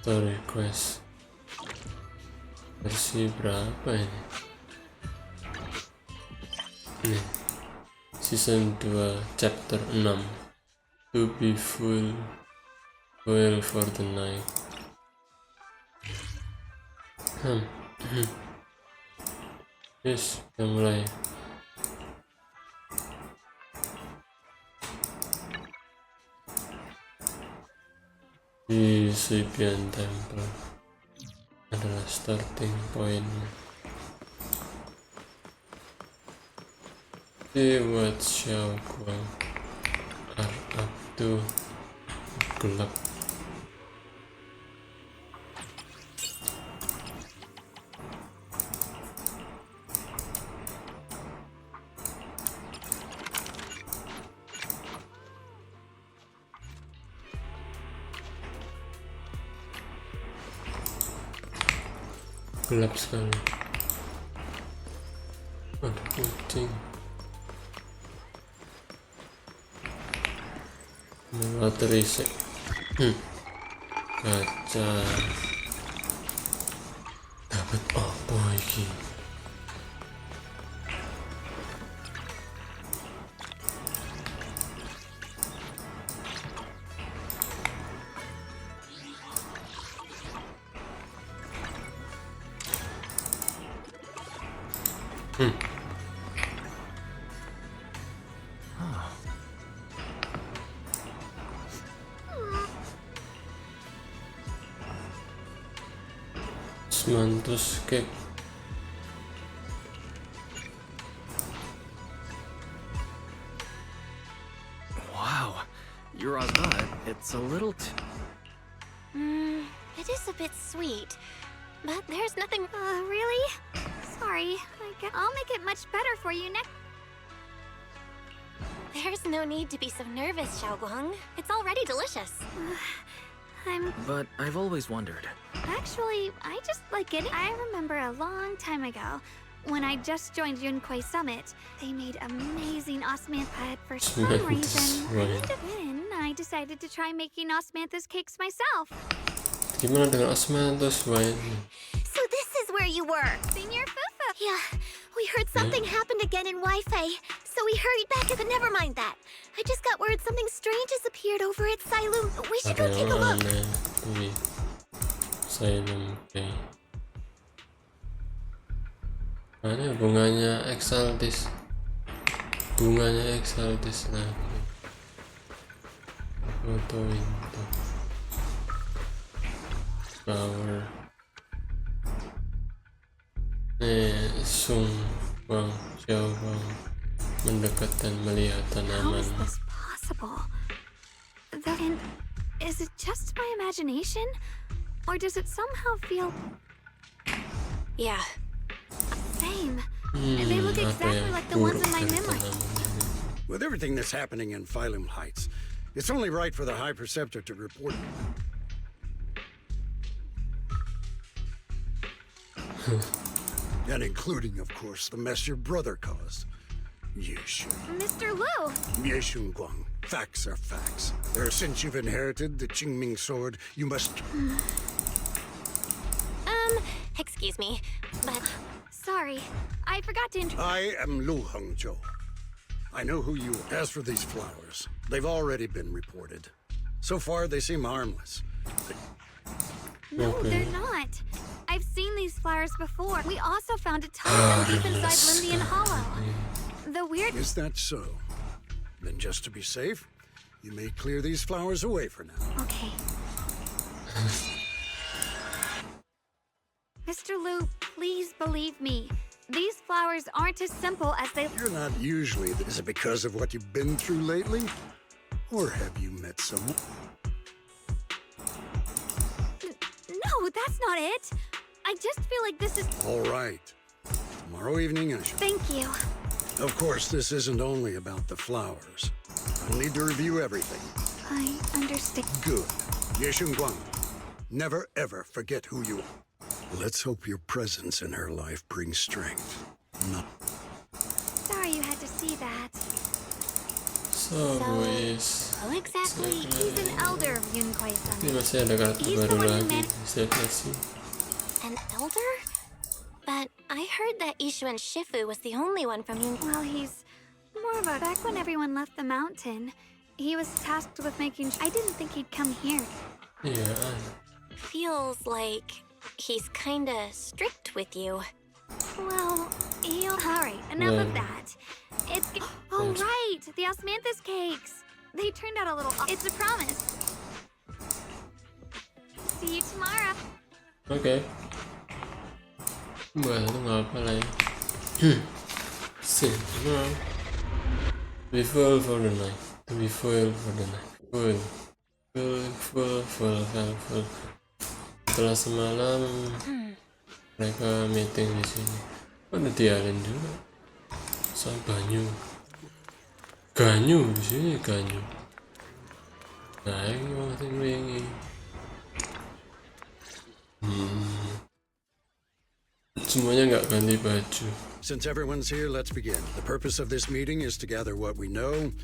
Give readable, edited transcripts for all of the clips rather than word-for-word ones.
Atau request versi berapa ini? Nih, season 2 chapter 6 to be full for the night. Yes, udah mulai. Di Suipian Temple adalah starting point. See what Shunguang are up to. Gelap. Gelap sekali. Ada kucing. Baterai sih. Kaca. Dapat apa lagi? Mantus cake. Wow, you're on that. It's a little It is a bit sweet, but there's nothing. Really? Sorry. I'll make it much better for you next. There's no need to be so nervous, Shunguang. It's already delicious. But I've always wondered. Actually, I just like getting. I remember a long time ago, when I just joined Yunquay Summit, they made amazing osmanthus, but for some reason, then I decided to try making osmanthus cakes myself. Gimana dengan osmanthus wine? So this is where you were, Senior Fufu. Yeah, we heard something happened again in Wi-Fi, so we hurried back. But never mind that. I just got word something strange has appeared over at Sailu. We should go take a look. Asylum, okay. Mana bunganya Exaltis? Bunganya Exaltis lagi. Foto itu. Flower. Shunguang, Zhao mendekat dan melihat tanaman. How is this possible? Then, is it just my imagination? Or does it somehow feel... Yeah. Same. They look exactly like the ones in my memory. With everything that's happening in Phylum Heights, it's only right for the High Preceptor to report. And including, of course, the mess your brother caused. Yixuan. Mr. Lu! Shunguang. Facts are facts. Since you've inherited the Qingming sword, you must... Excuse me, but... Sorry, I forgot to I am Lu Hengzhou. I know who you are. As for these flowers, they've already been reported. So far, they seem harmless. No, they're not. I've seen these flowers before. We also found a ton of them deep inside Lindian Hollow. The weird... Is that so? Then just to be safe, you may clear these flowers away for now. Okay. Mr. Lu, please believe me. These flowers aren't as simple as they... You're not usually... Is it because of what you've been through lately? Or have you met someone? No, that's not it. I just feel like this is... All right. Tomorrow evening I shall... Thank you. Of course, this isn't only about the flowers. I'll need to review everything. I understand. Good. Yixuan, never ever forget who you are. Let's hope your presence in her life brings strength. Not... Sorry you had to see that. So, guys, Who exactly? He's an elder of Yunkuei Ini Summit. masih ada karakter He's the baru one who lagi. made- ZZZ. An elder? But I heard that Yixuan Shifu was the only one from Yun. Well, he's more of a... Back when everyone left the mountain, he was tasked with making... I didn't think he'd come here. Iya. Feels like he's kinda strict with you. Well, he'll... Alright, enough of Yeah. that. It's... Oh, Yes. right! The osmanthus cakes! They turned out a little... It's a promise. See you tomorrow. Oke. Mbak itu nggak apa lah ya. See, tomorrow. Be full for the night. To be full for the night. Full. Setelah semalam mereka meeting di sini. Ada Dialyn juga. Sama Ganyu di sini Ganyu. Nah, ini waktu ini. Semuanya nggak ganti baju. Since everyone's here, let's begin. The purpose of this meeting is to gather what we know,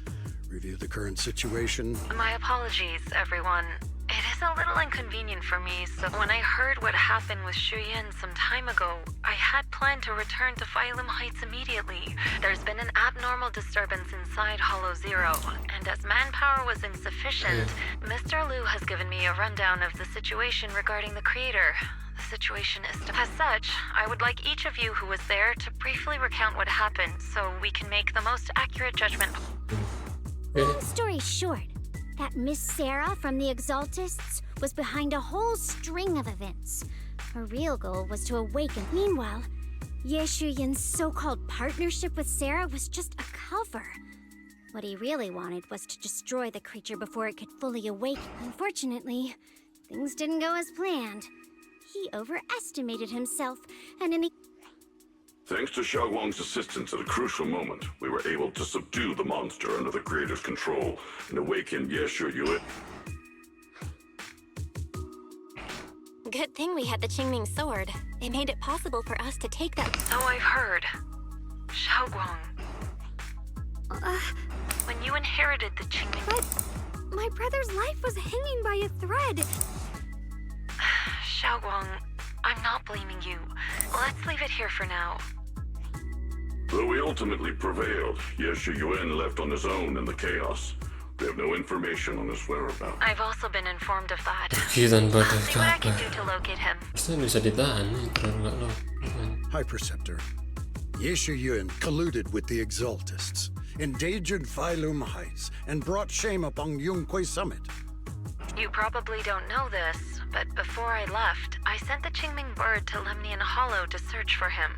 review the current situation. My apologies, everyone. It is a little inconvenient for me, so when I heard what happened with Shuyan some time ago, I had planned to return to Phylum Heights immediately. There's been an abnormal disturbance inside Hollow Zero, and as manpower was insufficient, Mr. Liu has given me a rundown of the situation regarding the creator. The situation is... As such, I would like each of you who was there to briefly recount what happened, so we can make the most accurate judgment. Long story short, that Miss Sarah from the Exaltists was behind a whole string of events. Her real goal was to awaken. Meanwhile, Ye Shuyan's so-called partnership with Sarah was just a cover. What he really wanted was to destroy the creature before it could fully awaken. Unfortunately, things didn't go as planned. He overestimated himself, and in the... Thanks to Shunguang's assistance at a crucial moment, we were able to subdue the monster under the creator's control and awaken Ye Shuyan. Good thing we had the Qingming sword. It made it possible for us to take that... So I've heard. Shunguang, when you inherited the Qingming... But my brother's life was hanging by a thread. Shunguang, I'm not blaming you. Let's leave it here for now. Though we ultimately prevailed, Ye Shuyan left on his own in the chaos. We have no information on his whereabouts. I've also been informed of that. Pergi tanpa I'll ada see what I can kabar. do to locate him. Pasti bisa ditahan nih, terlalu nggak lo. High Preceptor, Ye Shuyan colluded with the Exaltists, endangered Phylum Heights, and brought shame upon Yunkuei Summit. You probably don't know this, but before I left, I sent the Qingming bird to Lemnian Hollow to search for him.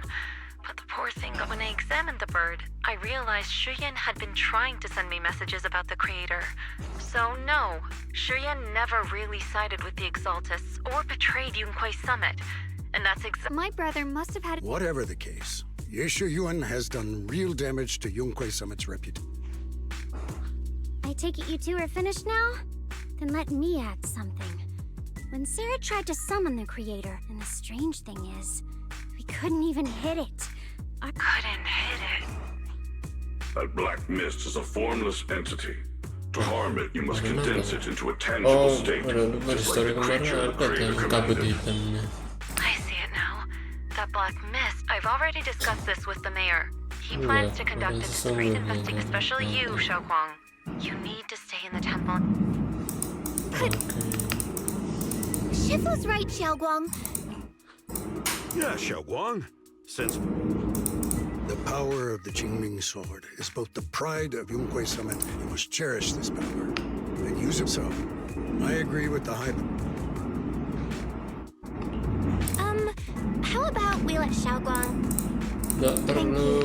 But the poor thing, when I examined the bird, I realized Shuyan had been trying to send me messages about the creator. So no, Shuyan never really sided with the Exaltists or betrayed Yunkuei Summit. And that's My brother must have had... Whatever the case, Ye Shuyan has done real damage to Yunkuei Summit's reputation. I take it you two are finished now? Then let me add something. When Sarah tried to summon the creator, and the strange thing is, we couldn't even hit it. couldn't hit it. That black mist is a formless entity. To harm it, you must condense it into a tangible Oh, state, udah lupa di just story like the kemarin creature the ada creator yang kabut commanded. hitamnya. I see it now. That black mist, I've already discussed this with the mayor. He plans to conduct a discreet investigation, especially you, Shunguang. You need to stay in the temple. Shifu's right, Xiaoguang. Yeah, Shunguang. Since The power of the Qingming sword is both the pride of Yunkuei Summit. You must cherish this power and use it so. I agree with the High... How about we let Xiaoguang... Nggak perlu.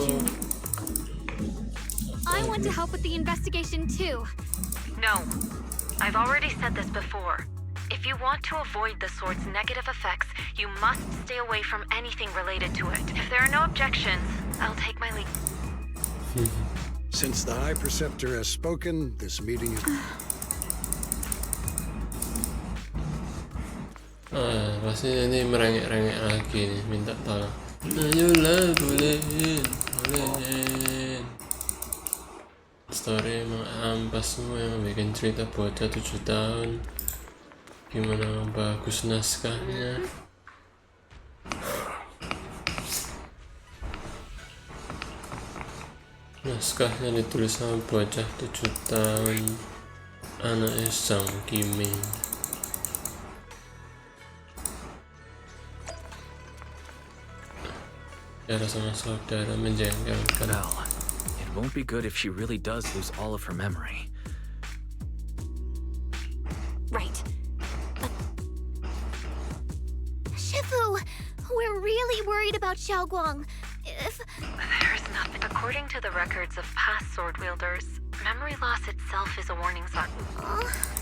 I want to help with the investigation too. No. I've already said this before. If you want to avoid the sword's negative effects, you must stay away from anything related to it. If there are no objections, I'll take my leave. Since the High Preceptor has spoken, this meeting is... Pasti ini merengek-rengek lagi nih, minta tolong. Ayolah, bolehin. story emang ampas semua, yang bikin cerita bocah 7 tahun. Gimana bagus naskahnya. Naskahnya ditulis sama bocah 7 tahun, anaknya Sang Kiming. Cara sama saudara menjengkelkan. Belle, it won't be good if she really does lose all of her memory. Right. Shifu, we're really worried about Shunguang. If There's nothing. According to the records of past sword wielders, memory loss itself is a warning sign.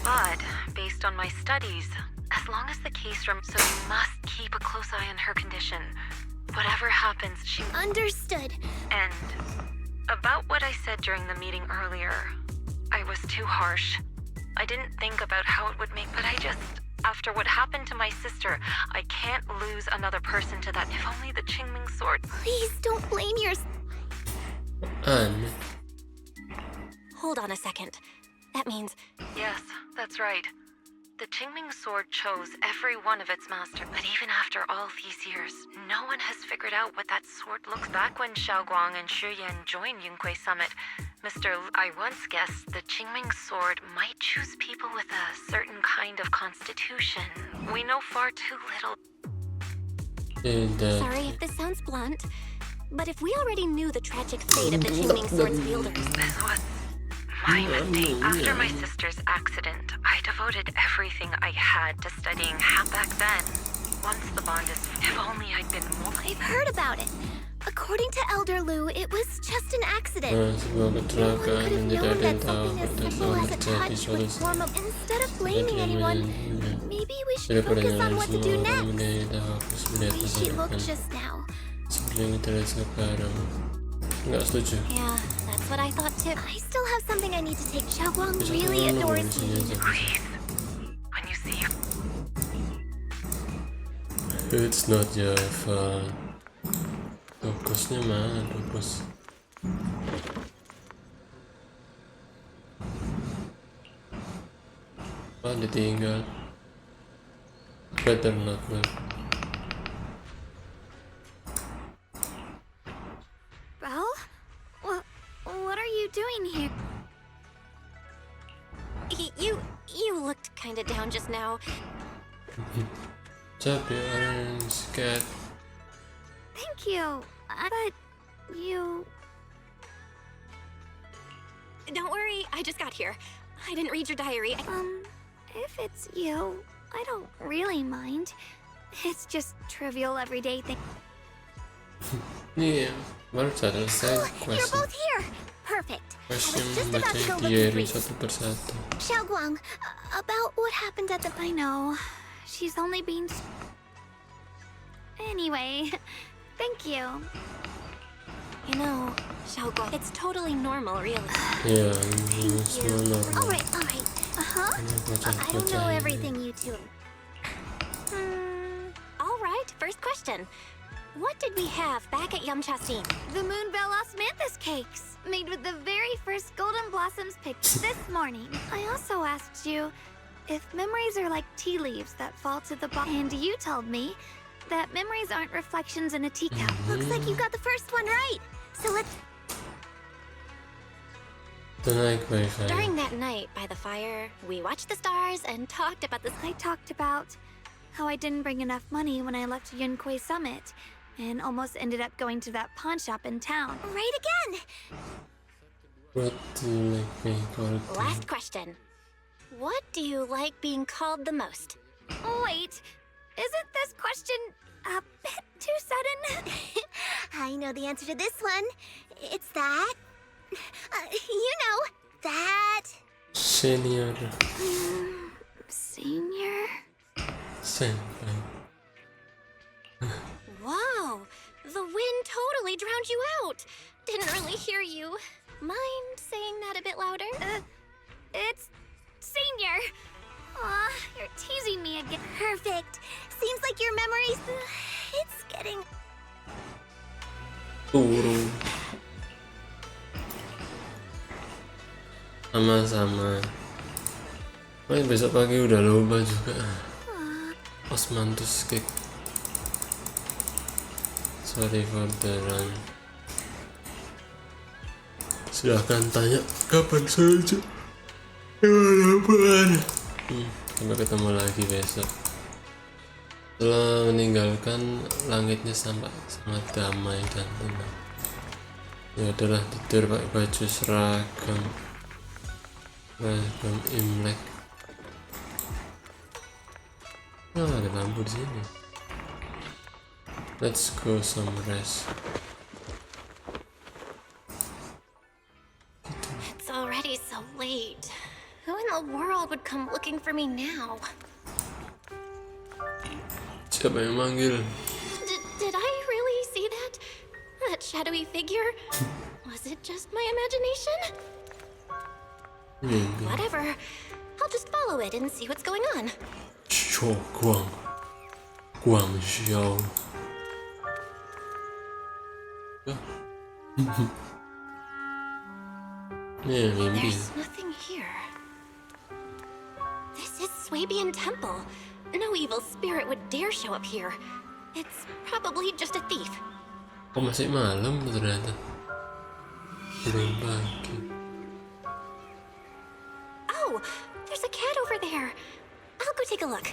But, based on my studies, as long as the case so you must keep a close eye on her condition. Whatever happens, she... understood. And about what I said during the meeting earlier, I was too harsh. I didn't think about how it would make, but after what happened to my sister, I can't lose another person to that. If only the Qingming sword... Please don't blame Aneh. Hold on a second. That means... Yes, that's right. The Qingming sword chose every one of its masters, but even after all these years, no one has figured out what that sword looks back. When Shunguang and Shuyan joined Yunquei Summit, I once guessed the Qingming sword might choose people with a certain kind of constitution. We know far too little. Sorry if this sounds blunt, but if we already knew the tragic fate of the Qingming sword's wielders... This was my mistake. After my sister's accident, I devoted everything I had to studying back then. Once the bond is... If only I'd been more... I've heard about it. According to Elder Lu, it was just an accident. Sebuah kecelakaan yang tidak ada yang tahu pada saat terjadi suatu saat. Instead of blaming anyone, maybe we should focus on what to do next. The way she looked just now. Seperti yang kita lihat sekarang. Nggak setuju. Yeah, that's what I thought too. I still have something I need to take. Shunguang really adores me. Please, when you see you... It's not your fault. Fokusnya mana fokus? Oh, ditinggal. Better not look. Belle? What are you doing here? You looked kinda down just now. Capek orange cat. Thank you. But you... Don't worry, I just got here. I didn't read your diary. If it's you, I don't really mind. It's just trivial everyday thing. Iya, baru selesai You're quest. both here. Perfect. Quest I was yang just about to baca go look diary through. satu persatu. Shunguang, about what happened at the... I know. She's only been... Anyway, thank you. You know, Shunguang, it's totally normal, really. Iya, ini semua normal. Alright. I don't know everything you two... Alright, first question. What did we have back at Yamchasin? The Moonbell Osmanthus cakes, made with the very first golden blossoms picked this morning. I also asked you if memories are like tea leaves that fall to the bottom, and you told me that memories aren't reflections in a teacup. Looks like you got the first one right. So let's... Tonight, Wi-Fi. During that night by the fire, we watched the stars and talked about the... I talked about how I didn't bring enough money when I left Yunquei Summit, and almost ended up going to that pawn shop in town. Right again! What do you like being called? Last question. What do you like being called the most? Wait, isn't this question a bit too sudden? I know the answer to this one. It's that... you know, that... Senior. Senior? Senpai. Wow, the wind totally drowned you out. Didn't really hear you. Mind saying that a bit louder? It's Senior. Aw, you're teasing me again. Perfect. Seems like your memory's... it's getting... Turun. Sama-sama. Besok pagi udah lupa juga. Osmanthus cake. Sorry for the run. Silahkan tanya kapan saja. Sampai ketemu lagi besok. Setelah meninggalkan langitnya sangat damai dan tenang. Ya adalah tidur pakai baju seragam Imlek. Ada lampu di sini. Let's go some rest. It's already so late. Who in the world would come looking for me now? Siapa yang manggil? Did I really see that? That shadowy figure? Was it just my imagination? Whatever. I'll just follow it and see what's going on. Shunguang. Guangzhou. Mimpi. There's nothing here. This is Swabian Temple. No evil spirit would dare show up here. It's probably just a thief. Oh, masih malam ternyata. Belum pagi. Oh, there's a cat over there. I'll go take a look.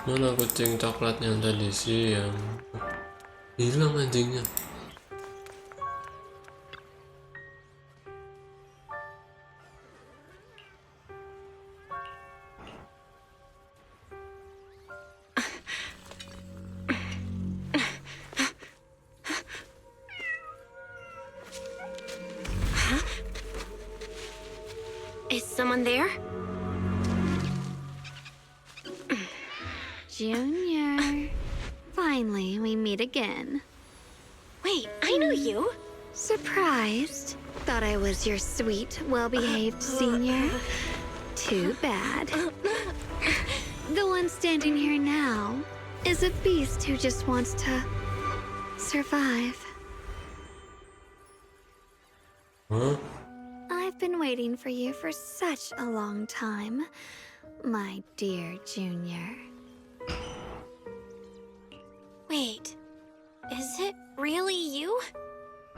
Mana kucing coklat yang tadi siang? Hilang anjingnya. Is someone there? Junior. Finally, we meet again. Wait, I know you. Surprised? Thought I was your sweet, well-behaved senior? Too bad. The one standing here now is a beast who just wants to survive. Huh? I've been waiting for you for such a long time, my dear Junior. Wait, is it really you?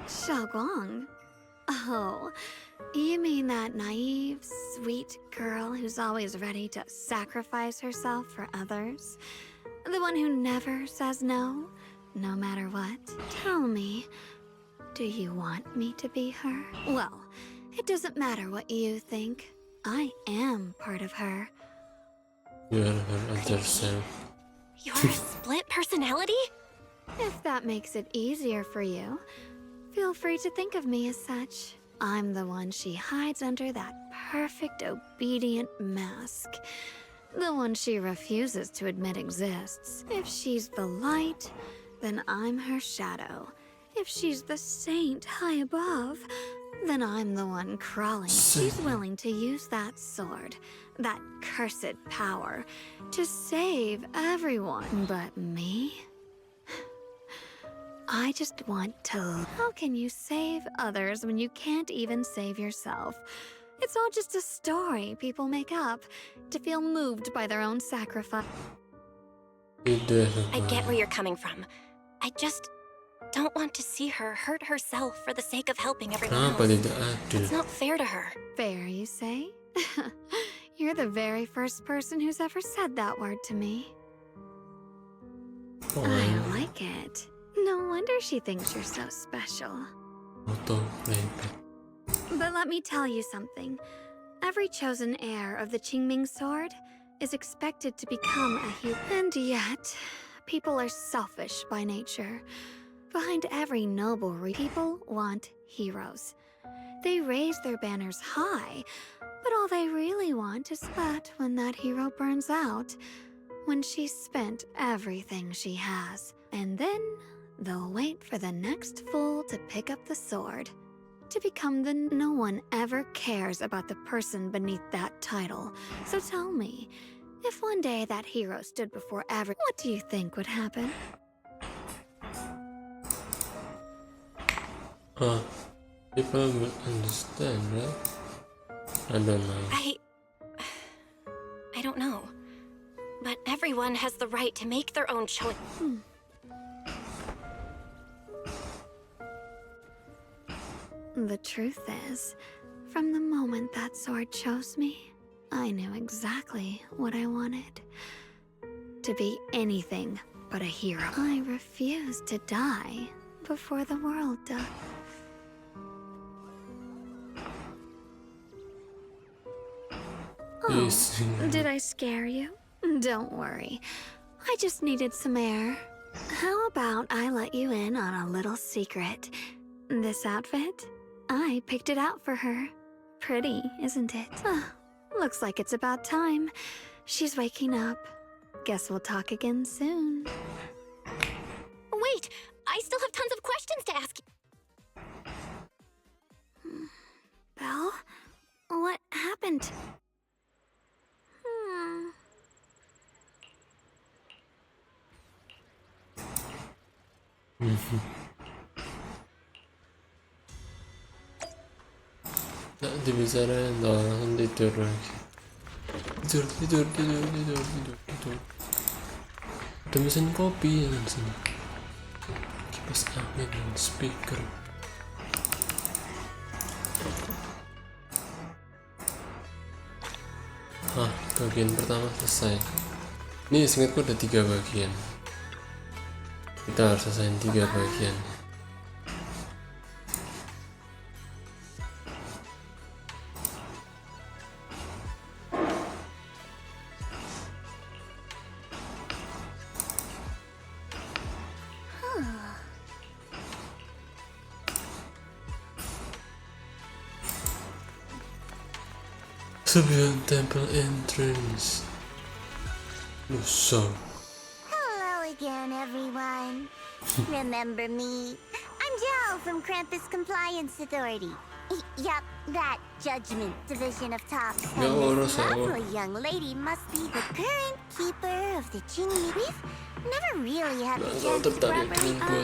Shunguang? Oh, you mean that naive, sweet girl who's always ready to sacrifice herself for others? The one who never says no, no matter what? Tell me, do you want me to be her? Well, it doesn't matter what you think. I am part of her. You are her other self. You're a split personality? If that makes it easier for you, feel free to think of me as such. I'm the one she hides under that perfect, obedient mask. The one she refuses to admit exists. If she's the light, then I'm her shadow. If she's the saint high above, then I'm the one crawling. She's willing to use that sword, that cursed power, to save everyone. But me? I just want to... How can you save others when you can't even save yourself? It's all just a story people make up to feel moved by their own sacrifice. I get where you're coming from. I just don't want to see her hurt herself for the sake of helping everyone else. It's not fair to her. Fair, you say? You're the very first person who's ever said that word to me. I like it. No wonder she thinks you're so special. But let me tell you something. Every chosen heir of the Qingming sword is expected to become a hero. And yet, people are selfish by nature. Behind every noble people want heroes. They raise their banners high, but all they really want is that when that hero burns out, when she's spent everything she has. And then they'll wait for the next fool to pick up the sword, to become the... No one ever cares about the person beneath that title. So tell me, if one day that hero stood before what do you think would happen? People will understand, right? I don't know. I don't know. But everyone has the right to make their own choice. The truth is, from the moment that sword chose me, I knew exactly what I wanted. To be anything but a hero. I refused to die before the world does. Oh, Yes. did I scare you? Don't worry. I just needed some air. How about I let you in on a little secret? This outfit? I picked it out for her. Pretty, isn't it? Looks like it's about time. She's waking up. Guess we'll talk again soon. Wait! I still have tons of questions to ask you. Belle? What happened? Nggak dibicarain orang tidur lagi. Tidur. Ada mesin kopi ya di sini. Kipas angin, speaker. Bagian pertama selesai. Ini seingatku ada 3 bagian. Kita harus selesaiin 3 bagian. Subtitle temple entrance. So. Hello again, everyone. Remember me? I'm Zhao from Krampus Compliance Authority. Yup, that Judgment Division of Tops. Ya Allah, This lovely young lady must be the current keeper of the Qingmi. We've never really had the chance to properly... Hello,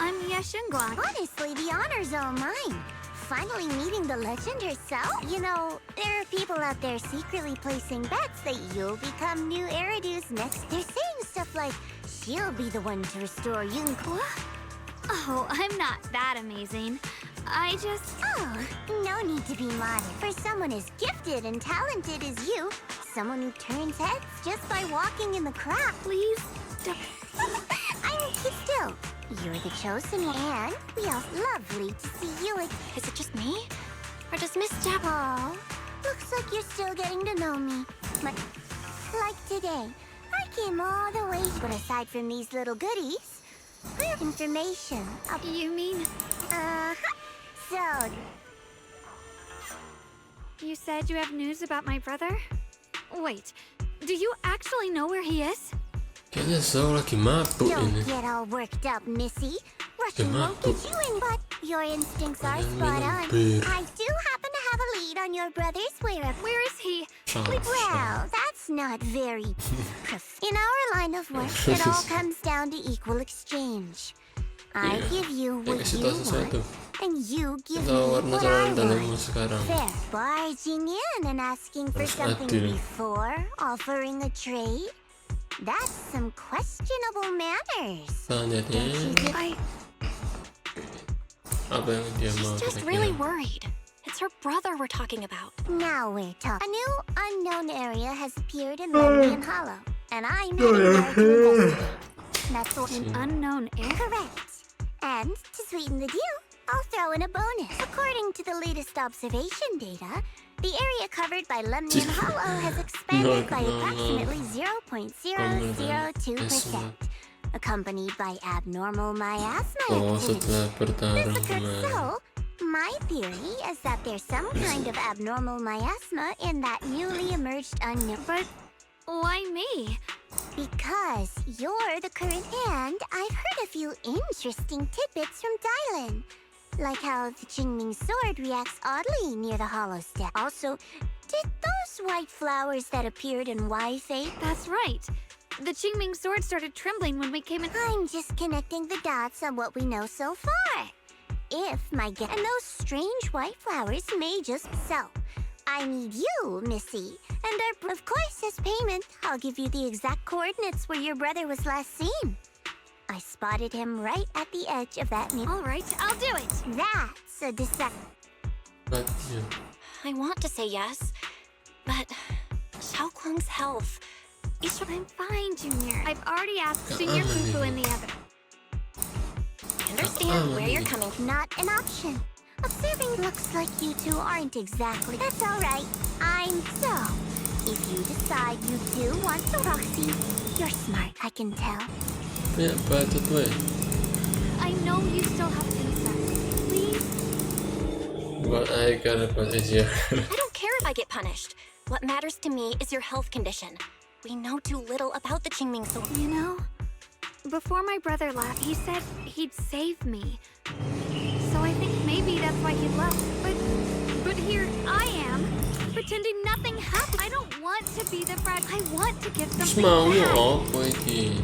I'm Shunguang. Honestly, the honor's all mine. Finally meeting the legend herself? You know, there are people out there secretly placing bets that you'll become new Eridu's next. They're saying stuff like, she'll be the one to restore Yunko. Oh, I'm not that amazing. I just... Oh, no need to be modest. For someone as gifted and talented as you, someone who turns heads just by walking in the crowd. Please, don't... I'm still. You're the chosen one, and we are lovely to see you. Is it just me? Or does Miss Jab... Oh, looks like you're still getting to know me. Like today, I came all the way. But aside from these little goodies, I have information. You mean... So... You said you have news about my brother? Wait, do you actually know where he is? Kayaknya Zhao lagi mabuk ini. Don't get all worked up, Missy. Russian won't get you in, but your instincts are spot on. I do happen to have a lead on your brother's whereabouts. Where is he? Well, that's not very... In our line of work, it all comes down to equal exchange. I give you what you want, and you give me what I want. Fair. Barging in and asking for something before offering a trade? That's some questionable manners. Apa yang dia mau? She's just really worried. It's her brother we're talking about. Now we're talking. A new unknown area has appeared in Lemnian Hollow, and I know where to investigate. That's what An unknown area? Correct. And to sweeten the deal, I'll throw in a bonus. According to the latest observation data, the area covered by Lemnian Hollow has expanded by approximately 0.002%, accompanied by abnormal miasma activity. So, my theory is that there's some kind of abnormal miasma in that newly emerged unknown. But why me? Because you're the current, and I've heard a few interesting tidbits from Dialyn. Like how the Qingming sword reacts oddly near the hollow step. Also, did those white flowers that appeared in Y fade? That's right. The Qingming sword started trembling when we came in. I'm just connecting the dots on what we know so far. if my and those strange white flowers may just so. I need you, Missy. And of course, as payment, I'll give you the exact coordinates where your brother was last seen. I spotted him right at the edge of that new. All right, I'll do it. That's a But yeah. I want to say yes, but Xiaoguang's health. I'm fine, Junior. I've already asked Senior Fufu in the oven. I understand where you're coming from. Not an option. Observing looks like you two aren't exactly. That's all right. I'm so. If you decide you do want to proxy, you're smart, I can tell. Banyak bacot weh. I know you still have concerns. Please. Buat I gotta punish ya. I don't care if I get punished. What matters to me is your health condition. We know too little about the Qingming Sword. You know, before my brother left, he said he'd save me. So I think maybe that's why he left. But here I am, pretending nothing happened. I don't want to be the brat. I want to give Terus something maunya back. apa iki?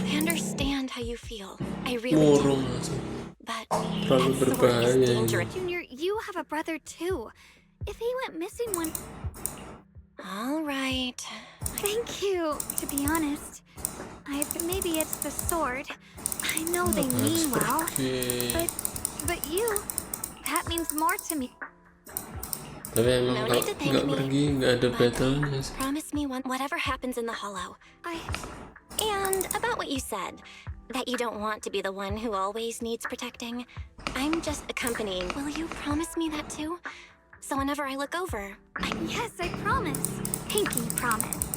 I understand how you feel. I really Murung do. langsung. But Terlalu that sword is berbahaya ini. dangerous. Junior, you have a brother too. If he went missing one... All right. Thank you. To be honest, maybe it's the sword. I know they mean well, but you, that means more to me. Tapi emang No kalau need to thank nggak me, pergi nggak ada but battle-nya sih. Promise me whatever happens in the Hollow. And about what you said, that you don't want to be the one who always needs protecting. I'm just accompanying. Will you promise me that too? So whenever I look over, Yes, I promise. Pinky promise.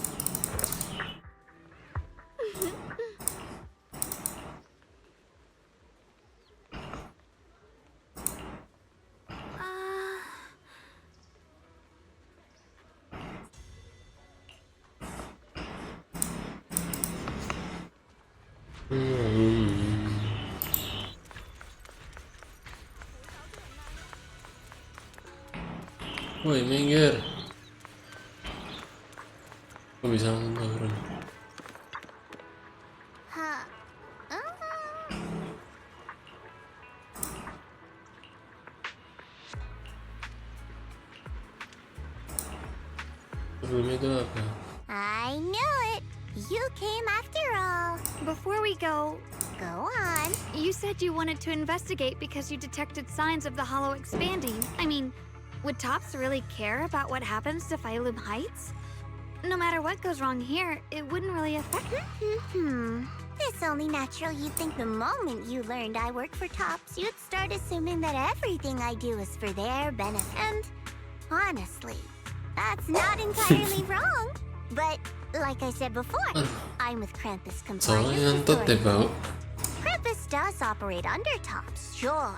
Woi, minggir. Kok bisa langsung turun? Huh. Sebelumnya itu apa? I knew it. You came after all. Before we go, on. You said you wanted to investigate because you detected signs of the Hollow expanding. I mean, would Tops really care about what happens to Phylum Heights? No matter what goes wrong here, it wouldn't really affect... It's only natural you'd think the moment you learned I work for Tops, you'd start assuming that everything I do is for their benefit. And honestly, that's not entirely wrong. But like I said before, I'm with Krampus Soalnya Compliance ngantot deh, Authority. Bau. Krampus does operate under Tops, sure.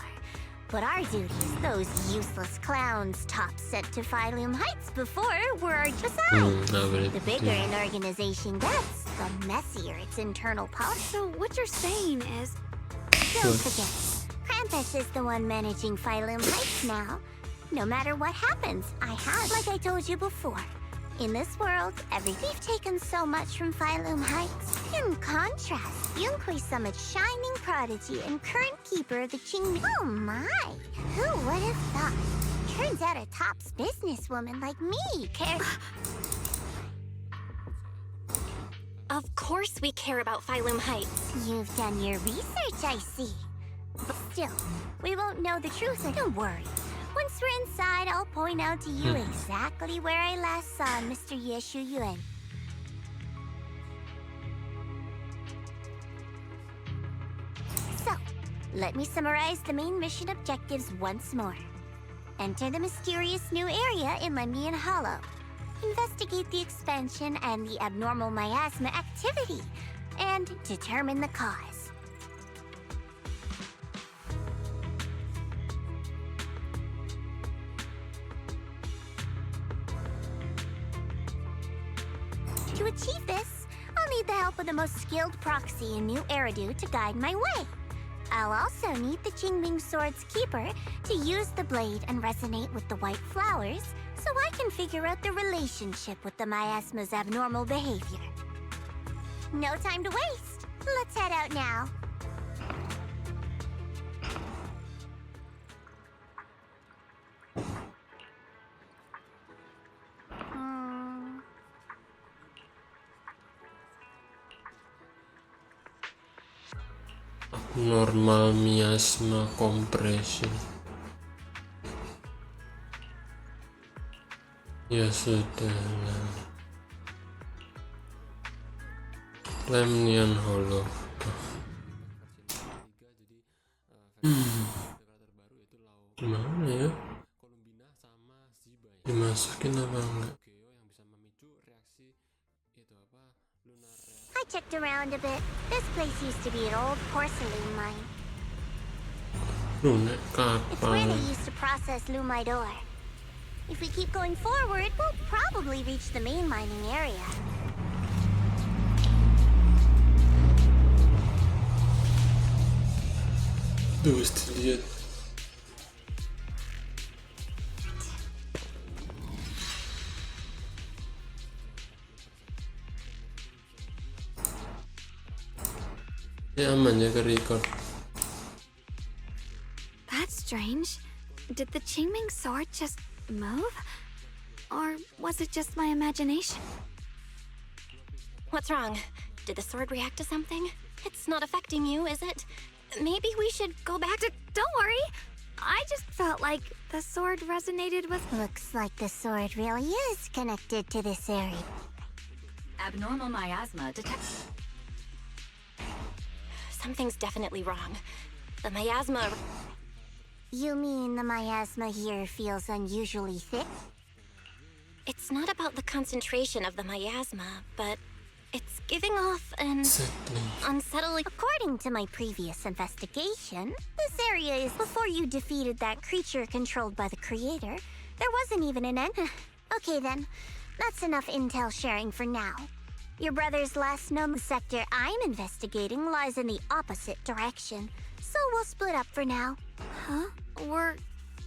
But our duties, those useless clowns Tops sent to Phylum Heights before, were just out. The bigger an organization gets, the messier its internal politics. So what you're saying is... Don't forget, Krampus is the one managing Phylum Heights now. No matter what happens, I have, like I told you before. In this world, we've taken so much from Phylum Heights. In contrast, Yunhui Summit's shining prodigy and current keeper of the Qingming. Oh my! Who would have thought? Turns out a Tops businesswoman like me cares. of course we care about Phylum Heights. You've done your research, I see. But still, we won't know the truth, and don't worry. Once we're inside, I'll point out to you exactly where I last saw Mr. Yixuan. So, let me summarize the main mission objectives once more. Enter the mysterious new area in Lemnian Hollow. Investigate the expansion and the abnormal miasma activity, and determine the cause. To achieve this, I'll need the help of the most skilled proxy in New Eridu to guide my way. I'll also need the Qingming Sword's keeper to use the blade and resonate with the white flowers so I can figure out the relationship with the miasma's abnormal behavior. No time to waste. Let's head out now. Abnormal miasma kompresi. Ya sudahlah. Lemnian Hollow. Gimana ya? Dimasukin apa enggak? I checked around a bit. This place used to be an old porcelain mine. Lunak It's where kapal. they used to process lumite ore. If we keep going forward, we'll probably reach the main mining area. Tuh, mesti lihat. Ya aman ya ke record. That's strange. Did the Qingming sword just move? Or was it just my imagination? What's wrong? Did the sword react to something? It's not affecting you, is it? Maybe we should go back to... Don't worry. I just felt like the sword resonated with... Looks like the sword really is connected to this area. Abnormal miasma detected. Something's definitely wrong. The miasma... You mean the miasma here feels unusually thick? It's not about the concentration of the miasma, but it's giving off an unsettling... According to my previous investigation, this area is before you defeated that creature controlled by the creator. There wasn't even an end. Okay then, that's enough intel sharing for now. Your brother's last known sector I'm investigating lies in the opposite direction, so we'll split up for now. Huh? We're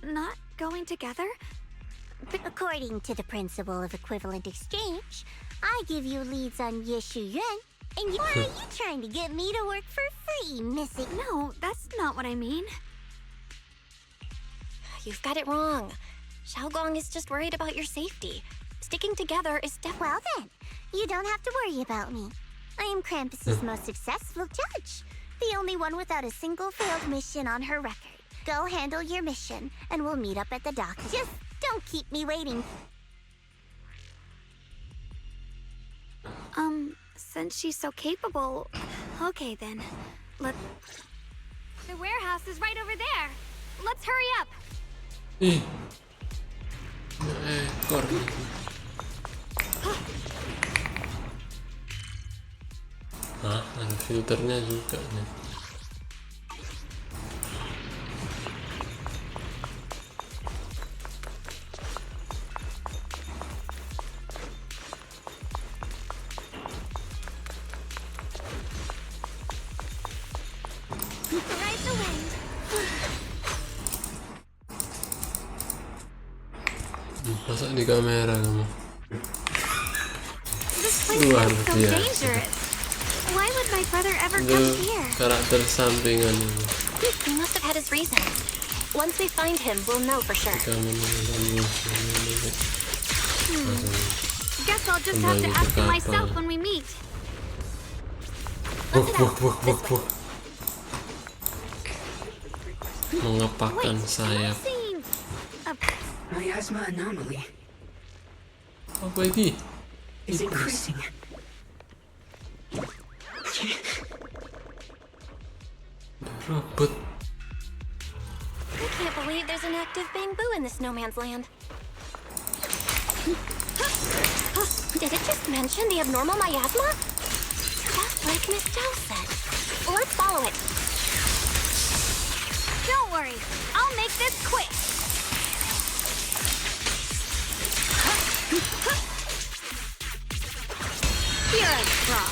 not going together? According to the principle of equivalent exchange, I give you leads on Yixuan, and why are you trying to get me to work for free, Missy? No, that's not what I mean. You've got it wrong. Shunguang is just worried about your safety. Sticking together is Well then, you don't have to worry about me. I am Krampus's most successful judge, the only one without a single failed mission on her record. Go handle your mission, and we'll meet up at the dock. Just don't keep me waiting. Since she's so capable... Okay then. The warehouse is right over there. Let's hurry up. Ih. Ekor. Hah, ada filternya juga nih. Ride the wind. Masa di kamera kamu? This place Luar is so biasa. dangerous. Why would my brother ever Itu come here? karakter sampingan ini. He must have had his reasons. Once we find him, we'll know for sure. Guess I'll just have to ask him myself when we meet. Wah. Mengepakkan sayap. Scene. Miasma anomaly Apa ini? is increasing. Robot. I can't believe there's an active bamboo in this no man's land. Did it just mention the abnormal miasma? Just like Miss Zhao said. Let's follow it. Don't worry. I'll make this quick. Here I drop.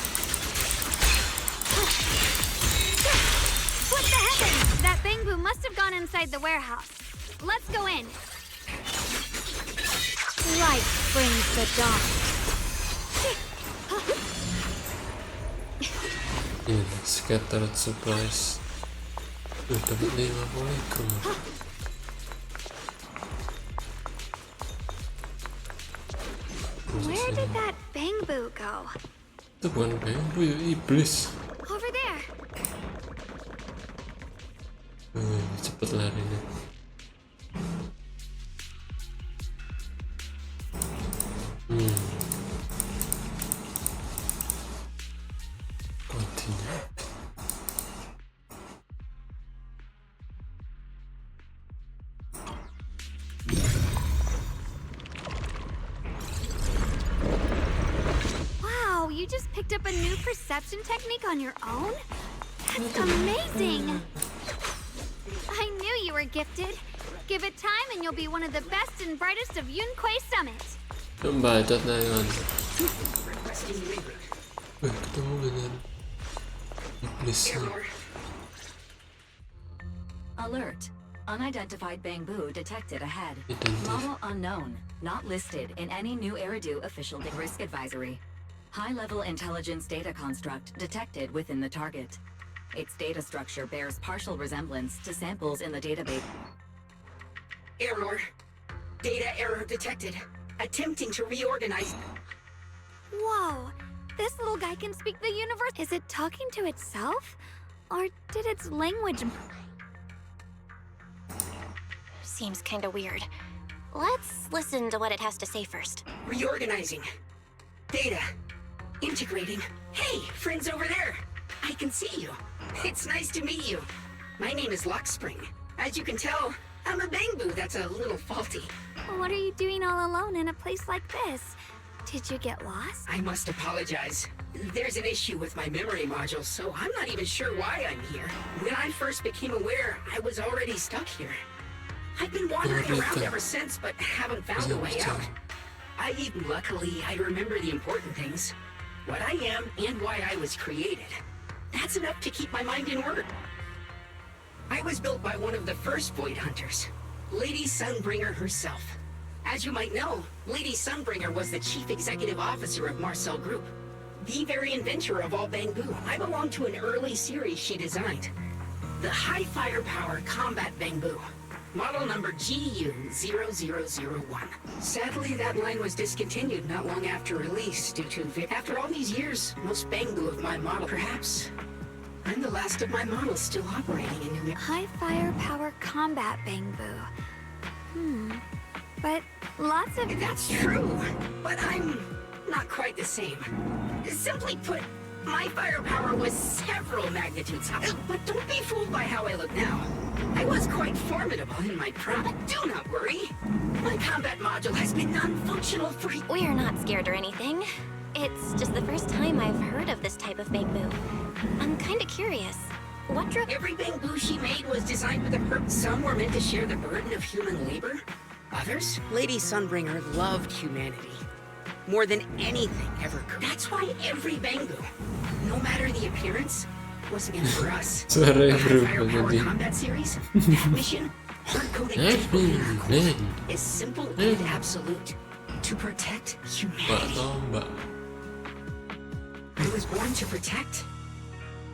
What the heavens? That bamboo must have gone inside the warehouse. Let's go in. Light brings the dawn. Ini scattered supplies. Dapat 50 item. Where did that bamboo go? Itu bukan bambu ya, iblis. Over there. cepet larinya. Continue. Wow, you just picked up a new perception technique on your own? That's amazing! I knew you were gifted. Give it time and you'll be one of the best and brightest of Yunquay Summit. Bacot na yun. Ketemu dengan iblis. Alert. Unidentified Bangbu detected ahead. Identity. Model unknown. Not listed in any new Eridu official risk advisory. High-level intelligence data construct detected within the target. Its data structure bears partial resemblance to samples in the database. Error. Data error detected. Attempting to reorganize. Whoa, this little guy can speak the universe. Is it talking to itself? Or did its language... Seems kinda weird. Let's listen to what it has to say first. Reorganizing. Data. Integrating. Hey, friends over there. I can see you. It's nice to meet you. My name is Lockspring. As you can tell, I'm a Bangbu that's a little faulty. What are you doing all alone in a place like this? Did you get lost? I must apologize. There's an issue with my memory module, so I'm not even sure why I'm here. When I first became aware, I was already stuck here. I've been wandering around ever since, but haven't found a way out. Luckily, I remember the important things. What I am and why I was created. That's enough to keep my mind in order. I was built by one of the first Void Hunters, Lady Sunbringer herself. As you might know, Lady Sunbringer was the chief executive officer of Marcel Group, the very inventor of all Bangbu. I belong to an early series she designed, the High Firepower Combat Bangbu, model number GU0001. Sadly, that line was discontinued not long after release due to... After all these years, most Bangbu of my model, perhaps I'm the last of my models still operating in New... High firepower combat Bangbu. But lots of... That's true, but I'm not quite the same. Simply put, my firepower was several magnitudes higher. But don't be fooled by how I look now. I was quite formidable in my prime. But do not worry. My combat module has been non-functional for... We're not scared or anything. It's just the first time I've heard of this type of Bangbu. I'm kinda curious. What drove... Every Bangbu she made was designed with a purpose. Some were meant to share the burden of human labor. Others? Lady Sunbringer loved humanity. More than anything ever could. That's why every Bangbu, no matter the appearance, was meant for us. Suara The Firepower Combat Series, that mission, hard-coded is simple and absolute. To protect humanity. I was born to protect.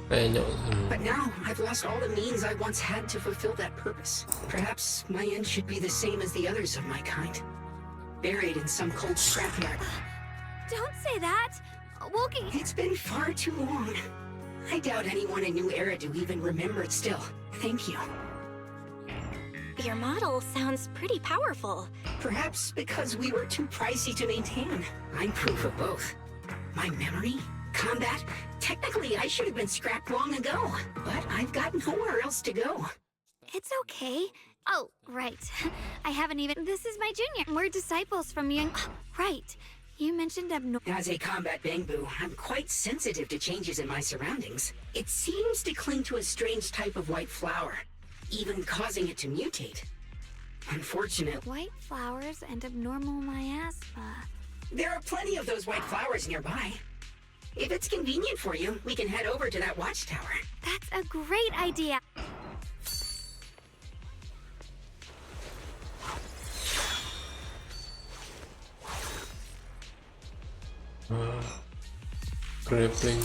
But now, I've lost all the means I once had to fulfill that purpose. Perhaps my end should be the same as the others of my kind. Buried in some cold scrapyard. Don't say that! It's been far too long. I doubt anyone in New Eridu even remembered still. Thank you. Your model sounds pretty powerful. Perhaps because we were too pricey to maintain. I'm proof of both. My memory, combat, technically I should have been scrapped long ago. But I've got nowhere else to go. It's okay. Oh, right. I haven't even... This is my junior. We're disciples from Yun... Right. You mentioned As a combat Bangbu, I'm quite sensitive to changes in my surroundings. It seems to cling to a strange type of white flower, even causing it to mutate. Unfortunate. White flowers and abnormal miasma. There are plenty of those white flowers nearby. If it's convenient for you, we can head over to that watchtower. That's a great idea. Grappling.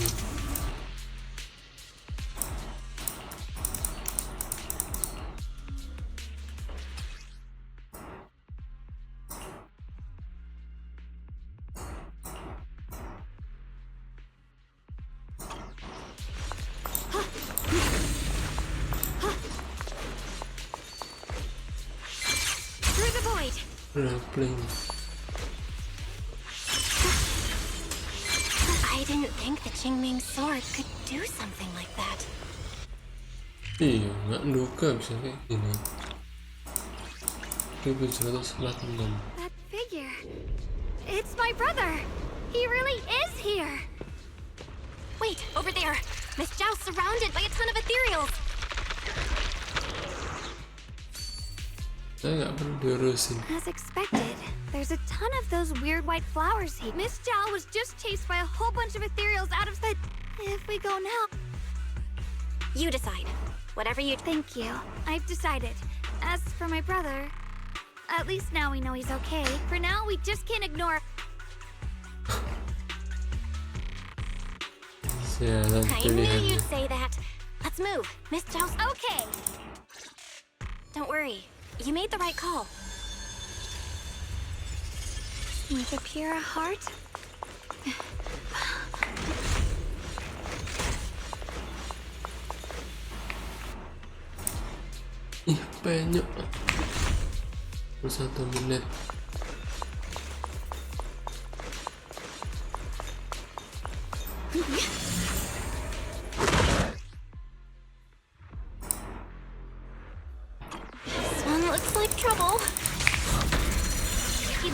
Grappling. I didn't think the Qingming sword could do something like that. Iya, nggak luka bisa kayak gini. Itu 146. That figure. It's my brother. He really is here. Wait, over there. Miss Zhao's surrounded by a ton of ethereals. Saya nggak perlu diurusin. As expected, there's a ton of those weird white flowers here. Miss Zhao was just chased by a whole bunch of ethereals out of sight. If we go now... You decide. Whatever you... Thank you. I've decided. As for my brother, at least now we know he's okay. For now, we just can't ignore... Sialan I knew pilihannya. you'd say that. Let's move. Miss Zhao's... Okay! Don't worry. You made the right call. With a pure heart? Ih, penyok. 1 menit. This one looks like trouble.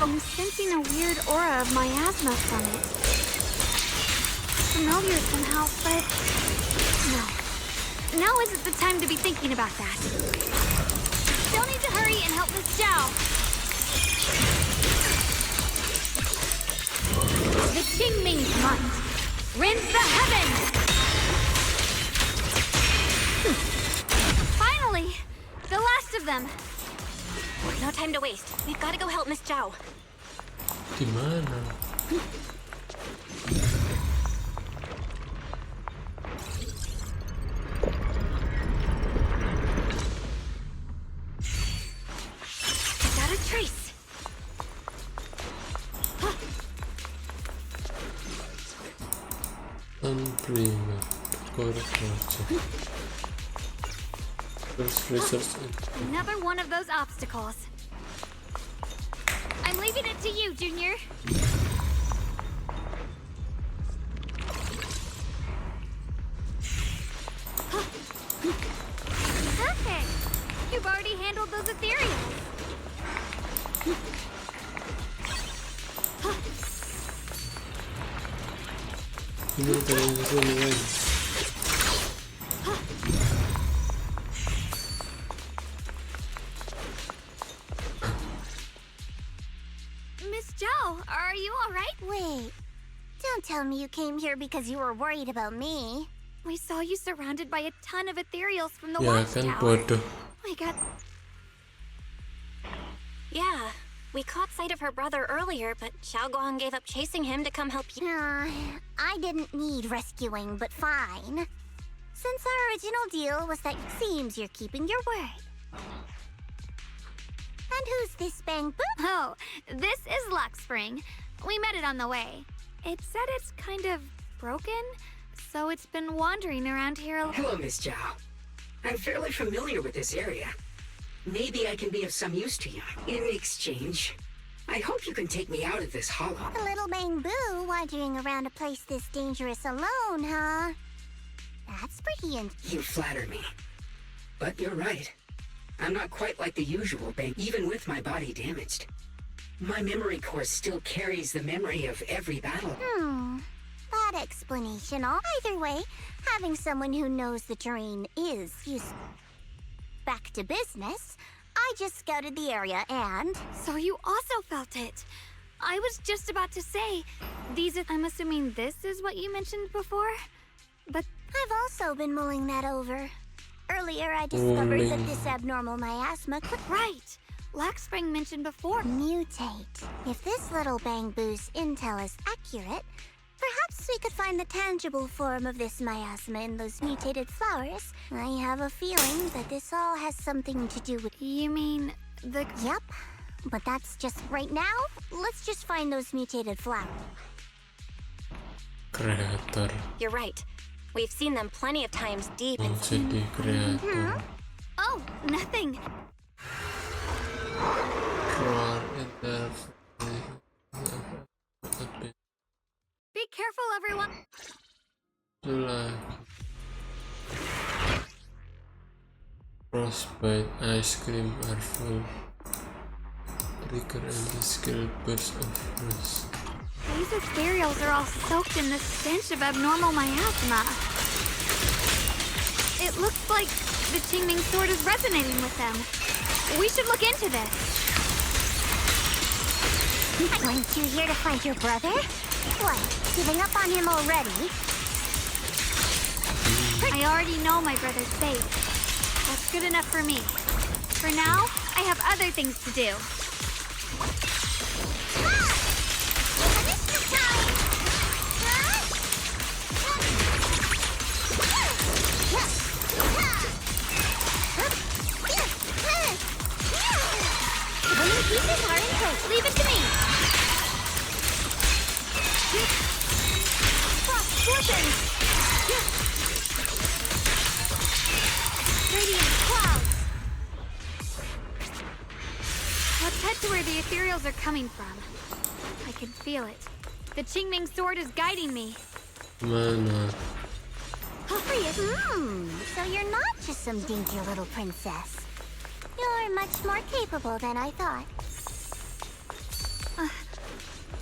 I'm sensing a weird aura of miasma from it. Familiar somehow, but... No. Now isn't the time to be thinking about that. Still need to hurry and help Miss Zhao. The Qingming's might. Rinse the heavens! Finally! The last of them. No time to waste. We've got to go help Miss Zhao. Di mana? Got a trace. Unprima. Core project. First research. Another one of those obstacles. I'm leaving it to you, Junior. Perfect. You've already handled those ethereals. Ini terlalu lagi. Miss Zhao, are you all right? Wait, don't tell me you came here because you were worried about me. We saw you surrounded by a ton of ethereals from the Ya kan watchtower. bodoh. We got... Yeah, we caught sight of her brother earlier, but Shunguang gave up chasing him to come help you. I didn't need rescuing, but fine. Since our original deal was that it seems you're keeping your word. And who's this bang boo? Oh, this is Lockspring. We met it on the way. It said it's kind of broken, so it's been wandering around here a... Hello, Miss Zhao. I'm fairly familiar with this area. Maybe I can be of some use to you. In exchange, I hope you can take me out of this hollow. A little bang boo wandering around a place this dangerous alone, huh? That's pretty You flatter me. But you're right. I'm not quite like the usual bang, even with my body damaged. My memory core still carries the memory of every battle. That explanation. Either way, having someone who knows the terrain is useful. Back to business. I just scouted the area and... So you also felt it. I was just about to say, I'm assuming this is what you mentioned before? But... I've also been mulling that over. Earlier, I discovered that this abnormal miasma could... Right! Lockspring mentioned before. Mutate. If this little bang boo's intel is accurate, perhaps we could find the tangible form of this miasma in those mutated flowers. I have a feeling that this all has something to do with... You mean the... Yep. But that's just right now. Let's just find those mutated flowers. Kreator. You're right. We've seen them plenty of times deep in... Jadi kreator. Oh, nothing. Keluar Be careful, everyone. Frostbite ice cream are full. Trigger anti-skill burst of frost. These ethereals are all soaked in the stench of abnormal miasma. It looks like the Qingming sword is resonating with them. We should look into this. Aren't you here to find your brother? What, giving up on him already? I already know my brother's safe. That's good enough for me. For now, I have other things to do. Pieces are in place. Leave it to me. Frost scorpions. Radiant clouds. Let's head to where the ethereals are coming from. I can feel it. The Qingming sword is guiding me. Mana? So you're not just some dinky little princess. You're much more capable than I thought.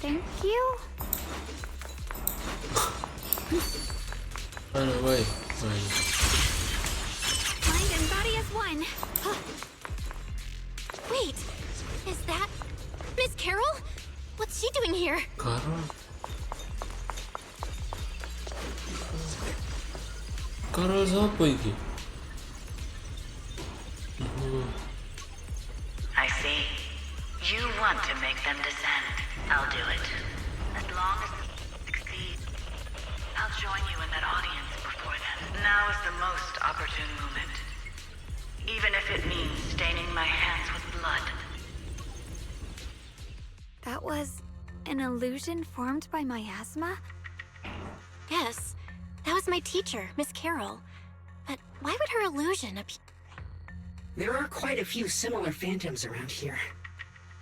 Thank you. Mana, why? Mind and body as one. Wait, is that Miss Carole? What's she doing here? Carole? Carole siapa iki? I see. You want to make them descend. I'll do it. As long as they succeed. I'll join you in that audience before them. Now is the most opportune moment. Even if it means staining my hands with blood. That was an illusion formed by miasma? Yes, that was my teacher, Miss Carole. But why would her illusion appear? There are quite a few similar phantoms around here.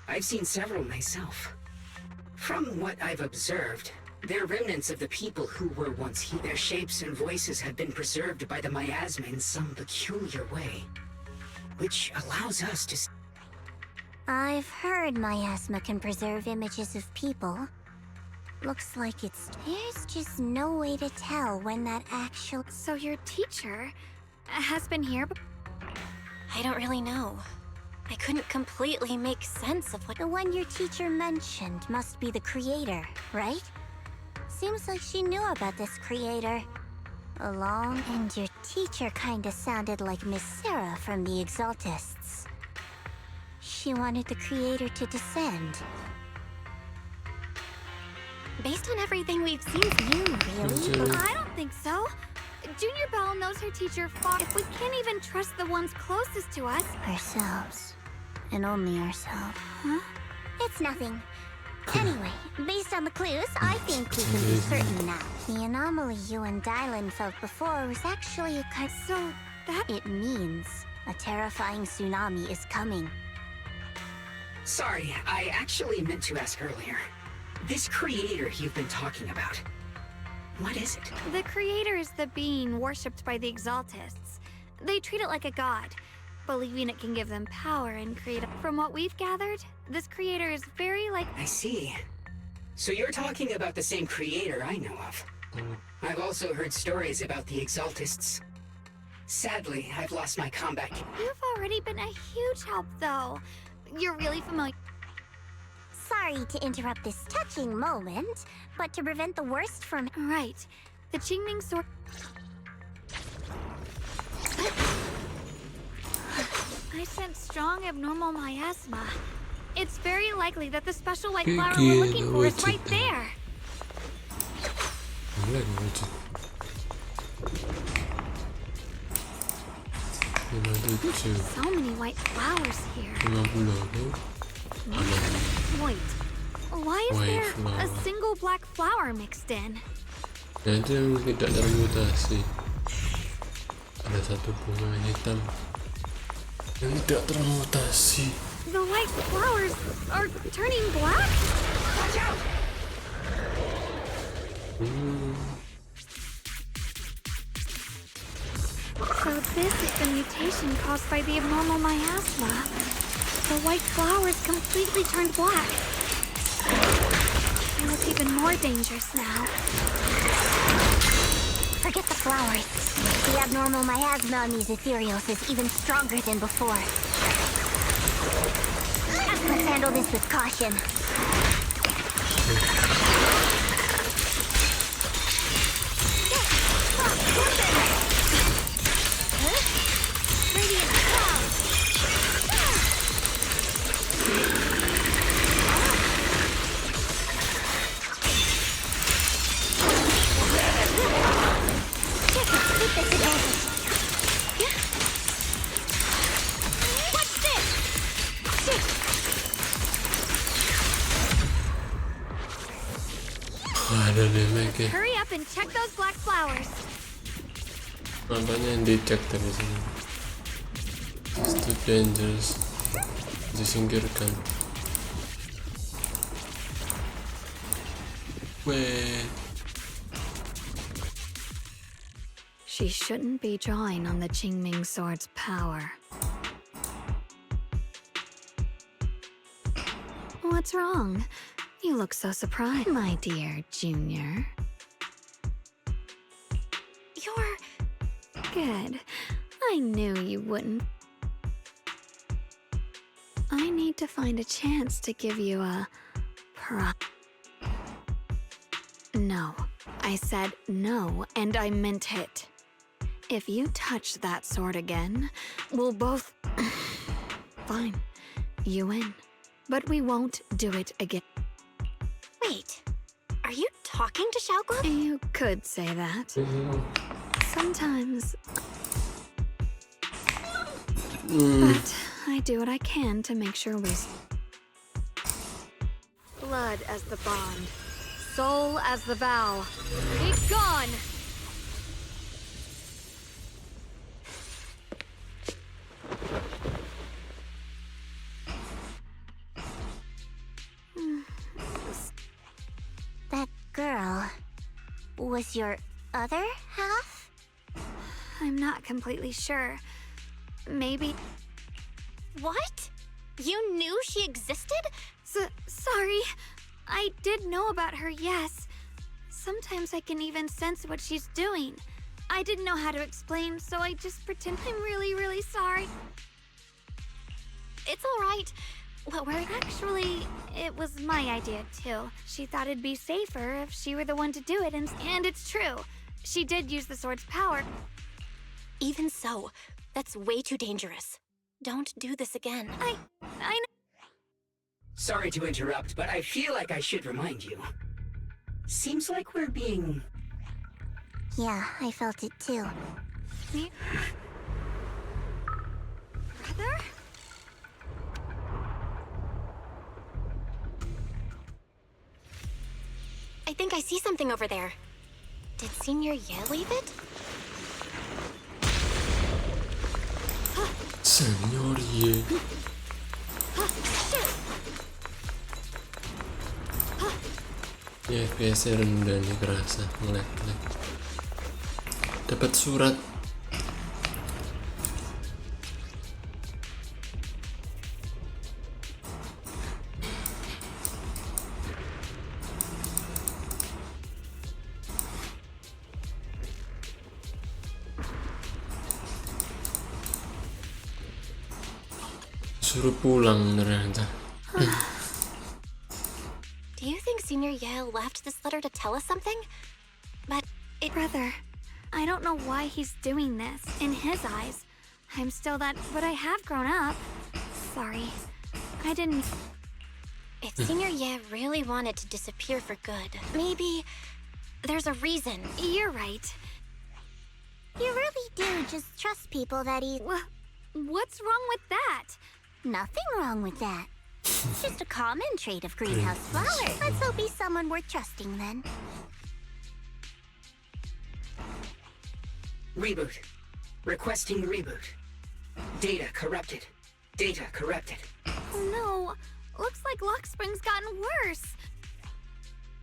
I've seen several myself. From what I've observed, they're remnants of the people who were once here. Their shapes and voices have been preserved by the miasma in some peculiar way, which allows us to... I've heard miasma can preserve images of people. Looks like there's just no way to tell when that actual... So your teacher has been here? I don't really know. I couldn't completely make sense of what... The one your teacher mentioned must be the creator, right? Seems like she knew about this creator. And your teacher kinda sounded like Miss Sarah from the Exaltists. She wanted the creator to descend. Based on everything we've seen, You really? I don't think so. Junior Belle knows her teacher fought. If we can't even trust the ones closest to us... Ourselves. And only ourselves. Huh? It's nothing. Anyway, based on the clues, I think we can be certain now. The anomaly you and Dialyn felt before was actually a So, that... It means a terrifying tsunami is coming. Sorry, I actually meant to ask earlier. This creator you've been talking about, what is it? The creator is the being worshipped by the Exaltists. They treat it like a god, believing it can give them power and create... From what we've gathered, this creator is very like... I see. So you're talking about the same creator I know of. I've also heard stories about the Exaltists. Sadly, I've lost my combat. You've already been a huge help, though. You're really familiar... Sorry to interrupt this touching moment, but to prevent the worst from... Right. The Qingming sword... I sense strong abnormal miasma. It's very likely that the special white flower we're looking for is right there. So many white flowers here. Wait, why is there a single black flower mixed in? Jadi yang tidak termutasi. Ada satu bunga hitam yang tidak termutasi. The white flowers are turning black? Watch out! So this is the mutation caused by the abnormal miasma. The white flowers completely turned black. And it's even more dangerous now. Forget the flowers. The abnormal miasma on these ethereals is even stronger than before. Let's handle this with caution. Radiant cloud! Keep this advantage. What's this? Ada damage ya. Hurry up and check those black flowers. Apanya yang dicek tadi sini? It's too dangerous. Disingkirkan. Wait. She shouldn't be drawing on the Qingming sword's power. What's wrong? You look so surprised, my dear Junior. You're... Good. I knew you wouldn't. I need to find a chance to give you a... No. I said no, and I meant it. If you touch that sword again, we'll both... Fine. You win. But we won't do it again. Wait. Are you talking to Shunguang? You could say that. Sometimes... But I do what I can to make sure we... Blood as the bond. Soul as the vow. Be gone! That girl was your other half? I'm not completely sure. Maybe... What? You knew she existed? Sorry. I did know about her, yes. Sometimes I can even sense what she's doing. I didn't know how to explain, so I just pretend I'm really, really sorry. It's all right. What were... Actually, it was my idea, too. She thought it'd be safer if she were the one to do it, and it's true. She did use the sword's power. Even so, that's way too dangerous. Don't do this again. I know. Sorry to interrupt, but I feel like I should remind you. Seems like we're being... Yeah, I felt it too. Me? Brother? I think I see something over there. Did Senior Ye leave it? Senior Ye. Ya, FPS rendah nih kerasa, ngelag-lag. Dapat surat. Suruh pulang ternyata. Do you think Senior Ye left this letter to tell us something? But it... Brother, I don't know why he's doing this. In his eyes, I'm still that, but I have grown up. Sorry. I didn't... If Senior Ye really wanted to disappear for good, maybe there's a reason. You're right. You really do just trust people that What's wrong with that? Nothing wrong with that. It's just a common trait of greenhouse flowers. Let's hope he's someone worth trusting then. Reboot. Requesting reboot. Data corrupted. Data corrupted. Oh no, looks like Lockspring's gotten worse.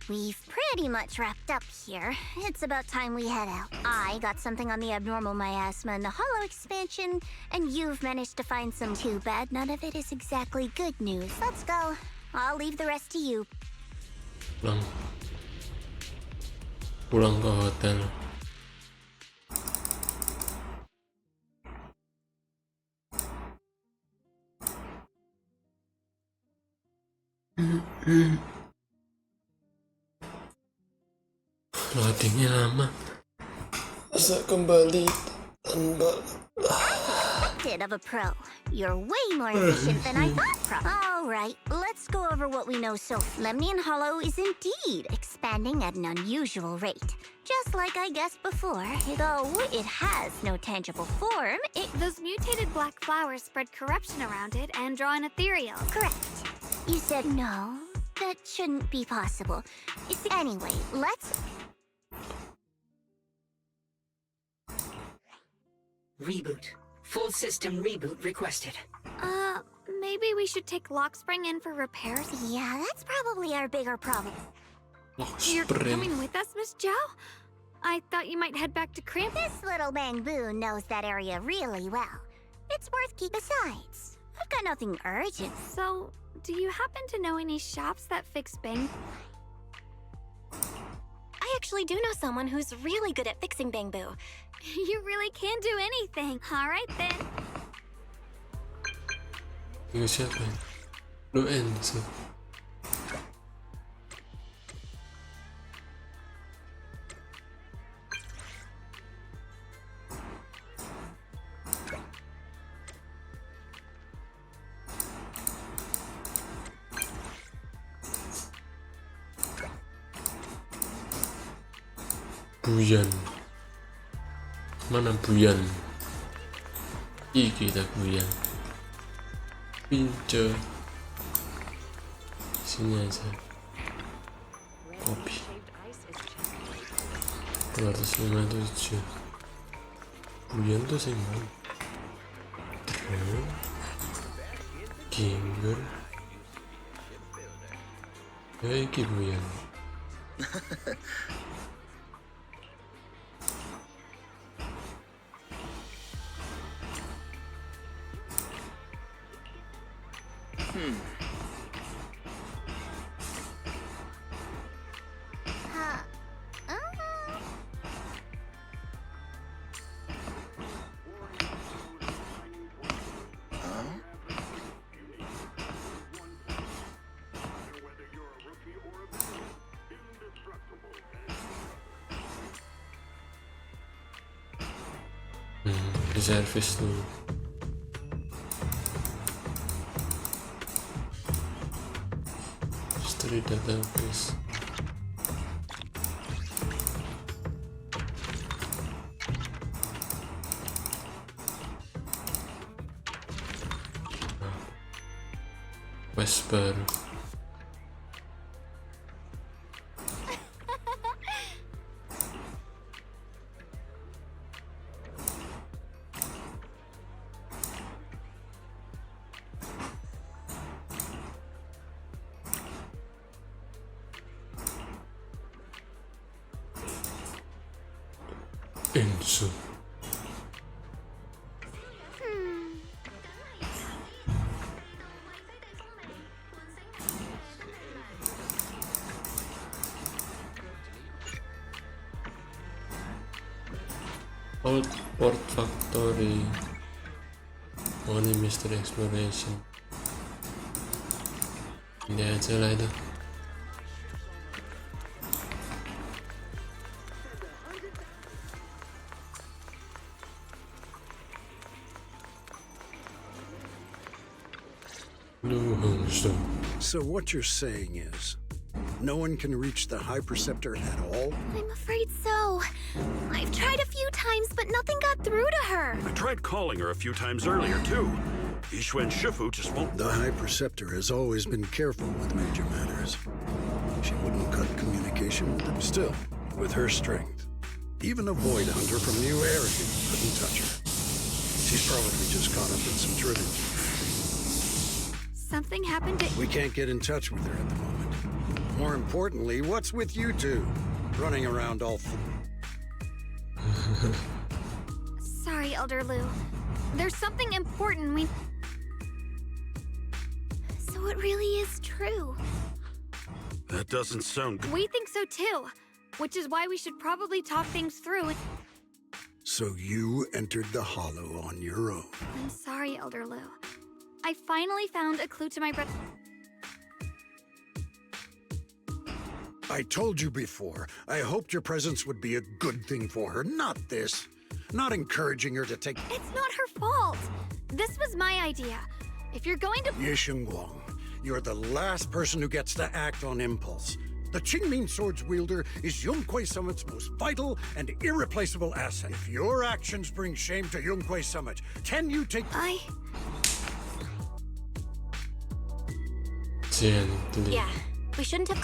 We've pretty much wrapped up here. It's about time we head out. I got something on the abnormal miasma and the hollow expansion, and you've managed to find some. Too bad none of it is exactly good news. Let's go. I'll leave the rest to you. Pulang ke hotel. Loadingnya lama. Masa kembali tanpa. Bit of a pro. You're way more efficient than I thought. All right, let's go over what we know so far. Lemnian Hollow is indeed expanding at an unusual rate. Just like I guessed before, though it has no tangible form, Those mutated black flowers spread corruption around it and draw an ethereal. Correct. You said no. That shouldn't be possible. Anyway, let's... Reboot. Full system reboot requested. Maybe we should take Lockspring in for repairs? Yeah, that's probably our bigger problem. You're coming with us, Miss Zhao? I thought you might head back to Cramp. This little bamboo knows that area really well. It's worth keeping. Besides, I've got nothing urgent. So, do you happen to know any shops that fix bang? I actually do know someone who's really good at fixing bamboo. You really can do anything. All right then. Ini siapa ini? Loenzo. Buyan. Mana Buyan? Iki tak Buyan. Pincer. Sini aja. Kopi. 257. Buyan tuh sing mana? Ginger. Ya iki Buyan. Di service dulu. History database. Quest baru. Enzo. Old Port Factory. Money Mystery Exploration. Ini aja lah itu. So what you're saying is, no one can reach the High Preceptor at all? I'm afraid so. I've tried a few times, but nothing got through to her. I tried calling her a few times earlier, too. Yixuan Shifu just won't... The High Preceptor has always been careful with major matters. She wouldn't cut communication with them. Still, with her strength, even a Void Hunter from New Area couldn't touch her. She's probably just caught up in some trivia. something happened to... We can't get in touch with her at the moment. More importantly, what's with you two? Running around all... Sorry, Elder Lu. There's something important we... So it really is true. That doesn't sound good. We think so too. Which is why we should probably talk things through. So you entered the Hollow on your own. I'm sorry, Elder Lu. I finally found a clue to my brother. I told you before, I hoped your presence would be a good thing for her, not this. Not encouraging her to take... It's not her fault. This was my idea. If you're going to... Yixuan, you're the last person who gets to act on impulse. The Qingming Sword's wielder is Yunquei Summit's most vital and irreplaceable asset. If your actions bring shame to Yunquei Summit, can you take... Yeah, we shouldn't have...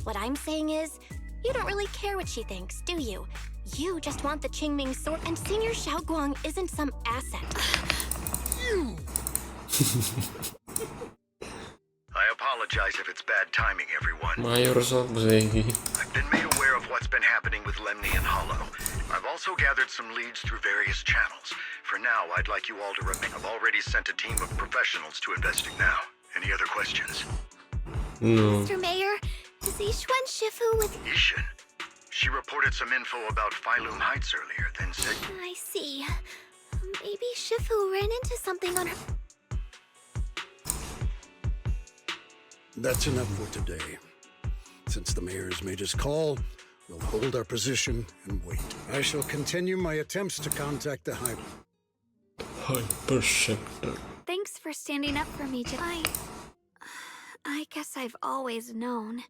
What I'm saying is, you don't really care what she thinks, do you? You just want the Qingming Sword, and Senior Shunguang isn't some asset. You! I apologize if it's bad timing, everyone. I've been made aware of what's been happening with Lemni and Hollow. I've also gathered some leads through various channels. For now, I'd like you all to remain. I've already sent a team of professionals to investing now. Any other questions? No. Mr. Mayor, is Yixuan Shifu with... Yixuan? She reported some info about Phylum Heights earlier, then said... I see. Maybe Shifu ran into something on her... That's enough for today. Since the mayor's made his call, we'll hold our position and wait. I shall continue my attempts to contact the Hyper Sector. Thanks for standing up for me, I guess I've always known.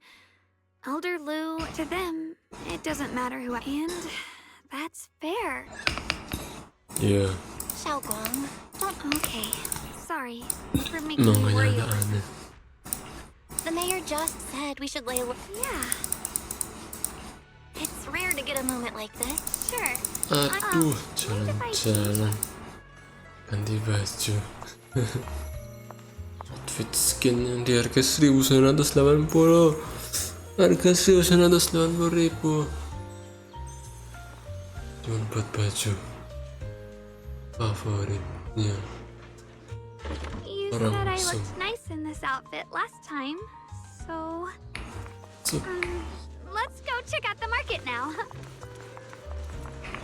Elder Lu, to them, it doesn't matter who I... And that's fair. Yeah. Shunguang, don't... Okay. Sorry for making you worry over... The mayor just said we should lay low. Yeah. It's rare to get a moment like this. Sure. Aduh, jalan-jalan. Ganti baju. Outfit skin yang di harga 1.980. Harga 1.980.000. Cuman buat baju favoritnya. You said I looked nice in this outfit last time, so... let's go check out the market now.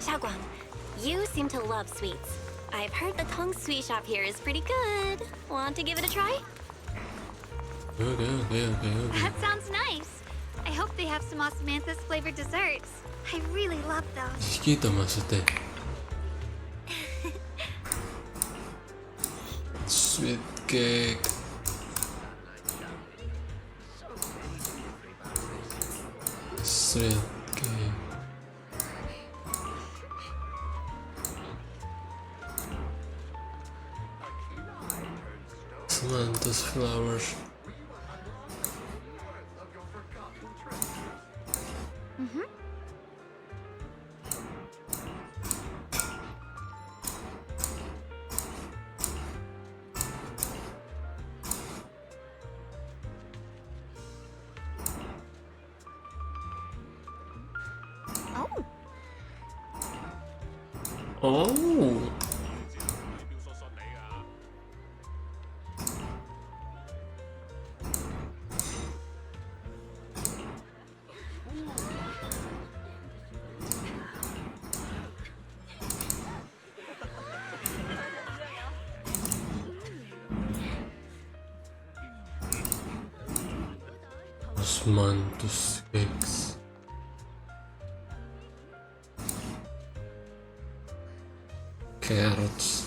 Shunguang, you seem to love sweets. I've heard the Kong Sweet shop here is pretty good. Want to give it a try? Okay. That sounds nice. I hope they have some osmanthus flavored desserts. I really love those. Gitu maksudnya. Sweet cake. Sweet cake. Samantha's flowers. Oh. Osmanthus cakes. Carrots.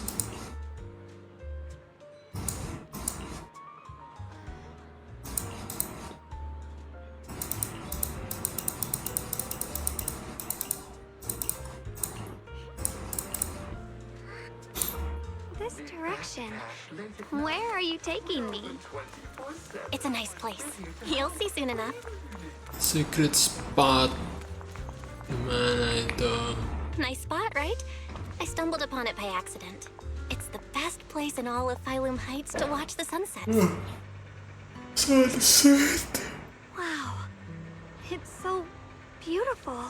This direction. Where are you taking me? It's a nice place. You'll see soon enough. Secret spot. Dimana itu? Nice spot, right? I stumbled upon it by accident. It's the best best place in all of Phylum Heights to watch the sunsets. Sunset. Wow. It's so beautiful.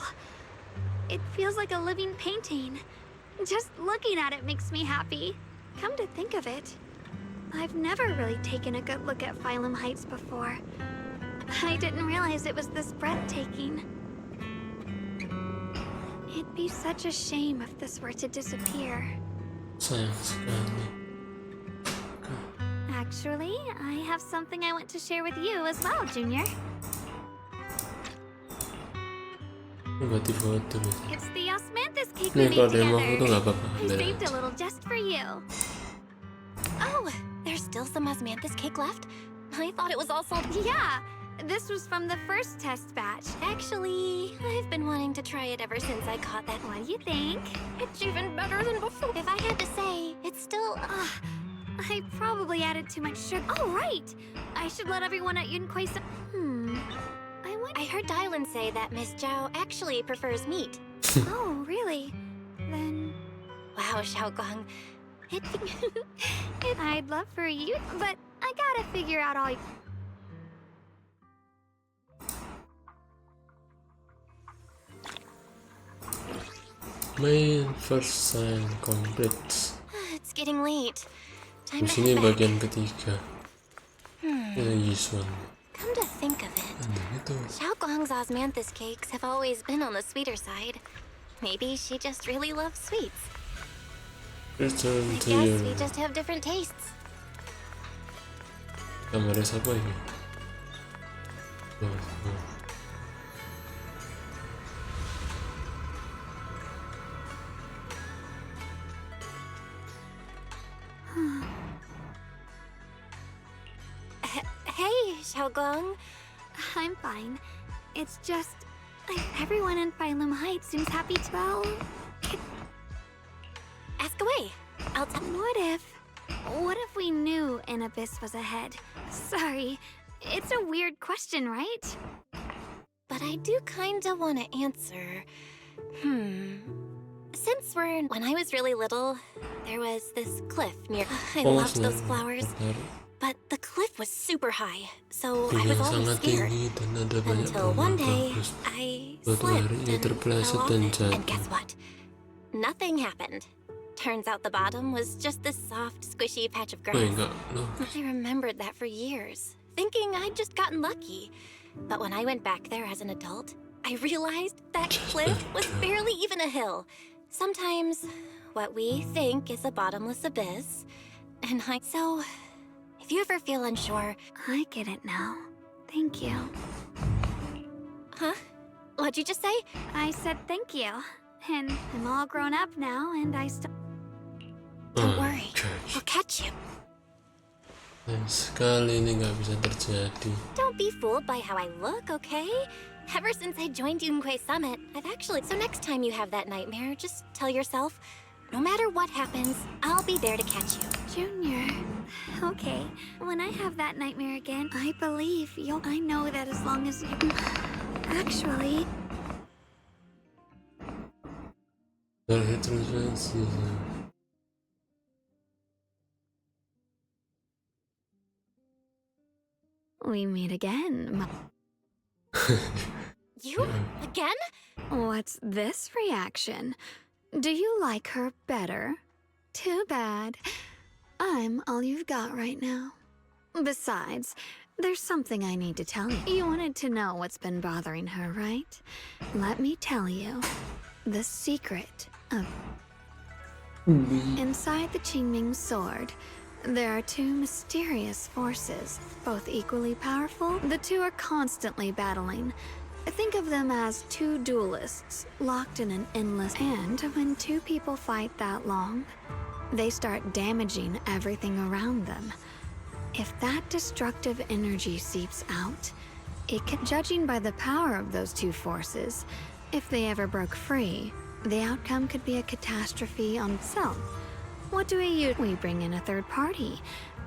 It feels like a living painting. Just looking at it makes me happy. Come to think of it, I've never really taken a good look at Phylum Heights before. I didn't realize it was this breathtaking. It'd be such a shame if this were to disappear. Sayang sekali. Actually, I have something I want to share with you as well, Junior. Berarti foto bisa. It's the osmanthus cake Nih we kalau made ada yang mau foto together. nggak apa-apa. I Ambil saved a aja. little just for you. Oh, there's still some osmanthus cake left? I thought it was all sold. Yeah, this was from the first test batch. Actually, I've been wanting to try it ever since I caught that. What do you think? It's even better than before. If I had to say, it's still... I probably added too much sugar. Oh, right! I should let everyone at Yunquay I heard Dialyn say that Miss Zhao actually prefers meat. Oh, really? Then... Wow, Shunguang. I'd love for you, but I gotta figure out all... Main first sign complete. It's getting late. Di Time to sini head back. bagian ketiga. Ya, Yixuan. Come to think of it, Itu. Shunguang's osmanthus cakes have always been on the sweeter side. Maybe she just really loves sweets. Return I to guess your... we just have different tastes. Kamarnya siapa ini? Oh. Hey, Shunguang. I'm fine. It's just... everyone in Phylum Heights seems happy to... Well... Ask away. I'll tell... What if we knew an abyss was ahead? Sorry, it's a weird question, right? But I do kinda wanna answer. Since when I was really little, there was this cliff near... I loved those flowers. But the cliff was super high, so I was always scared. Until one day, I slipped and fell off it, and guess what? Nothing happened. Turns out the bottom was just this soft, squishy patch of grass. I remembered that for years, thinking I'd just gotten lucky. But when I went back there as an adult, I realized that cliff was barely even a hill. Sometimes, what we think is a bottomless abyss, and so... If you ever feel unsure... I get it now. Thank you. Huh? What'd you just say? I said thank you. And I'm all grown up now, and I still... Don't worry. I'll catch you. Sekali ini nggak bisa terjadi. Don't be fooled by how I look, okay? Ever since I joined Yunquay Summit, I've actually... So next time you have that nightmare, just tell yourself, no matter what happens, I'll be there to catch you. Junior... Okay, when I have that nightmare again, I believe you'll... I know that as long as you... Actually... We meet again. You? Again? What's this reaction? Do you like her better? Too bad. I'm all you've got right now. Besides, there's something I need to tell you. You wanted to know what's been bothering her, right? Let me tell you. The secret of... Inside the Qingming sword, there are two mysterious forces, both equally powerful. The two are constantly battling. Think of them as two duelists, locked in an endless... And when two people fight that long, they start damaging everything around them. If that destructive energy seeps out, it can... Judging by the power of those two forces, if they ever broke free, the outcome could be a catastrophe on itself. What do we use? We bring in a third party,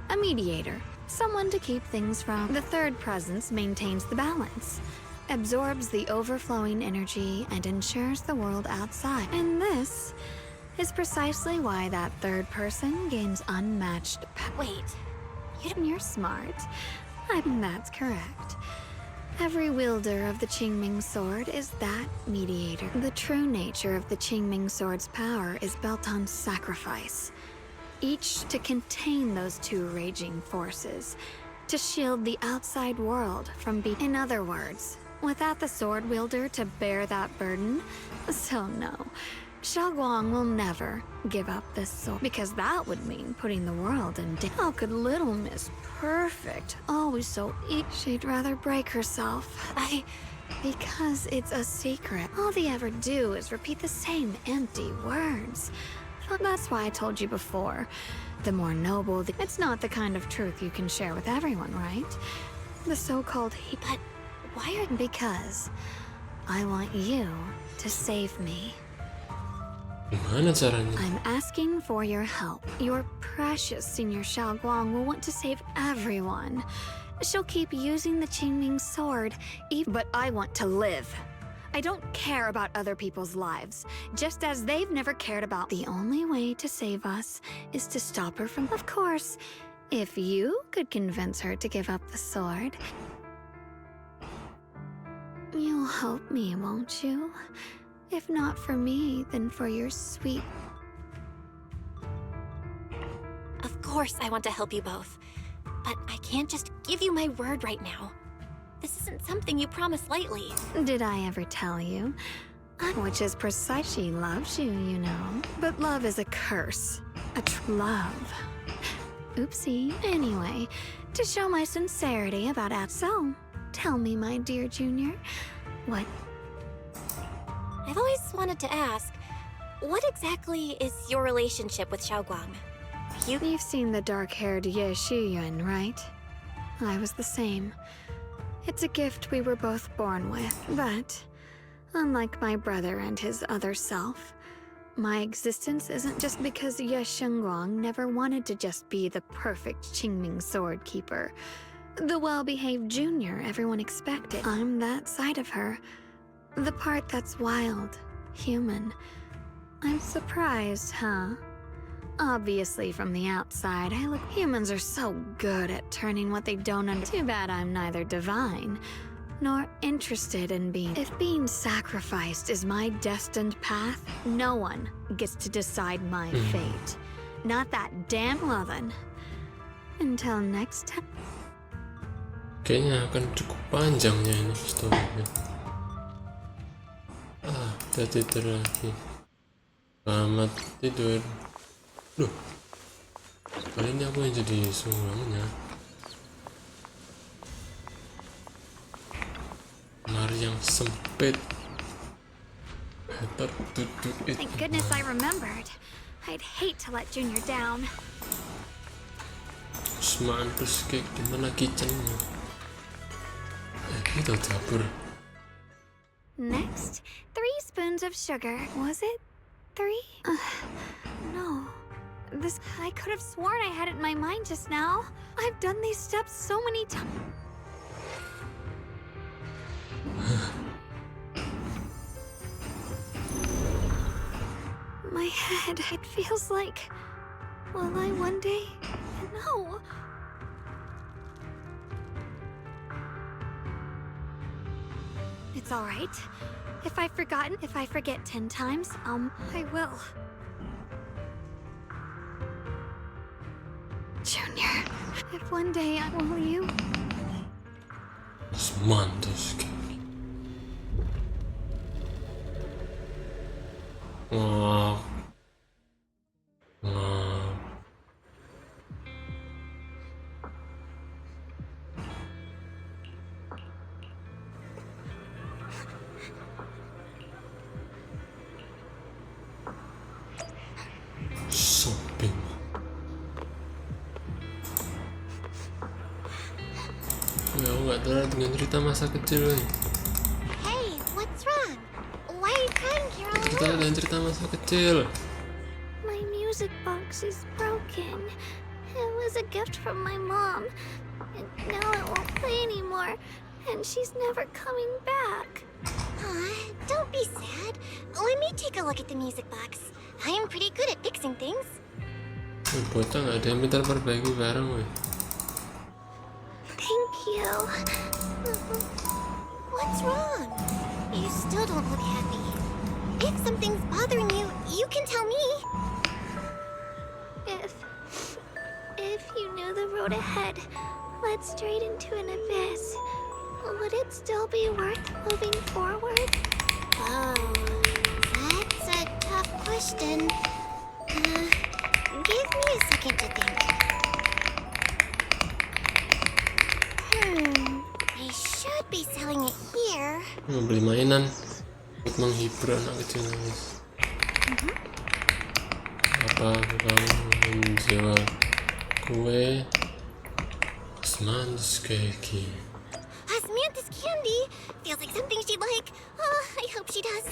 a mediator, someone to keep things from... The third presence maintains the balance, absorbs the overflowing energy, and ensures the world outside. And this is precisely why that third person gains unmatched power. Wait, You're smart. That's correct. Every wielder of the Qingming sword is that mediator. The true nature of the Qingming sword's power is built on sacrifice. Each to contain those two raging forces, to shield the outside world from In other words, without the sword wielder to bear that burden, so no. Shunguang will never give up this sword, because that would mean putting the world in danger. How could little Miss Perfect, always so she'd rather break herself. Because it's a secret. All they ever do is repeat the same empty words. That's why I told you before. The more noble, it's not the kind of truth you can share with everyone, right? The so-called But why are... Because I want you to save me. Gimana caranya? I'm asking for your help. Your precious Senior Shunguang will want to save everyone. She'll keep using the Qingming sword, but I want to live. I don't care about other people's lives, just as they've never cared about. The only way to save us is to stop her from... Of course, if you could convince her to give up the sword, you'll help me, won't you? If not for me, then for your sweet... Of course I want to help you both, but I can't just give you my word right now. This isn't something you promise lightly. Did I ever tell you? Which is precise. She loves you, you know. But love is a curse. Love. Oopsie. Anyway, to show my sincerity about that, so tell me, my dear Junior, what... I've always wanted to ask, what exactly is your relationship with Shunguang? You've seen the dark-haired Yixuan, right? I was the same. It's a gift we were both born with, but unlike my brother and his other self, my existence isn't just because Shunguang never wanted to just be the perfect Qingming sword keeper. The well-behaved junior everyone expected. I'm that side of her. The part that's wild, human. I'm surprised, huh? Obviously, from the outside, I look... Humans are so good at turning what they don't understand. Too bad I'm neither divine, nor interested in being... If being sacrificed is my destined path, no one gets to decide my fate. Not that damn... Well then, until next time... Kayaknya akan cukup panjangnya ini story-nya. Udah tidur lagi. Selamat tidur. Loh, kali ini aku yang jadi sungguhnya. Kamar yang sempit. Better to do it. Thank goodness I remembered. I'd hate to let Junior down. Terus mampus kayak gimana kitchennya? Itu dapur. Next, 3 spoons of sugar. Was it 3? No. I could have sworn I had it in my mind just now. I've done these steps so many times. My head, it feels like... Will I one day? No. It's all right. If I forget 10 times, I will. Junior, if one day will you? Mantas kayak. Wow. Shopping. Ya, aku gak terlalu dengan cerita masa kecil nih. Hey, what's wrong? Why are you crying, Carole? Cerita dengan cerita masa kecil. My music box is broken. It was a gift from my mom. And now it won't play anymore. And she's never coming back. Aw, don't be sad. Let me take a look at the music box. I'm pretty good at fixing things. Bocah nggak ada yang minta perbaiki bareng, weh. Thank you. What's wrong? You still don't look happy. If something's bothering you, you can tell me. If you knew the road ahead led straight into an abyss, would it still be worth moving forward? Oh, that's a tough question. Give me a second to think. They should be selling it here. Beli mainan untuk menghibur anak kecil nangis. Apa kamu menjual kue osmanthus cake? Osmanthus candy feels like something she'd like. Oh, I hope she does.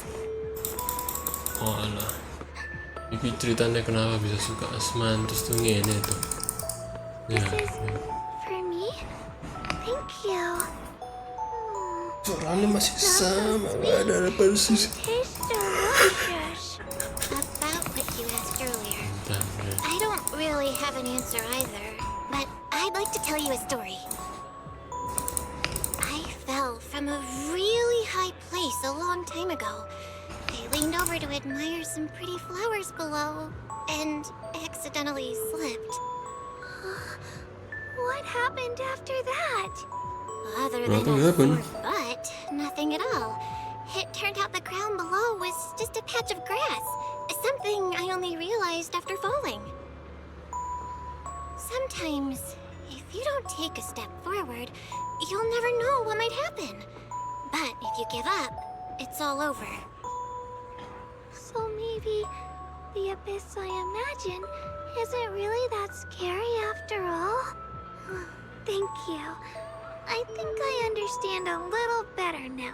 Oh alah, ini ceritanya kenapa bisa suka osmanthus tuh ngene tuh. Ya. For me? Thank you. Suaranya masih sama, ada persis. Tastes delicious. About what you asked earlier. I don't really have an answer either, but I'd like to tell you a story. I fell from a really high place a long time ago. I leaned over to admire some pretty flowers below, and accidentally slipped. What happened after that? Other than a sore butt, nothing at all. It turned out the ground below was just a patch of grass, something I only realized after falling. Sometimes, if you don't take a step forward, you'll never know what might happen. But if you give up, it's all over. So maybe the abyss I imagine isn't really that scary after all? Thank you. I think I understand a little better now.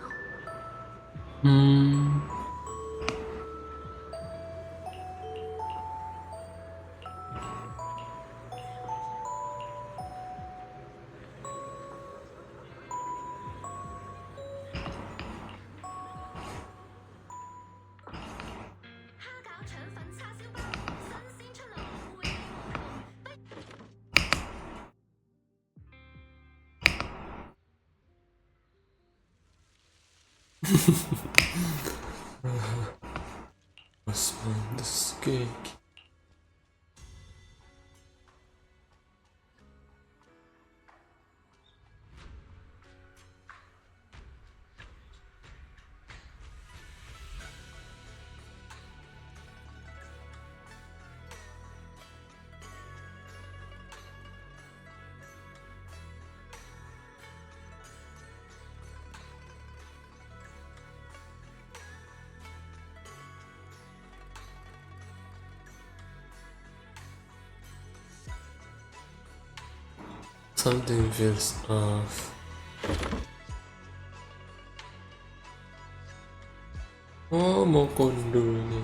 Osmanthus cake. Something feels off. Oh, mau kondo ini.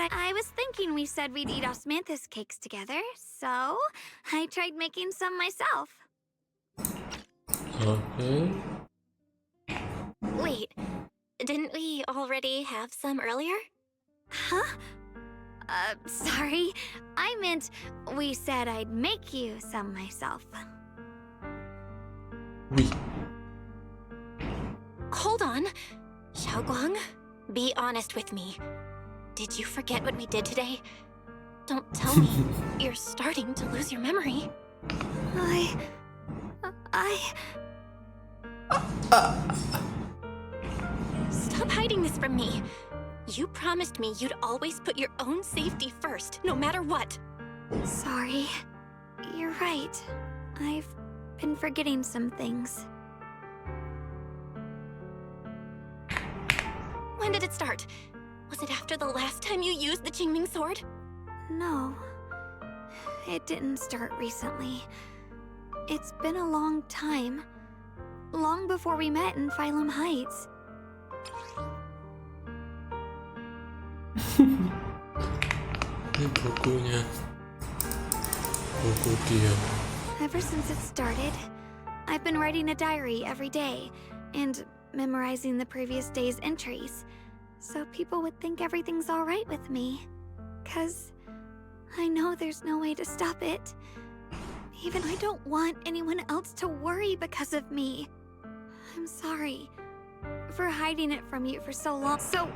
I was thinking we said we'd eat osmanthus cakes together, so I tried making some myself. Okay. Wait, didn't we already have some earlier? Huh? Sorry. I meant we said I'd make you some myself. Oui. Hold on. Shunguang, be honest with me. Did you forget what we did today? Don't tell me you're starting to lose your memory. Stop hiding this from me. You promised me you'd always put your own safety first, no matter what. Sorry. You're right. I've been forgetting some things. When did it start? Was it after the last time you used the Qingming sword? No. It didn't start recently. It's been a long time. Long before we met in Phylum Heights. Ini bukunya. Buku dia. Ever since it started, I've been writing a diary every day and memorizing the previous day's entries. so people would think everything's alright with me. 'Cause I know there's no way to stop it. Even I don't want anyone else to worry because of me. I'm sorry for hiding it from you for so long. So,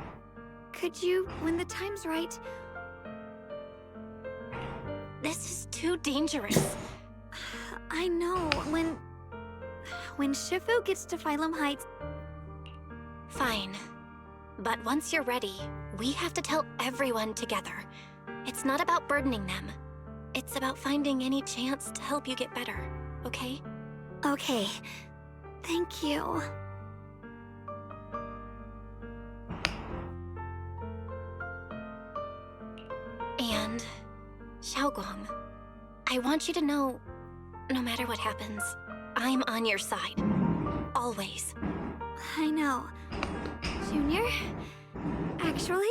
could you, when the time's right... This is too dangerous. I know, when Jufufu gets to Phylum Heights... Fine. But once you're ready, we have to tell everyone together. It's not about burdening them. It's about finding any chance to help you get better, okay? Okay. Thank you. And, Shunguang, I want you to know, no matter what happens, I'm on your side. Always. I know. Junior? Actually...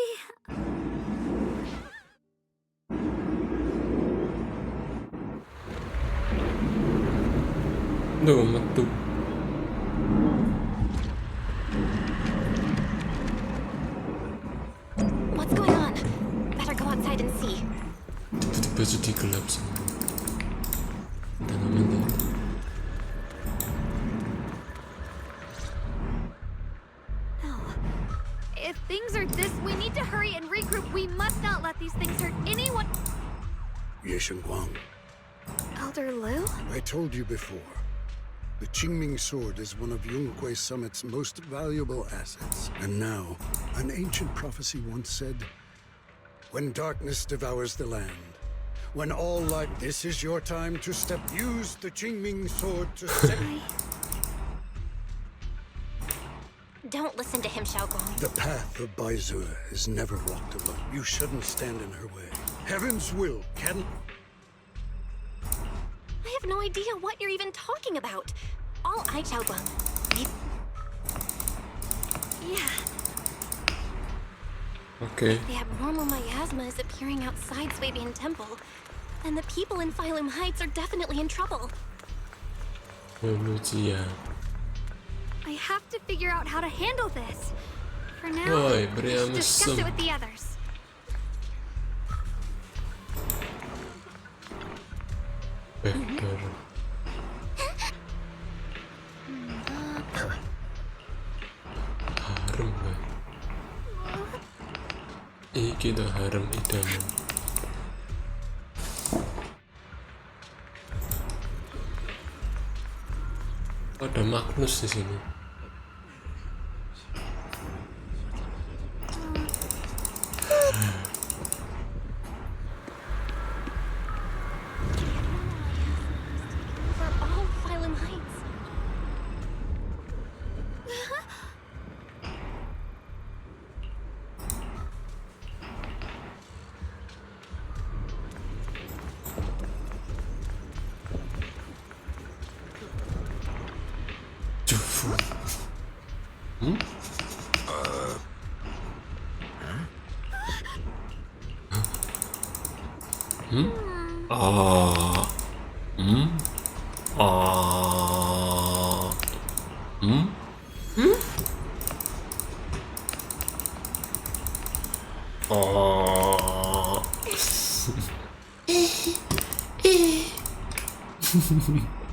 Duh, metu. What's going on? Better go outside and see. Tiba-tiba jadi gelap semua. Tanaman dia. No. If things are this, we need to hurry and regroup. We must not let these things hurt anyone. Yixuan, Elder Lu? I told you before. The Qingming sword is one of Yunquei Summit's most valuable assets. And now, an ancient prophecy once said, when darkness devours the land, when all light... This is your time to step. Use the Qingming sword to set... Don't listen to him, Shunguang. The path of Banyue is never walked alone. You shouldn't stand in her way. Heaven's will can... I have no idea what you're even talking about. All I, Shunguang. Yeah. Okay. The abnormal miasma is appearing outside Swabian Temple, and the people in Phylum Heights are definitely in trouble. Manusia. I have to figure out how to handle this. For now, Woi, we beri should discuss mesem. it with the others. Better. Harem kan? Iki dah harem idaman. Oh, ada Magnus di sini. For all Phylum Heights. Jufu.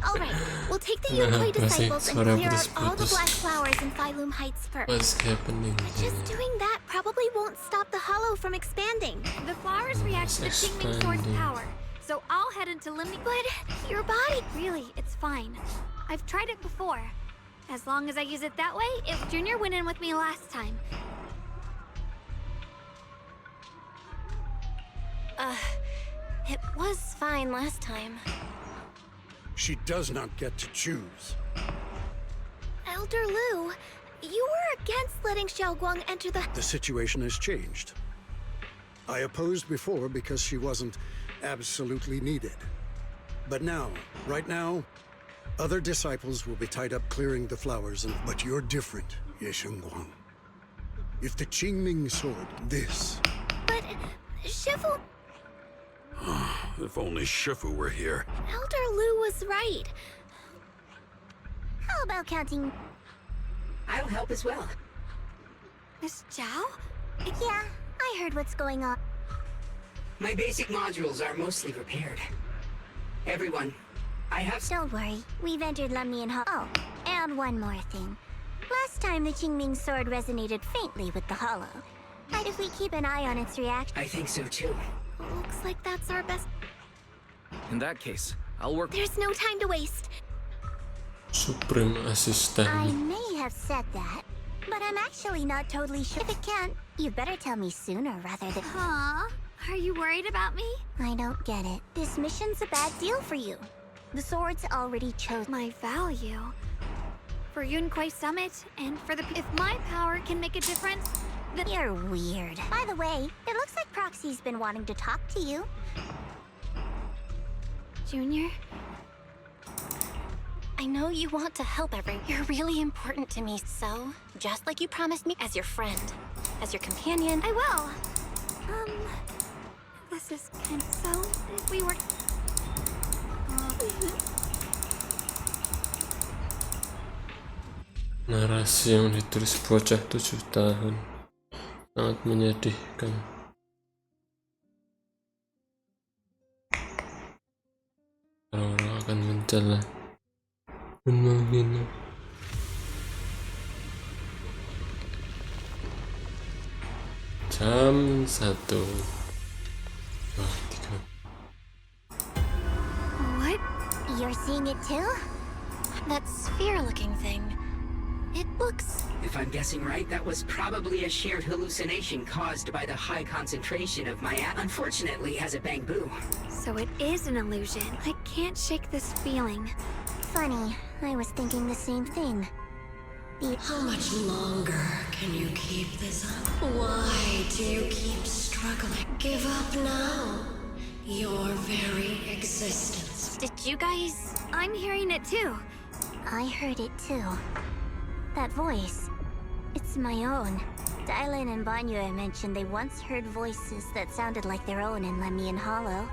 Alright, we'll take the Yunquei disciples and suara clear out all the putus-putus. black flowers in Phylum Heights first. What's happening But just here? doing that probably won't stop the hollow from expanding. The flowers react to the Qingming sword's expanding. power, so I'll head into Limni. But your body... Really, it's fine. I've tried it before. As long as I use it that way, Junior went in with me last time. It was fine last time. She does not get to choose. Elder Lu, you were against letting Shunguang enter the... The situation has changed. I opposed before because she wasn't absolutely needed. But now, right now, other disciples will be tied up clearing the flowers, but you're different, Yixuan. If the Qingming sword, this... But... Shifu... If only Jufufu were here. Elder Lu was right. How about counting... I'll help as well. Miss Zhao? Yeah, I heard what's going on. My basic modules are mostly repaired. Everyone, I have... Don't worry, we've entered Lemnian Hall. Oh, and one more thing. Last time the Qingming sword resonated faintly with the hollow. Mind if we keep an eye on its reaction? I think so too. Looks like that's our best. In that case, I'll work. There's no time to waste. Supreme I Assistant. may have said that, but I'm actually not totally sure. If it can't, you better tell me sooner rather than... Huh? Are you worried about me? I don't get it. This mission's a bad deal for you. The sword's already chosen. My value. For Yunquay Summit, and for the... If my power can make a difference, then... You're weird. By the way, it looks like Proxy's been wanting to talk to you. Junior? I know you want to help everyone. You're really important to me, so just like you promised me, as your friend, as your companion. I will. This is kind of so... If we were... Narasi yang ditulis bocah 7 tahun. Sangat menyedihkan. Orang akan mencela dan menghina. Jam 1. What? You're seeing it too? That sphere-looking thing. It looks... If I'm guessing right, that was probably a shared hallucination caused by the high concentration of my unfortunately has a bamboo. So it is an illusion. I can't shake this feeling. Funny, I was thinking the same thing. How much longer can you keep this up? Why do you keep struggling? Give up now. Your very existence. Did you guys... I'm hearing it too. I heard it too. That voice. It's my own. Dialyn and Banyue mentioned they once heard voices that sounded like their own in Lemnian Hollow.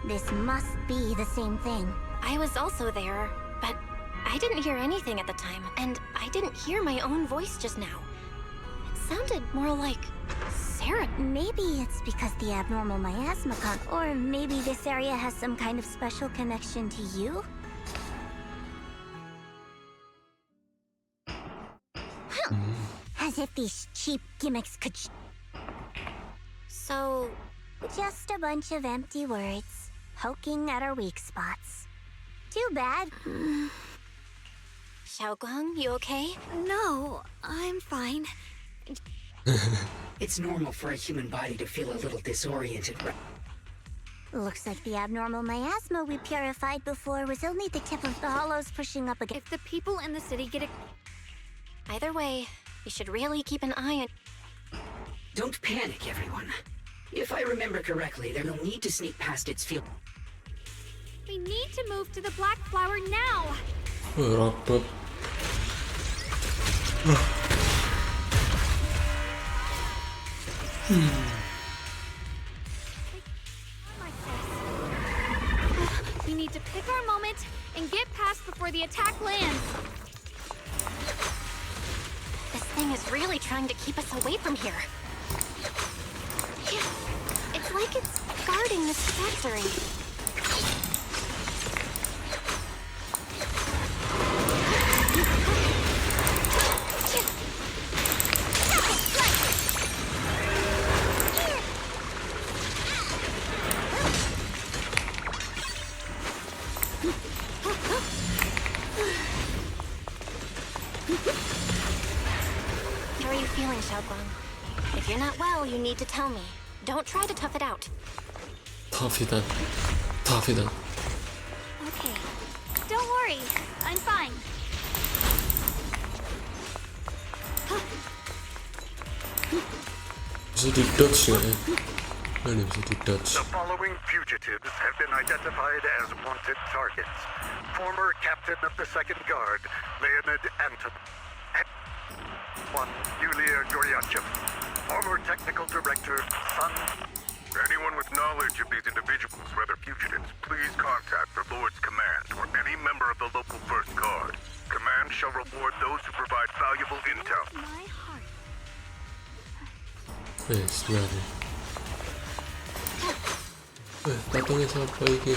This must be the same thing. I was also there, but I didn't hear anything at the time, and I didn't hear my own voice just now. It sounded more like Sarah. Maybe it's because the abnormal miasma or maybe this area has some kind of special connection to you? As if these cheap gimmicks could... So... Just a bunch of empty words, poking at our weak spots. Too bad. Shunguang, you okay? No, I'm fine. It's normal for a human body to feel a little disoriented. Looks like the abnormal miasma we purified before was only the tip of the hollows pushing up again. If the people in the city get a... Either way, you should really keep an eye on... Don't panic, everyone. If I remember correctly, there's no need to sneak past its field. We need to move to the Black Flower now! Robot. We need to pick our moment and get past before the attack lands. This thing is really trying to keep us away from here. It's like it's guarding this factory. How are you feeling, Shunguang? If you're not well, you need to tell me. Don't try to tough it out. Tough it out. Okay. Don't worry. I'm fine. Bisa di dodge nggak ya? Ini bisa di dodge. The following fugitives have been identified as wanted targets. Former captain of the Second Guard, Leonid Anton. Yulia Goryachev. Former technical director, Sunna. Anyone with knowledge of these individuals, whether fugitives, please contact the Lord's Command or any member of the local First Guard. Command shall reward those who provide valuable intel. My heart. Mari. Patungnya siapa iki?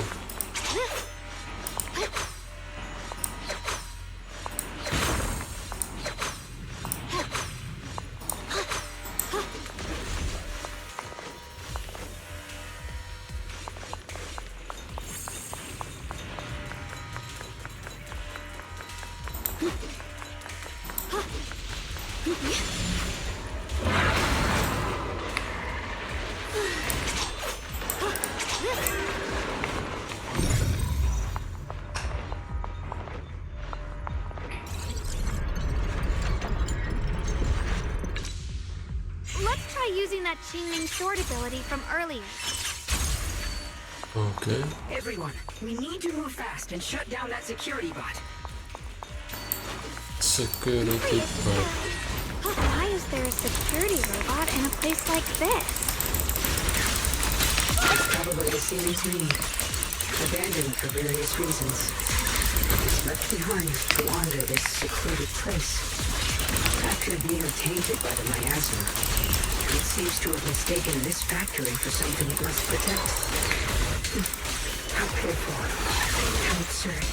Let's try using that Qingming sword ability from earlier. Okay. Everyone, we need to move fast and shut down that security bot. Security bot. Why is there a security robot in a place like this? It's probably the same as me. Abandoned for various reasons. It's left behind to wander this secluded place. After being tainted by the miasma, it seems to have mistaken this factory for something it must protect. How pitiful. How absurd.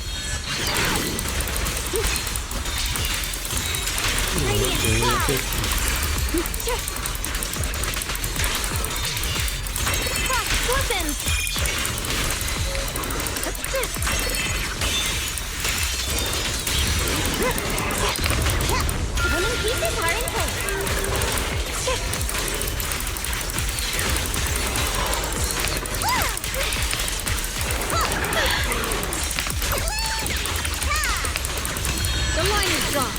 Winning pieces are in place. The line is gone.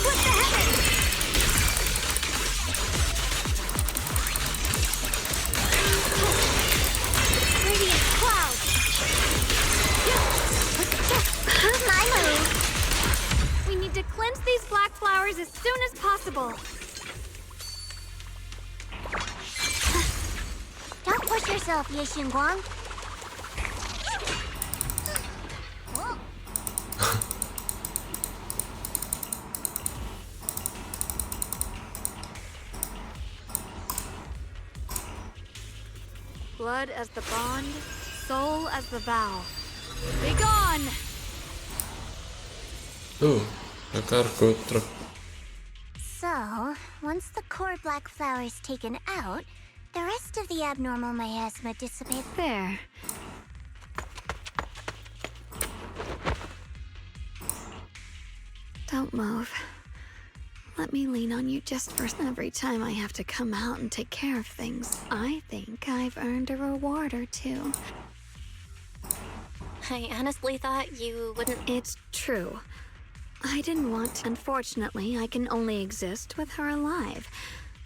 What the heavens? Radiant cloud. My move. We need to cleanse these black flowers as soon as possible. Don't push yourself, Yixuan. Blood as the bond, soul as the vow. Be gone! Oh, a cargo truck. So, once the core black flower is taken out, the rest of the abnormal miasma dissipates. There. Don't move. Let me lean on you just for every time I have to come out and take care of things. I think I've earned a reward or two. I honestly thought you wouldn't. It's true. I didn't want to. Unfortunately, I can only exist with her alive.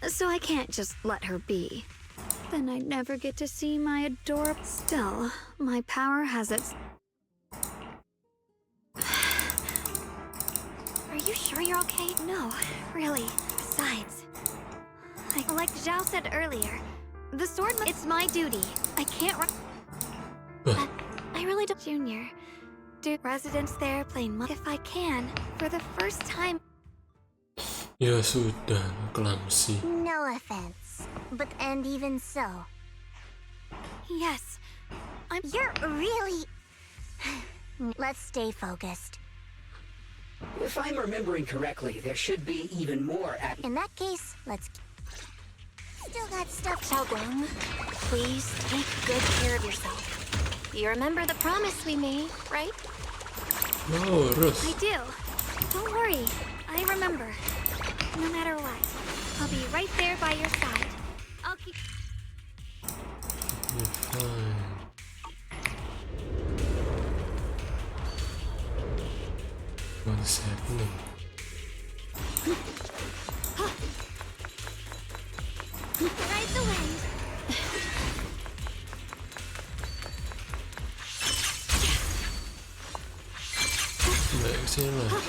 So I can't just let her be. Then I'd never get to see my adorable... Still, my power has its... Are you sure you're okay? No, really. Besides, like Zhao said earlier, the sword... It's my duty. I can't... I really don't... Junior, do residents there playing... If I can, for the first time... Ya sudah, clumsy. No offense, and even so. Yes, You're really... Let's stay focused. If I'm remembering correctly, there should be even more In that case, let's... Still got stuff... Shunguang, please take good care of yourself. You remember the promise we made, right? No, Rus. I do. Don't worry, I remember. No matter what, I'll be right there by your side. I'll keep... You're fine. What's happening? Ride the wind. Balik kesini lagi.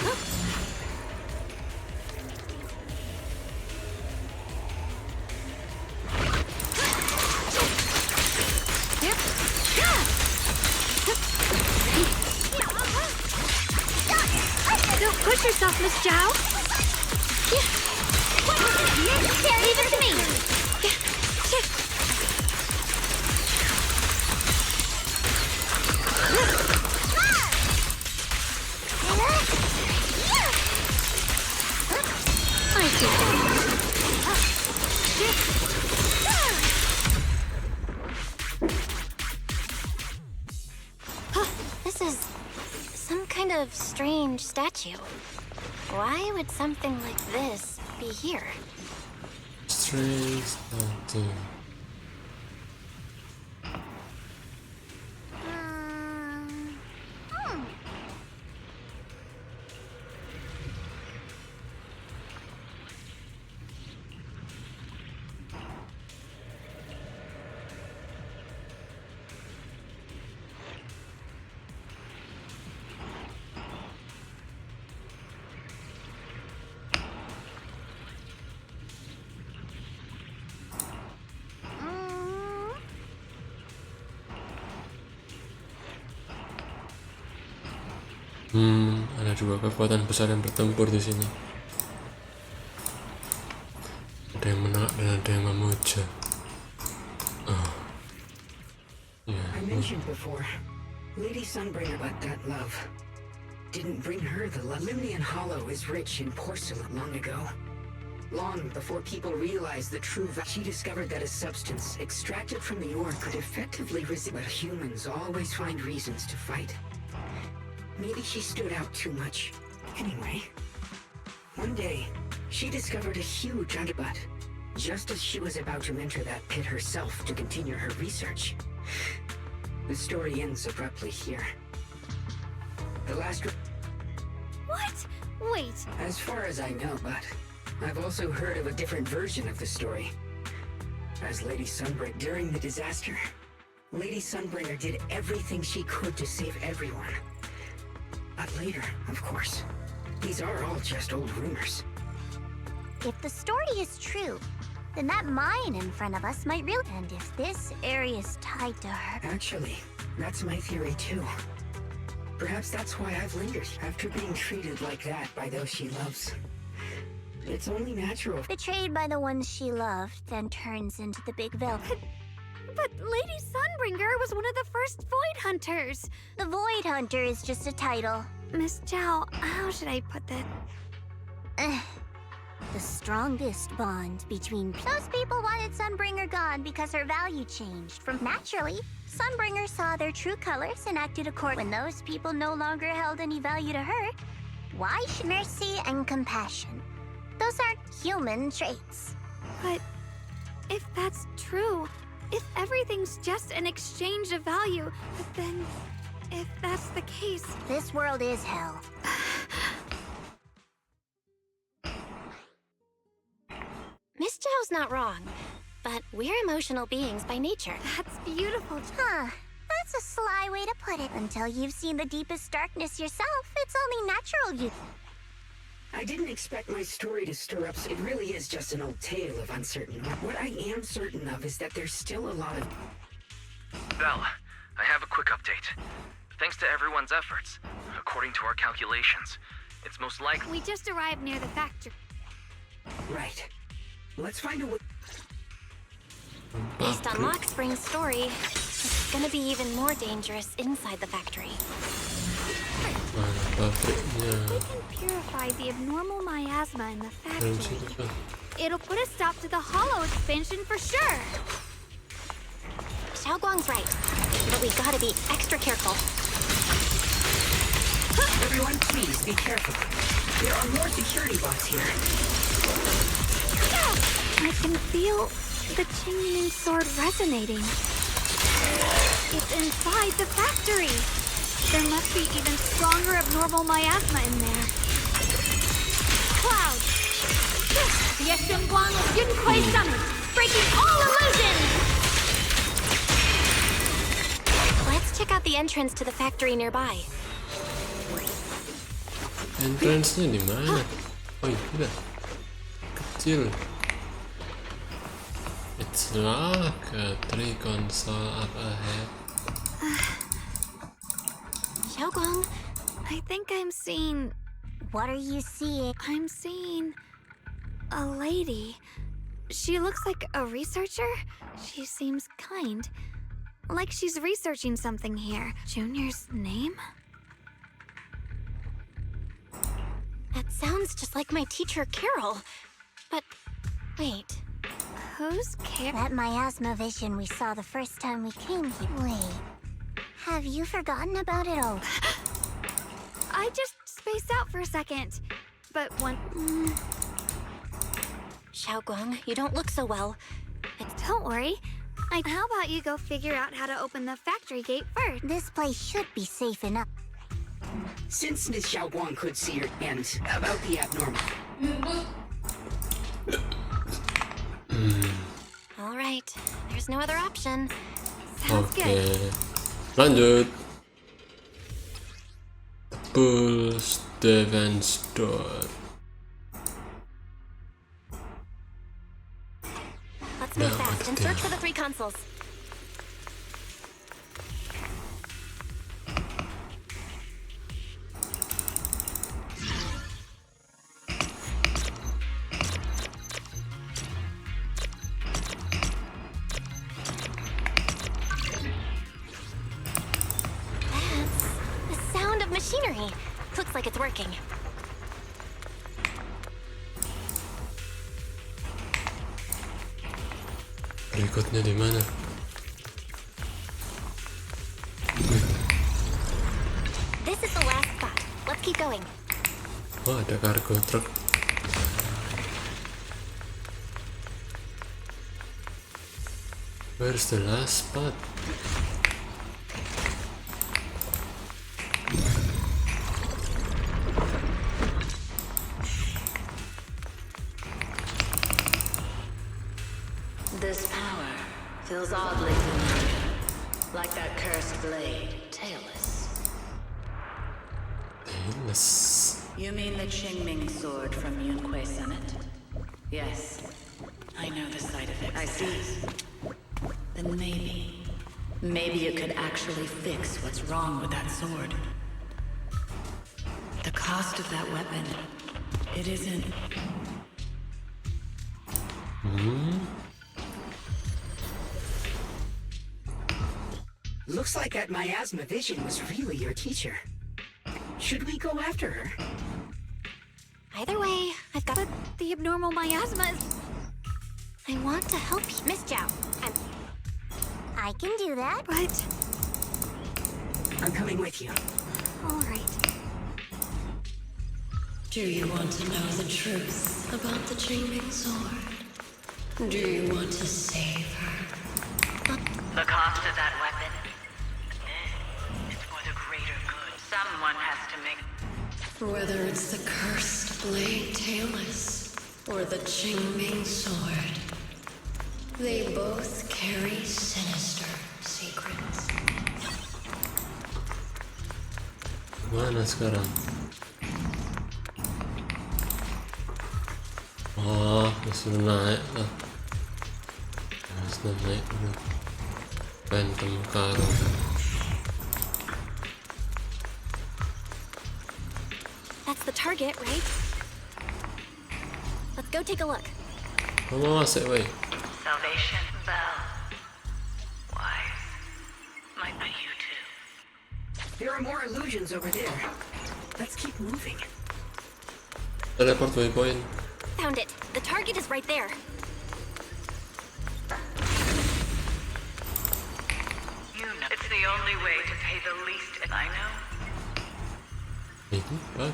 Don't push yourself, Miss Zhao. Here, leave it to me! I see that. This is some kind of strange statue. Why would something like this be here? Strange statue. Ada dua kekuatan besar yang bertempur di sini. Ada yang menolak dan ada yang memuja. I mentioned before, Lady Sunbringer, but that love didn't bring her the love. Limnian Hollow is rich in porcelain long ago. Long before people realized the true value, she discovered that a substance extracted from the ore could effectively resist. But humans always find reasons to fight. Maybe she stood out too much. Anyway, one day, she discovered a huge but just as she was about to enter that pit herself to continue her research. The story ends abruptly here. The last... What? Wait. As far as I know, but I've also heard of a different version of the story. As Lady Sunbringer, during the disaster, Lady Sunbringer did everything she could to save everyone. But later, of course, these are all just old rumors. If the story is true, then that mine in front of us might really... And if this area is tied to her... Actually, that's my theory too. Perhaps that's why I've lingered after being treated like that by those she loves. It's only natural. Betrayed by the ones she loved, then turns into the Big Velvet. But Lady Sunbringer was one of the first Void Hunters. The Void Hunter is just a title. Miss Zhao, how should I put that? The strongest bond between... Those people wanted Sunbringer gone because her value changed from... Naturally, Sunbringer saw their true colors and acted accordingly. When those people no longer held any value to her, why should mercy and compassion? Those aren't human traits. But if that's true... If everything's just an exchange of value, then if that's the case... This world is hell. Miss Zhao's not wrong, but we're emotional beings by nature. That's beautiful. Huh. That's a sly way to put it. Until you've seen the deepest darkness yourself, it's only natural you... I didn't expect my story to stir up. It really is just an old tale of uncertain. What I am certain of is that there's still a lot of... Belle, I have a quick update. Thanks to everyone's efforts, according to our calculations, it's most likely... We just arrived near the factory. Right. Let's find a way... Based on Lockspring's story, it's gonna be even more dangerous inside the factory. We can purify the abnormal miasma in the factory. It'll put a stop to the hollow expansion for sure. Shunguang's right, but we gotta be extra careful. Everyone, please be careful. There are more security bots here. I can feel the Qingming sword resonating. It's inside the factory. There must be even stronger abnormal miasma in there. Cloud! The Shunguang of Yunquay Summit, breaking all illusions! Let's check out the entrance to the factory nearby. Entrance-nya di mana? Oh iya, kecil. It's like a 3 console up ahead. Shunguang, I think I'm seeing... What are you seeing? I'm seeing... a lady. She looks like a researcher. She seems kind. Like she's researching something here. Junior's name? That sounds just like my teacher, Carole. But, wait. Who's Carole? That miasma vision we saw the first time we came here. Wait. Have you forgotten about it all? I just spaced out for a second. But when... Shunguang, you don't look so well. Don't worry. How about you go figure out how to open the factory gate first? This place should be safe enough. Since Ms. Shunguang could see her, and about the abnormal. All right, there's no other option. Sounds good. Lanjut. Pulse Defense Store. Let's move fast and search for the 3 consoles. That's the sound of machinery. Looks like it's working. Berikutnya di mana? This is the last spot. Let's keep going. Oh, ada cargo truck. Where's the last spot? This power feels oddly familiar. Like that cursed blade, tailless. Tailless. You mean the Qingming sword from Yunque Summit? Yes. I know the side effects. I see. Then maybe you could actually fix what's wrong with that sword. The cost of that weapon, it isn't... Looks like that miasma vision was really your teacher. Should we go after her? Either way, I've got the abnormal miasmas. I want to help you. Miss Zhao, I can do that. But... I'm coming with you. All right. Do you want to know the truth about the Qingming sword? Do you want to save her? The cost of that weapon is for the greater good. Someone has to make... Whether it's the cursed blade tailless or the Qingming sword, they both carry sinister secrets. Mana sekarang? Oh, disuruh naik lah. Harus naik dulu. Phantom Carole. that's the target, right? Let's go take a look. Kamu masuk, weh. Salvation, Belle. Wise. Might be you too. There are more illusions over there. Let's keep moving. Teleport waypoint. Found it. The target is right there. You know. It's the only way to pay the least, and I know. Ini apa?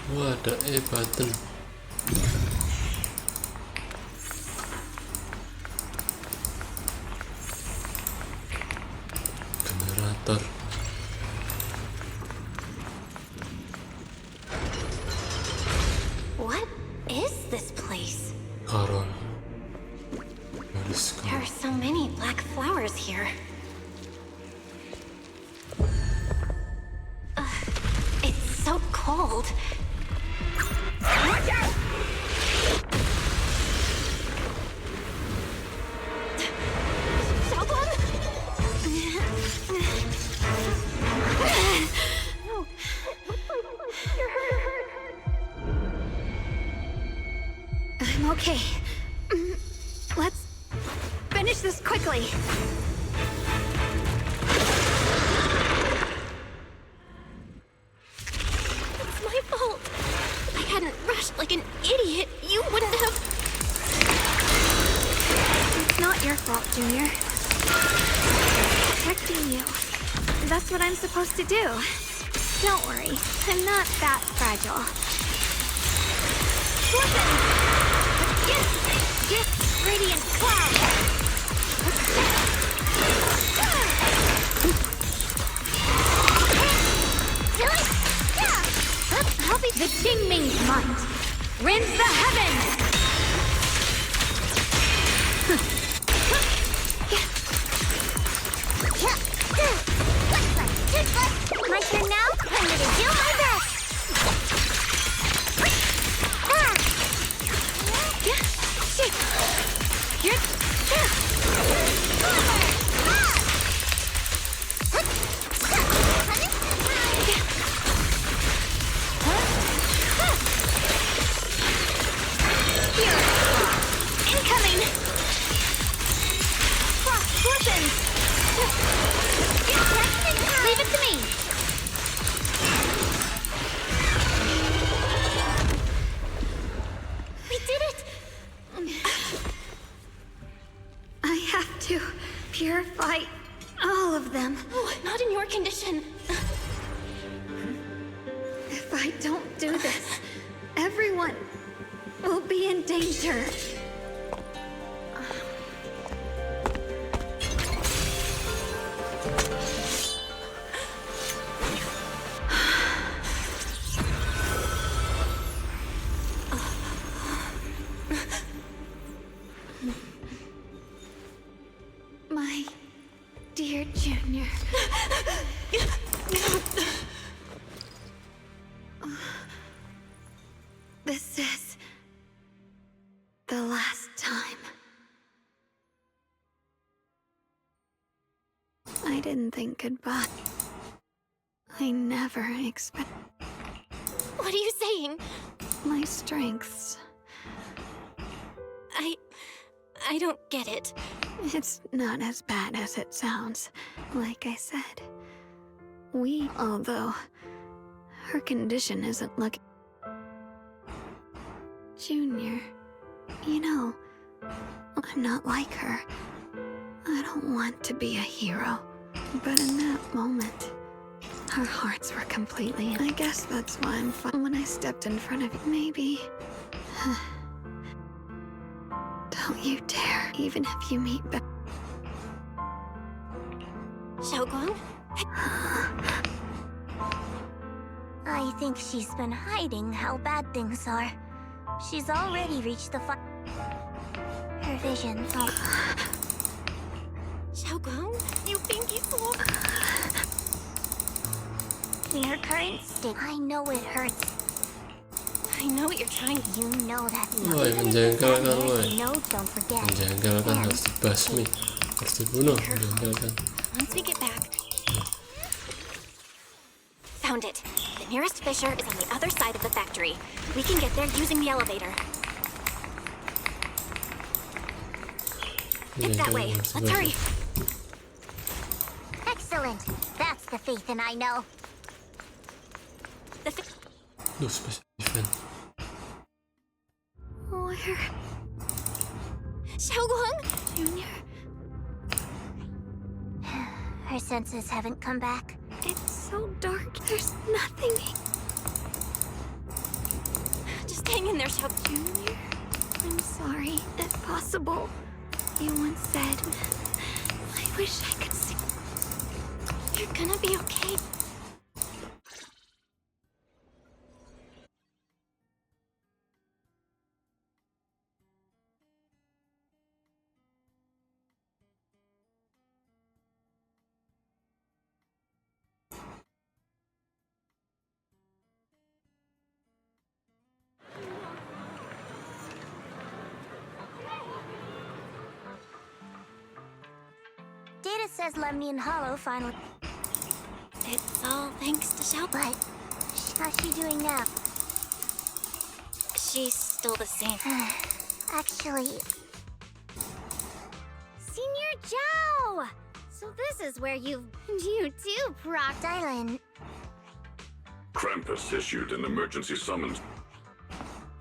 Wah, ada button. Generator. What is this place? Carole. Where is There Carole? are so many black flowers here. It's so cold. Watch out! Shunguang? that's what I'm supposed to do. Don't worry, I'm not that fragile. Listen! Yes! Radiant cloud! I'll be the Qingming's might. Rends the heavens! My turn now? I'm gonna do my best! Incoming! Listen! Leave it to me! We did it! I have to purify all of them. Oh, not in your condition. If I don't do this, everyone will be in danger. My dear Junior. This is the last time. I didn't think goodbye. I never expect What are you saying? my strengths. I don't get it. It's not as bad as it sounds. Like I said, although her condition isn't looking... Junior, you know, I'm not like her. I don't want to be a hero. But in that moment, our hearts were completely... I guess that's why I'm fine. When I stepped in front of you, maybe... Don't you dare, even if you meet Belle. Shunguang? I think she's been hiding how bad things are. She's already reached the her visions are... Shunguang, you think he's so... In her current state, I know it hurts. I know what you're trying to... You know that's Woi, menjengkelkan woi. No, don't forget. Menjengkelkan harus dibasmi, harus dibunuh. Menjengkelkan. Once we get back... Found it. The nearest fissure is on the other side of the factory. We can get there using the elevator. It's that way. Let's hurry. Excellent. That's the Phaethon I know. Duh, space event. Where? Shunguang? Junior? Her senses haven't come back. It's so dark. There's nothing. Just hang in there, Shunguang. Junior, I'm sorry. If possible, you once said, I wish I could see. You're gonna be okay. Data says Lemnian Hollow finally... It's all thanks to Zhao. But how's she doing now? She's still the same. Actually... Senior Zhao! So this is where you too, Proc. Dialyn. Krampus issued an emergency summons.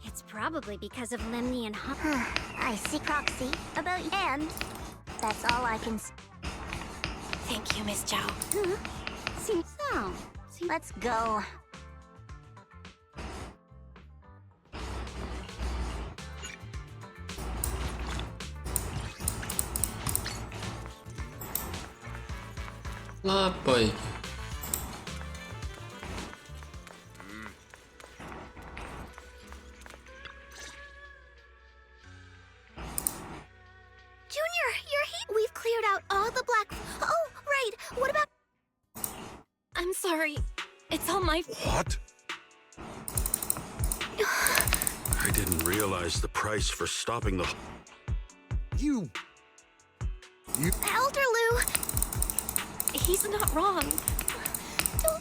It's probably because of Lemnian Hollow. I see, Proxy. About and... That's all I can... Thank you, Miss Zhao. So, let's go. Apa iki? Junior, we've cleared out all the black. Oh, right. What about? I'm sorry. It's all my. What? I didn't realize the price for stopping the. You. Elder Lou. He's not wrong.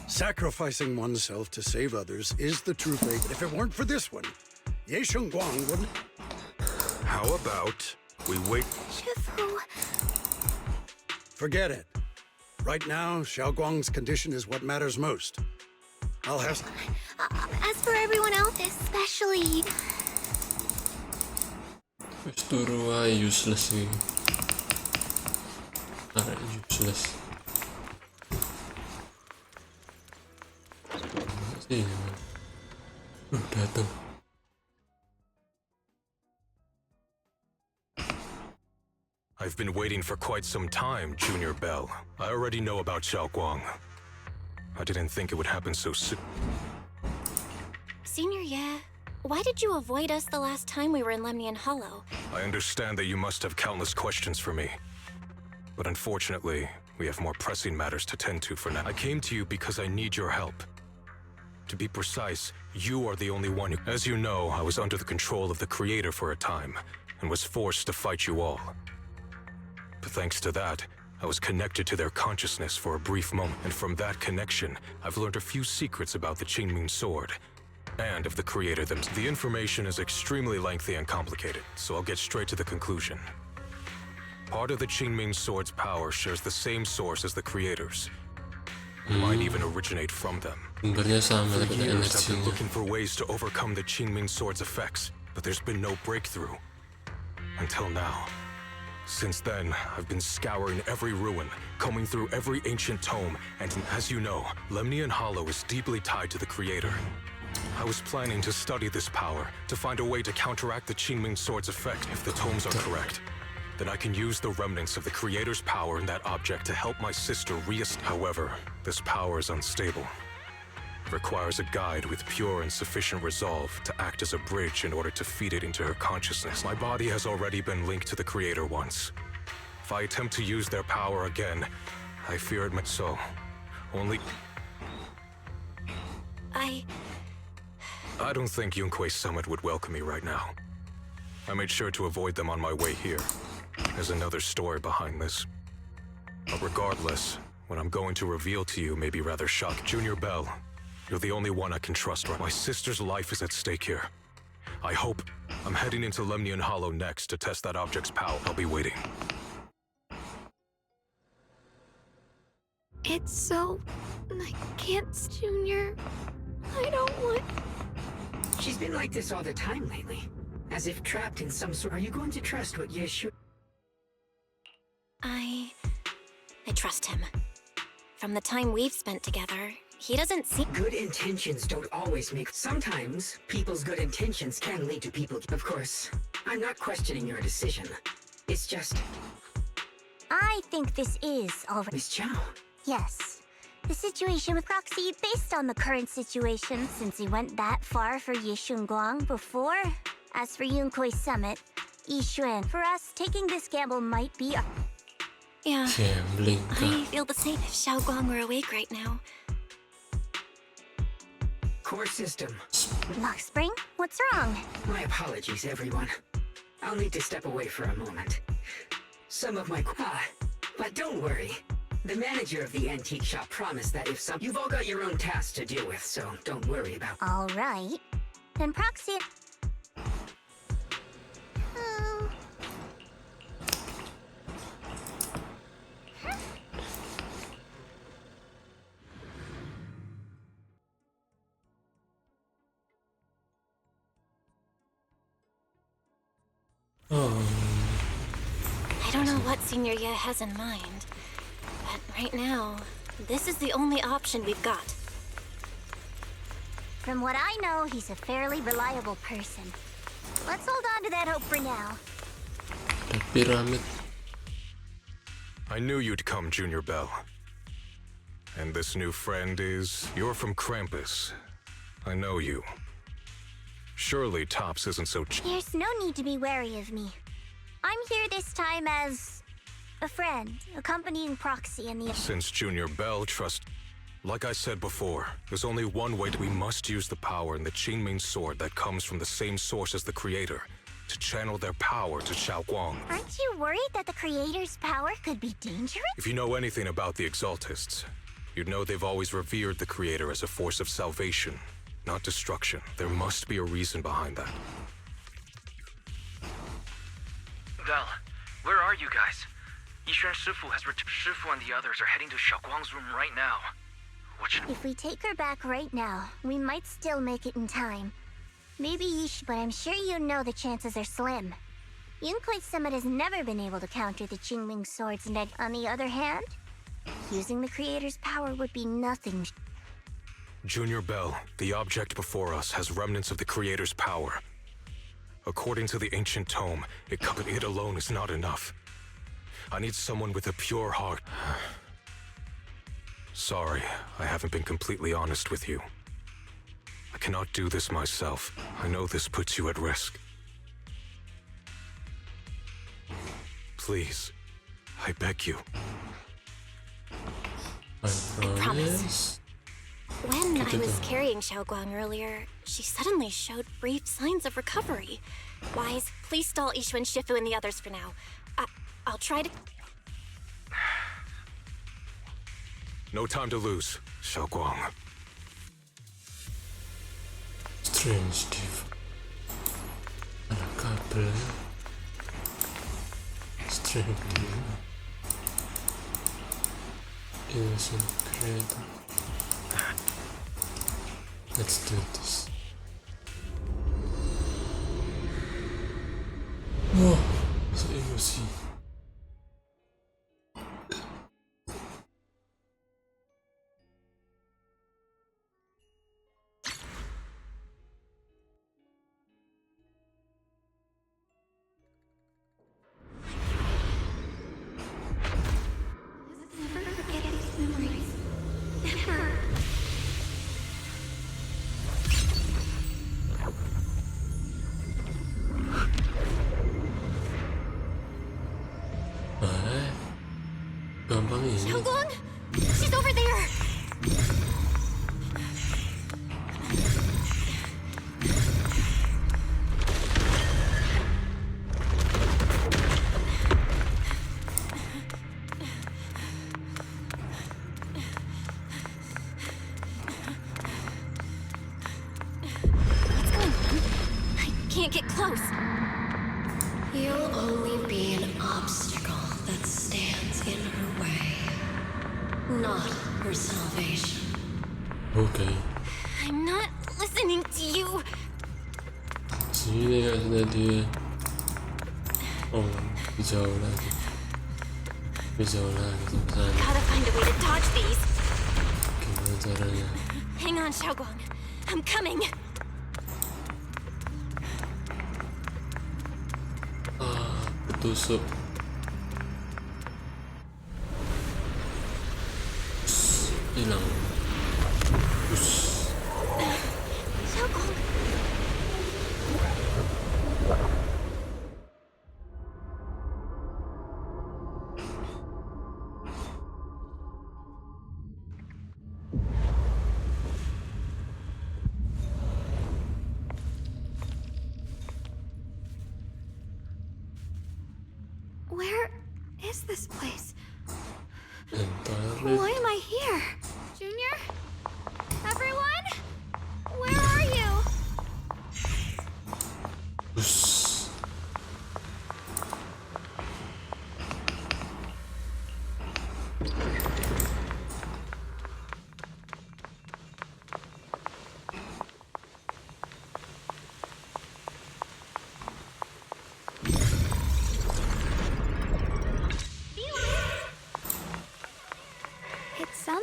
Sacrificing oneself to save others is the true fate. If it weren't for this one, Shunguang wouldn't. How about we wait? Jufufu. Forget it. Right now, Xiaoguang's condition is what matters most. I'll have. As for everyone else, especially. Wis turu wae useless iki. Arek useless. Sini man. Datang. I've been waiting for quite some time, Junior Belle. I already know about Shunguang. I didn't think it would happen so soon. Senior Ye, why did you avoid us the last time we were in Lemnian Hollow? I understand that you must have countless questions for me. But unfortunately, we have more pressing matters to tend to for now. I came to you because I need your help. To be precise, you are the only one who... As you know, I was under the control of the Creator for a time, and was forced to fight you all. But thanks to that, I was connected to their consciousness for a brief moment, and from that connection, I've learned a few secrets about the Qingming Sword, and of the Creator themselves. The information is extremely lengthy and complicated, so I'll get straight to the conclusion. Part of the Qingming Sword's power shares the same source as the Creator's. It might even originate from them. Sumbernya sama For daripada years, I've been energinya. looking for ways to overcome the Qingming Sword's effects, but there's been no breakthrough. Until now. Since then, I've been scouring every ruin, combing through every ancient tome, and as you know, Lemnian Hollow is deeply tied to the Creator. I was planning to study this power, to find a way to counteract the Qingming Sword's effect. If the tomes are correct, then I can use the remnants of the Creator's power in that object to help my sister However, this power is unstable. It requires a guide with pure and sufficient resolve to act as a bridge in order to feed it into her consciousness. My body has already been linked to the Creator once. If I attempt to use their power again, I fear it might so. Only... I don't think Yunquei Summit would welcome me right now. I made sure to avoid them on my way here. There's another story behind this. But regardless, what I'm going to reveal to you may be rather shocking. Junior Belle, you're the only one I can trust right. My sister's life is at stake here. I hope. I'm heading into Lemnian Hollow next to test that object's power. I'll be waiting. It's so... I can't, Junior. I don't want... She's been like this all the time lately. As if trapped in some sort... Are you going to trust what Yixuan... I trust him. From the time we've spent together, he doesn't seem... Good intentions don't always make... Sometimes, people's good intentions can lead to people... Of course, I'm not questioning your decision. It's just... I think this is already... Miss Zhao. Yes. The situation with Proxy, based on the current situation, since he went that far for Yixuan before. As for Yunquei Summit, Yixuan, for us, taking this gamble might be... Yeah, Gambling. I feel the same if Shunguang were awake right now. Core system. Lockspring, what's wrong? My apologies, everyone. I'll need to step away for a moment. Some of my... but don't worry. The manager of the antique shop promised that if some... You've all got your own tasks to deal with, so don't worry about... All right. Then Proxy... I don't know what Senior Ye has in mind, but right now, This is the only option we've got. From what I know, he's a fairly reliable person. Let's hold on to that hope for now. The pyramid. I knew you'd come, Junior Belle. And this new friend is... You're from Krampus. I know you. Surely Tops isn't so... There's no need to be wary of me. I'm here this time as... a friend, accompanying Proxy and the... Since Junior Belle trusts... Like I said before, there's only one way we must use the power in the Qingming sword that comes from the same source as the Creator, to channel their power to Shunguang. Aren't you worried that the Creator's power could be dangerous? If you know anything about the Exaltists, you'd know they've always revered the Creator as a force of salvation, not destruction. There must be a reason behind that. Belle, where are you guys? Yixuan Shifu has returned. Shifu and the others are heading to Shunguang's room right now. What should... If we take her back right now, we might still make it in time. Maybe Yish, but I'm sure you know the chances are slim. Yunquei Summit has never been able to counter the Qingming swords, and on the other hand, using the Creator's power would be nothing. Junior Belle, the object before us has remnants of the Creator's power. According to the ancient tome, it alone is not enough. I need someone with a pure heart. Sorry, I haven't been completely honest with you. I cannot do this myself. I know this puts you at risk. Please, I beg you. I promise. When I was carrying Shunguang earlier, she suddenly showed brief signs of recovery. Wise, please stall Yixuan Shifu and the others for now. I'll try to... No time to lose, Shunguang. Strange div. A couple. Strange div. Innocent creator. Let's do this. Wow, so emosi. Shunguang! She's over there! What's going on? I can't get close. You'll only be an obstacle that stands in her way. Not her salvation. Okay. I'm not listening to you. Sini ada dia. Oh, hijau lagi. Hijau lagi di sana. Gotta find a way to dodge these. Gimana caranya? Hang on, Shunguang. I'm coming. Tusuk. Hilang. Where is this place? Entirely. Why am I here? Junior? Everyone? Where are you?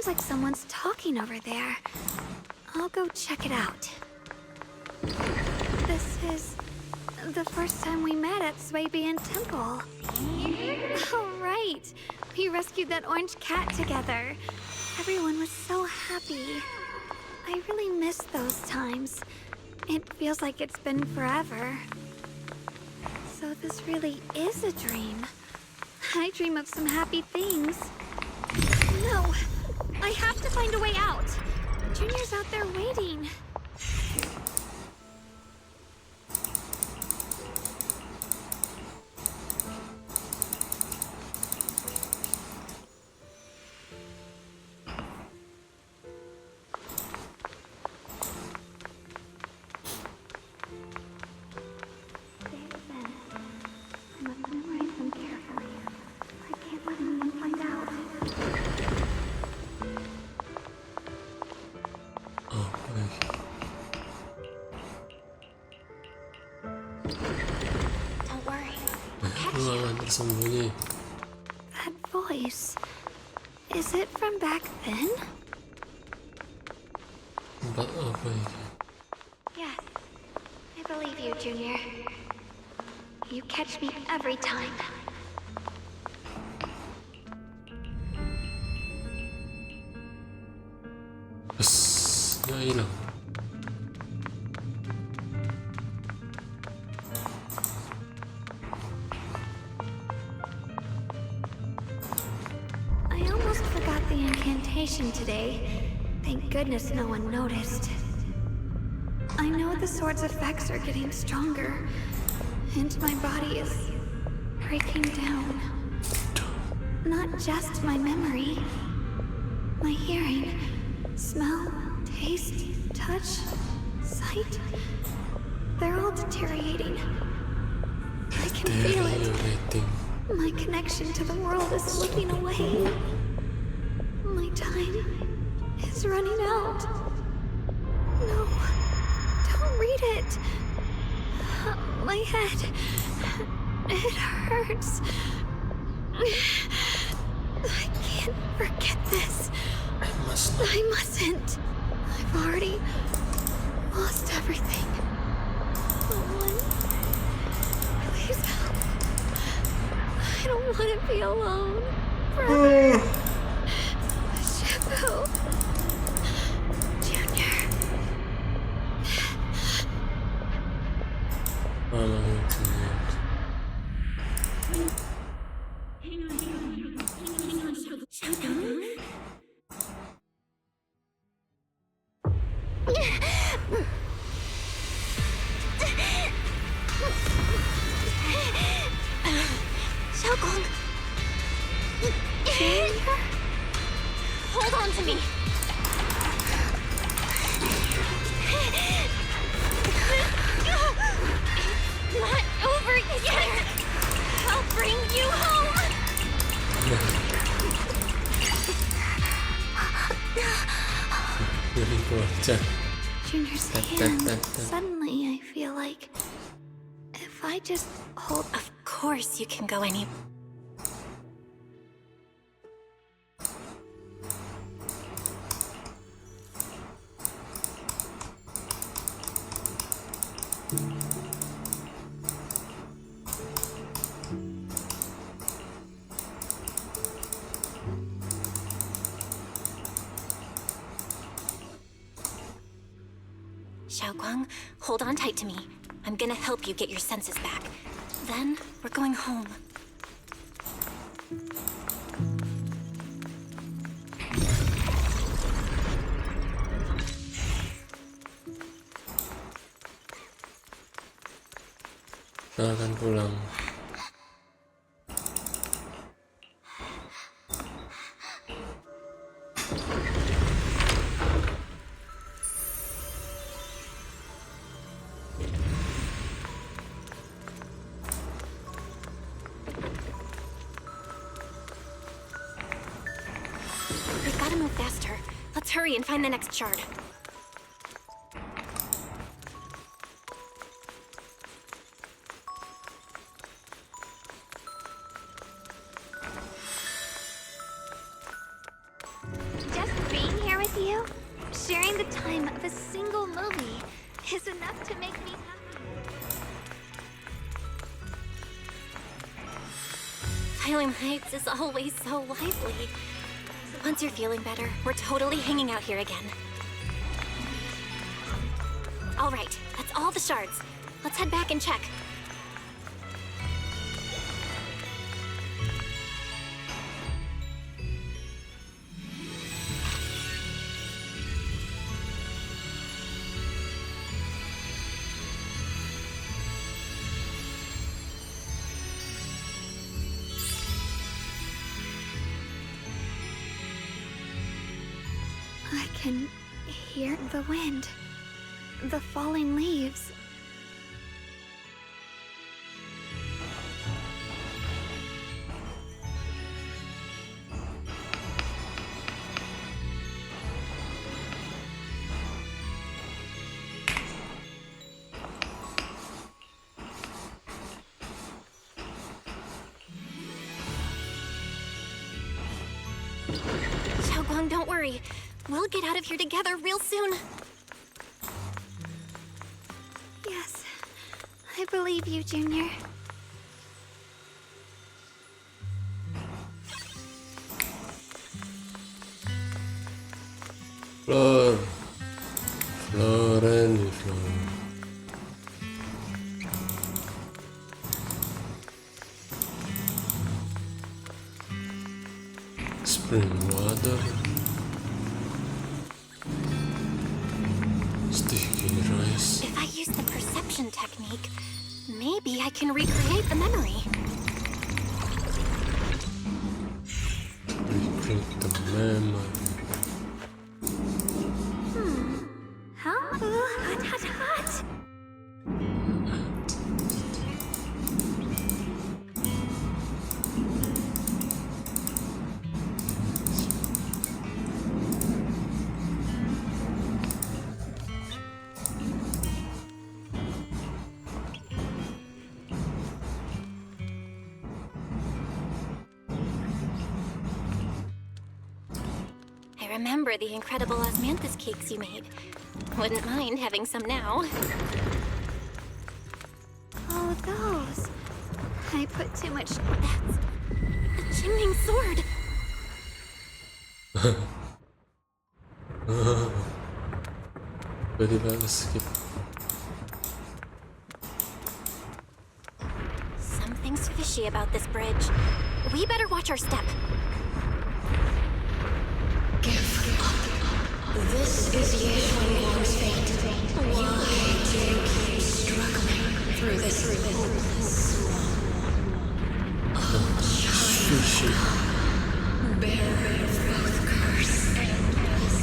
Sounds like someone's talking over there. I'll go check it out. This is the first time we met at Swabian Temple. Oh, right. We rescued that orange cat together. Everyone was so happy. I really miss those times. It feels like it's been forever. So this really is a dream. I dream of some happy things. No, I have to find a way out. Junior's out there waiting. Tersembunyi. That voice. Is it from back then? Tempat apa ini? Yes. I believe you, Junior. You catch me every time. Bus, nggak hilang. Today. Thank goodness no one noticed. I know the sword's effects are getting stronger, and my body is breaking down. Not just my memory, my hearing, smell, taste, touch, sight. They're all deteriorating. I can feel it. My connection to the world is slipping away. My time is running out. No, don't read it. My head, it hurts. I can't forget this. I mustn't. I've already lost everything. Someone, please help. I don't want to be alone forever. Jufufu. Junior. Shunguang. Hold on to me. It's not over yet. I'll bring you home. Junior's hand. Suddenly, I feel like if I just hold. Of course, you can go any. Shunguang, hold on tight to me. I'm gonna help you get your senses back. Then, we're going home. Kita akan pulang. We've got to move faster. Let's hurry and find the next shard. Just with you, sharing the time of a single movie is enough to make me happy. Phylum Heights is always so lively. Once you're feeling better, we're totally hanging out here again. All right, that's all the shards. Let's head back and check. I can hear the wind, the falling leaves. Shunguang, don't worry. We'll get out of here together real soon. Yes, I believe you, Junior. Flor. Floreni, Flor. Spring water. Sticky rice. If I use the perception technique, maybe I can recreate the memory. Recreate the memory. Huh? Hot, hot, hot. I remember the incredible osmanthus cakes you made. Wouldn't mind having some now. Oh, those. I put too much. That's a Qingming sword. Pwede ba skip? Something's fishy about this bridge. We better watch our step. Give up. This is Yixuan's fate. Why do you keep struggling through this hopeless swamp? Oh, child, bearer of both curse.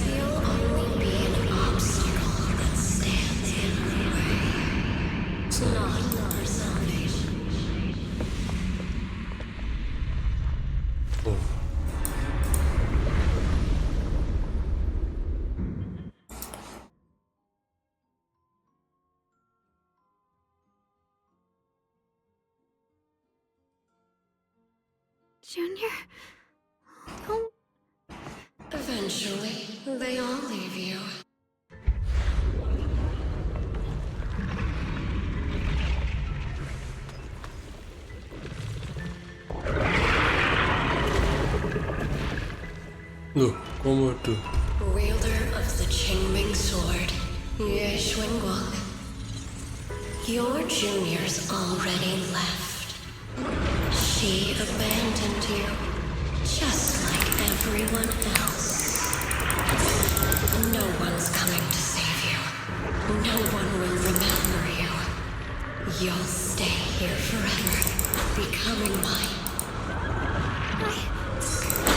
You'll only be an obstacle that stands in her way. Not our salvation. Oh. Junior? Oh. Eventually, they all leave you. Look, one more too. Wielder of the Qingming sword, Yixuan. Your junior's already left. She abandoned you, just like everyone else. No one's coming to save you. No one will remember you. You'll stay here forever, becoming mine.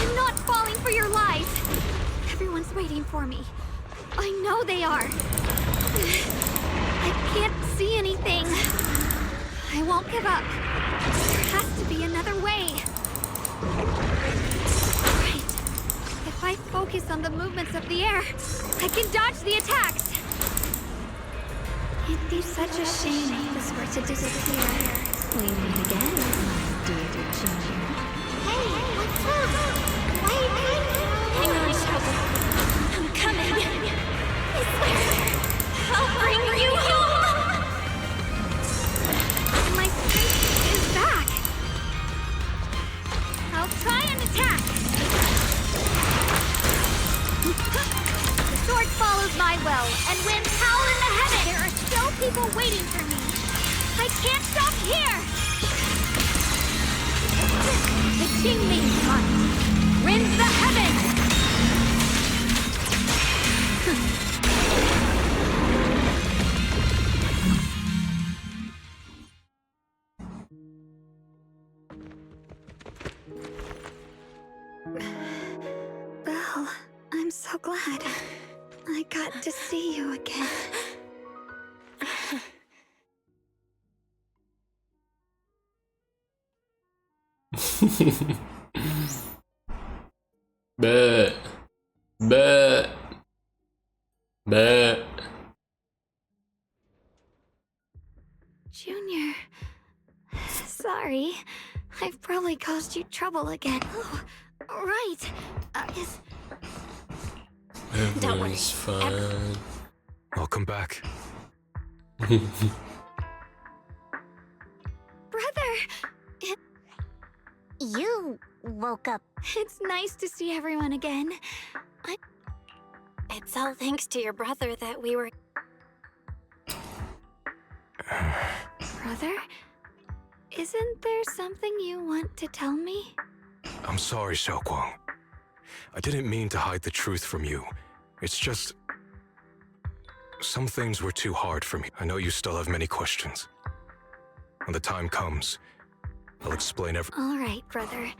I'm not falling for your lies. Everyone's waiting for me. I know they are. I can't see anything. I won't give up. There has to be another way. Right. If I focus on the movements of the air, I can dodge the attacks. It'd be such a shame if this were to disappear. We meet again, dear Junior. Hey, what's up? Wait, hang on, Shao. I'm coming. The sword follows my will and wins power in the heaven. There are still people waiting for me. I can't stop here. The Qingming Hunt rends the heavens. Belle, I'm so glad I got to see you again. Bet. Junior, sorry. I've probably caused you trouble again. Oh, right. Everyone's fine. Welcome back. Brother! You woke up. It's nice to see everyone again. It's all thanks to your brother that we were... Brother? Isn't there something you want to tell me? I'm sorry, Shunguang. I didn't mean to hide the truth from you. It's just... some things were too hard for me. I know you still have many questions. When the time comes, I'll explain everything. All right, brother.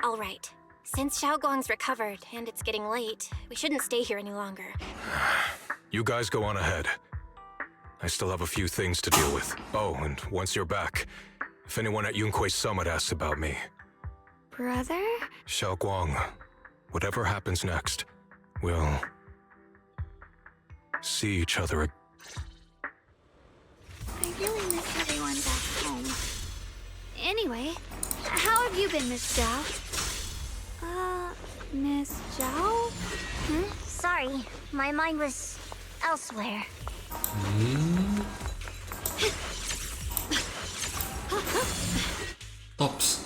All right. Since Shunguang's recovered and it's getting late, we shouldn't stay here any longer. You guys go on ahead. I still have a few things to deal with. Oh, and once you're back, if anyone at Yunquei Summit asks about me... Brother? Shunguang, whatever happens next, we'll... see each other again. I really miss everyone back home. Anyway, how have you been, Miss Zhao? Miss Zhao? Sorry, my mind was elsewhere. Ops.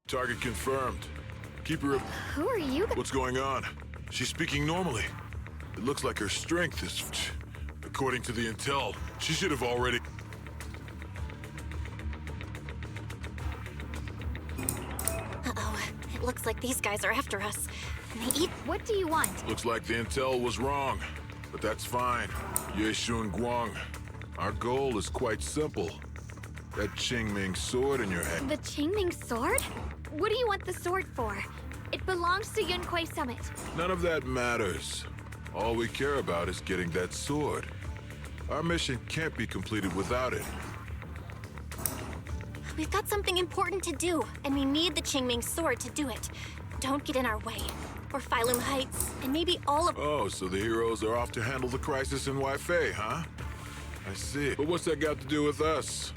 Target confirmed. Keep her... Who are you? What's going on? She's speaking normally. It looks like her strength is... According to the intel, she should have already... Uh-oh. It looks like these guys are after us. And they eat... What do you want? Looks like the intel was wrong. But that's fine. Yixuan, our goal is quite simple. That Qingming sword in your head. The Qingming sword? What do you want the sword for? It belongs to Yunquei Summit. None of that matters. All we care about is getting that sword. Our mission can't be completed without it. We've got something important to do, and we need the Qingming sword to do it. Don't get in our way. Or Phylum Heights, and maybe all of... Oh, so the heroes are off to handle the crisis in Waifei, huh? I see. But what's that got to do with us?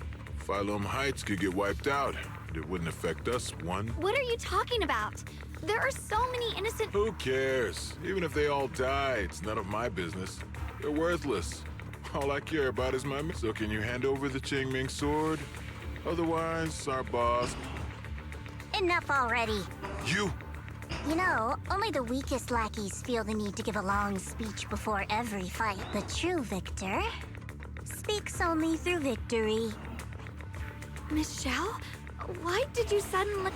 Phylum Heights could get wiped out. It wouldn't affect us one. What are you talking about? There are so many innocent... Who cares? Even if they all die, it's none of my business. They're worthless. All I care about is my... So can you hand over the Qingming sword? Otherwise, our boss... Enough already. You... You know, only the weakest lackeys feel the need to give a long speech before every fight. The true victor speaks only through victory. Miss Zhao? Why did you suddenly...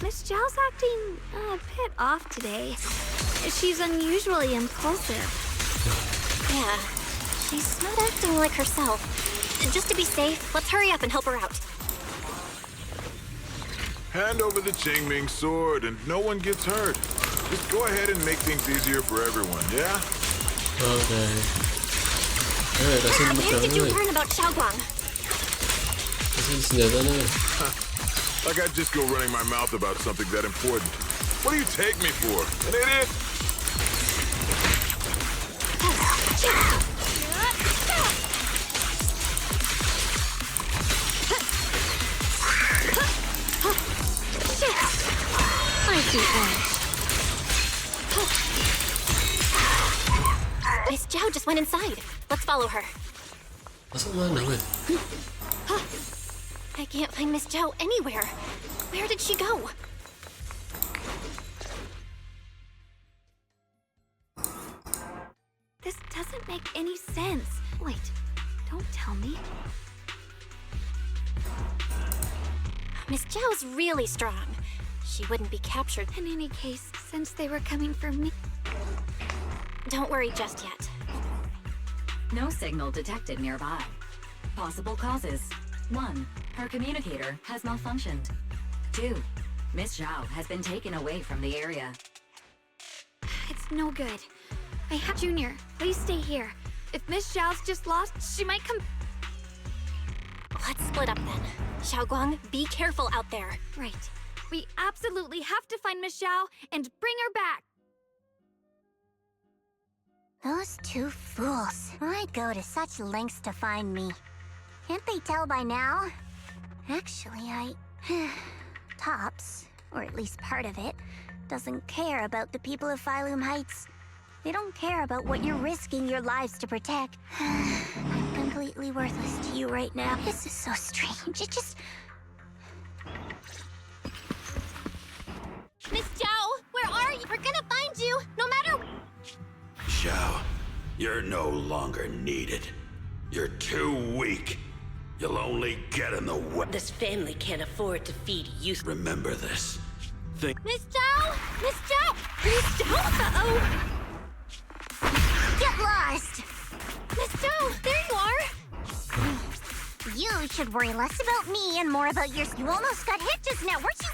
Miss Zhao's acting a bit off today. She's unusually impulsive. Yeah, she's not acting like herself. Just to be safe, let's hurry up and help her out. Hand over the Qingming sword and no one gets hurt. Just go ahead and make things easier for everyone, yeah? Okay. Where did you learn about Shunguang? Like I'd just go running my mouth about something that important. What do you take me for? An idiot? I see orange. Miss Zhao just went inside. Let's follow her. Masuk mana weh? I can't find Miss Zhao anywhere. Where did she go? This doesn't make any sense. Wait, don't tell me. Miss Zhao's really strong. She wouldn't be captured. In any case, since they were coming for me... Don't worry just yet. No signal detected nearby. Possible causes. 1. Her communicator has malfunctioned. 2. Miss Zhao has been taken away from the area. It's no good. I have Junior. Please stay here. If Miss Zhao's just lost, she might come... Let's split up then. Shunguang, be careful out there. Right. We absolutely have to find Miss Zhao and bring her back. Those two fools. I'd go to such lengths to find me. Can't they tell by now? Actually, Tops, or at least part of it, doesn't care about the people of Phylum Heights. They don't care about what you're risking your lives to protect. I'm completely worthless to you right now. This is so strange. It just... Miss Zhao, where are you? We're gonna find you, no matter... Zhao, you're no longer needed. You're too weak. You'll only get in the way. This family can't afford to feed you. Remember this. Think. Miss Zhao! Miss Zhao! Miss Zhao! Uh-oh! Get lost! Miss Zhao, there you are! You should worry less about me and more about your... You almost got hit just now, weren't you?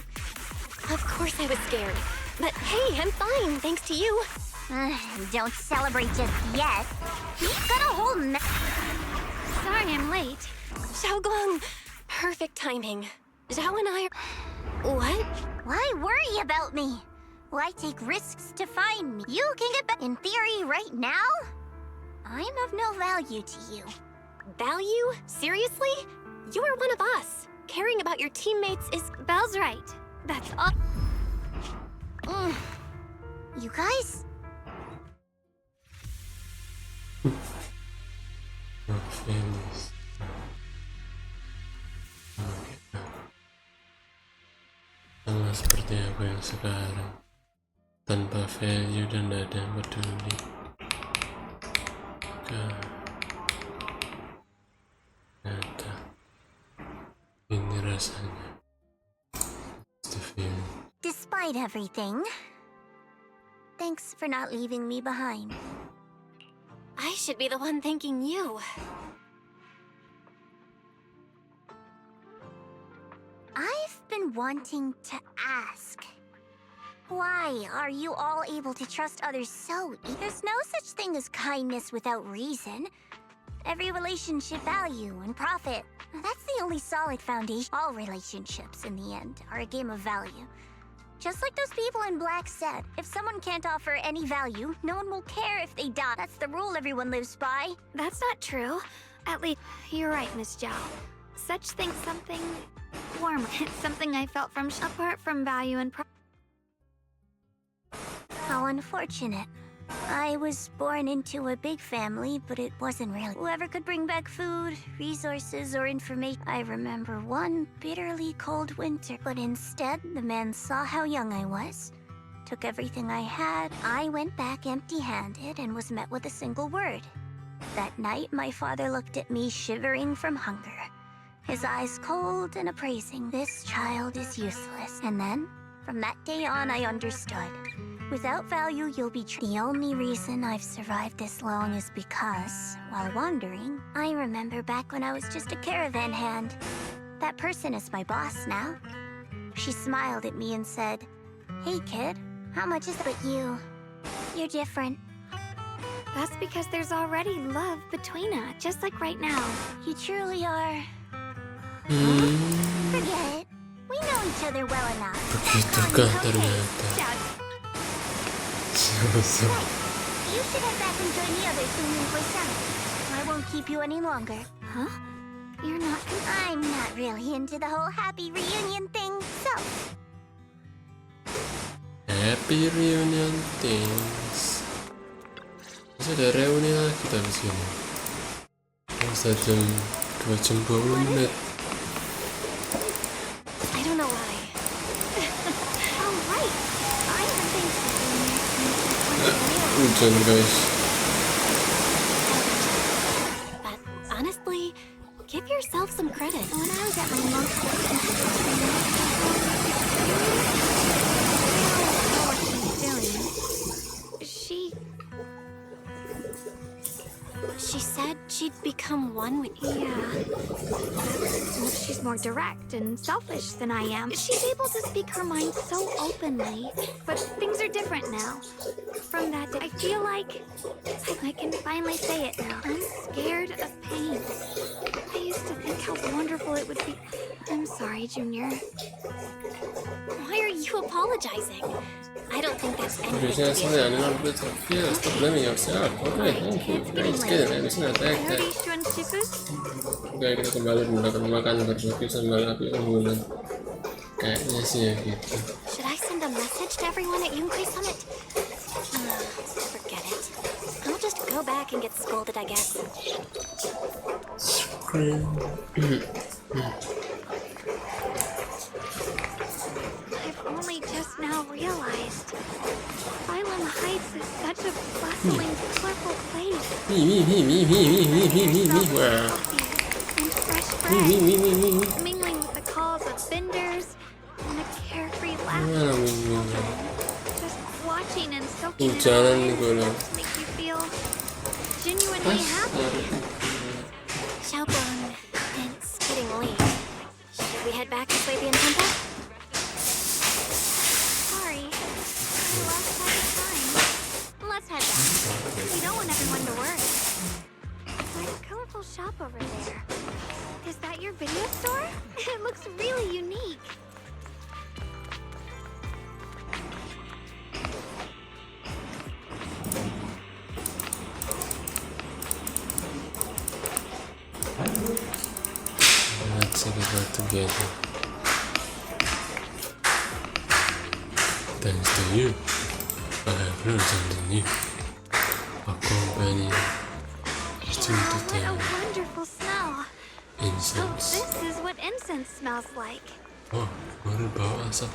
Of course I was scared. But hey, I'm fine, thanks to you. Don't celebrate just yet. You've got a whole Sorry I'm late. Shunguang, perfect timing. Zhao and I are... What? Why worry about me? Why take risks to find me? You can get back. In theory, right now, I'm of no value to you. Value? Seriously? You are one of us. Caring about your teammates is... Belle's right. That's all. You guys? Sama seperti aku yang sekarang, tanpa value dan tidak ada yang peduli. Ternyata ini rasanya. Despite everything, thanks for not leaving me behind. I should be the one thanking you. I've been wanting to ask. Why are you all able to trust others so easily? There's no such thing as kindness without reason. Every relationship value and profit. That's the only solid foundation. All relationships, in the end, are a game of value. Just like those people in Black said, if someone can't offer any value, no one will care if they die. That's the rule everyone lives by. That's not true. At least, you're right, Miss Zhao. Such things, something warm. It's something I felt from apart from value and How unfortunate. I was born into a big family, but it wasn't really. Whoever could bring back food, resources, or information. I remember one bitterly cold winter, but instead, the man saw how young I was, took everything I had. I went back empty-handed and was met with a single word. That night, my father looked at me shivering from hunger, his eyes cold and appraising. This child is useless. And then, from that day on, I understood. Without value, you'll be The only reason I've survived this long is because, while wandering, I remember back when I was just a caravan hand. That person is my boss now. She smiled at me and said, "Hey kid, how much is it?" But you're different. That's because there's already love between us, just like right now. You truly are. Forget it. We know each other well enough. Begitukah ternyata? You should head back and join the others in Yunkwei Summit. I won't keep you any longer. Huh? You're not... I'm not really into the whole happy reunion thing, so... Happy reunion things. Masih ada reuni lagi tapi sini. Jam 2 jam 20 menit. don't know why. Oh, right. I haven't been Hujan guys. But honestly, give yourself some credit. When I was at my most She said she'd become one with you. Well, she's more direct and selfish than I am. She's able to speak her mind so openly, but things are different now. From that day, I feel like I can finally say it now. I'm scared of pain. I used to think how wonderful it would be. I'm sorry, Junior. Why are you apologizing? I don't think that's anything Biasanya to be saya adalah yeah, stop blaming yourself. Okay, thank you. It's good. I'm just gonna take that. Yixuan Shifus? Oke, kita kembali menggunakan makan berbagi sambil api unggulan. Kayaknya sih ya gitu. Should I send a message to everyone at Yunkai Summit? Forget it. I'll just go back and get scolded, I guess. I've only just now realized Phylum Heights is such a bustling, colorful place. Wow. And fresh bread, mingling with the calls of vendors and the carefree laughter. Just watching and soaking it all in makes you feel genuinely happy. Xiaoguang, it's getting late. Should we head back to Swabian Temple? Sorry, I lost track of time. Let's head back. We don't want everyone to worry. There's a colorful shop over there. Is that your video store? It looks really unique. Let's take it all together. Thanks to you, I have learned something new. A company is to What a tell wonderful smell. incense. This is what incense smells like. Oh, baru bawa asap.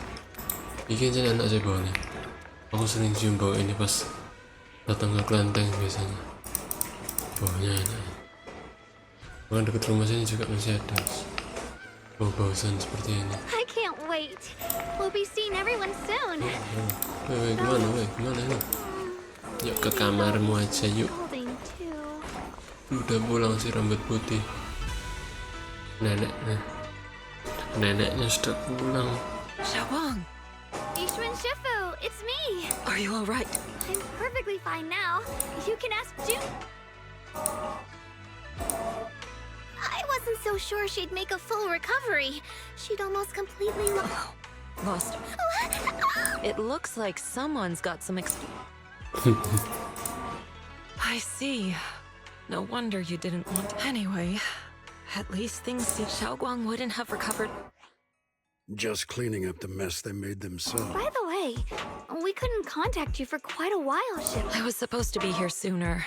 Bikin jadi anak saya bawa nih. Aku sering cium bau ini pas datang ke kelenteng biasanya. Baunya enak. Bahkan dekat rumah saya juga masih ada bau-bausan seperti ini. I can't wait. We'll be seeing everyone soon. Woi, kemana ini? Yuk ke kamarmu aja yuk. Holding too. Udah pulang si rambut putih. Neneknya sudah pulang. Shunguang, Yixuan Shifu, it's me. are you all right? I'm perfectly fine now. You can ask June. I wasn't so sure she'd make a full recovery. She'd almost completely Lost. It looks like someone's got some I see. No wonder you didn't want. Anyway, at least things seem Shunguang wouldn't have recovered. Just cleaning up the mess they made themselves. By the way, we couldn't contact you for quite a while, Shifu. I was supposed to be here sooner.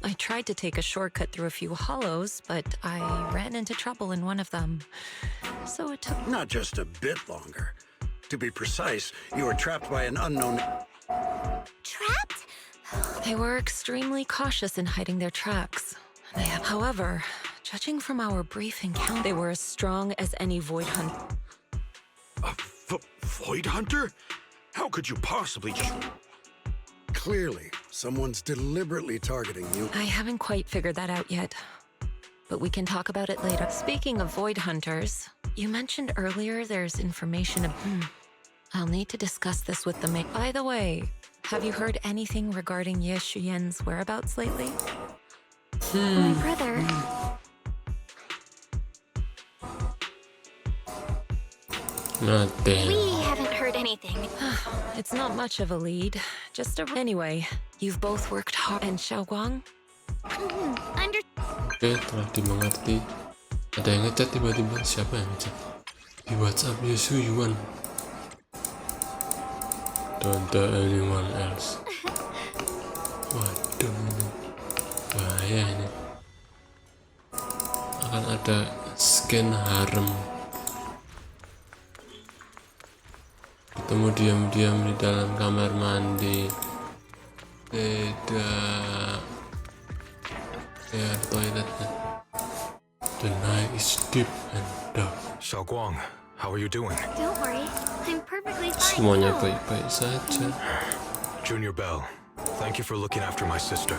I tried to take a shortcut through a few hollows, but I ran into trouble in one of them. So it took... Not just a bit longer. To be precise, you were trapped by an unknown... Trapped? They were extremely cautious in hiding their tracks. However, judging from our brief encounter, they were as strong as any void hunter. A void hunter? How could you possibly just... Clearly, someone's deliberately targeting you. I haven't quite figured that out yet, but we can talk about it later. Speaking of void hunters, you mentioned earlier there's information I'll need to discuss this with the By the way, have you heard anything regarding Yixuan's whereabouts lately? My brother. Nothing. We haven't heard anything. It's not much of a lead, just a... Anyway, you've both worked hard. And Shunguang? Oke, telah dimengerti. Ada yang ngechat tiba-tiba. Siapa yang ngechat? Di WhatsApp Yixuan. Don't tell anyone else. Waduh, bahaya ini. Akan ada scan harem. ketemu diam-diam di dalam kamar mandi. Tidak. Ya, toiletnya. The night is deep and dark. Shunguang, how are you doing? Don't worry, I'm perfectly fine. Semuanya too. baik-baik saja. Junior Belle, thank you for looking after my sister.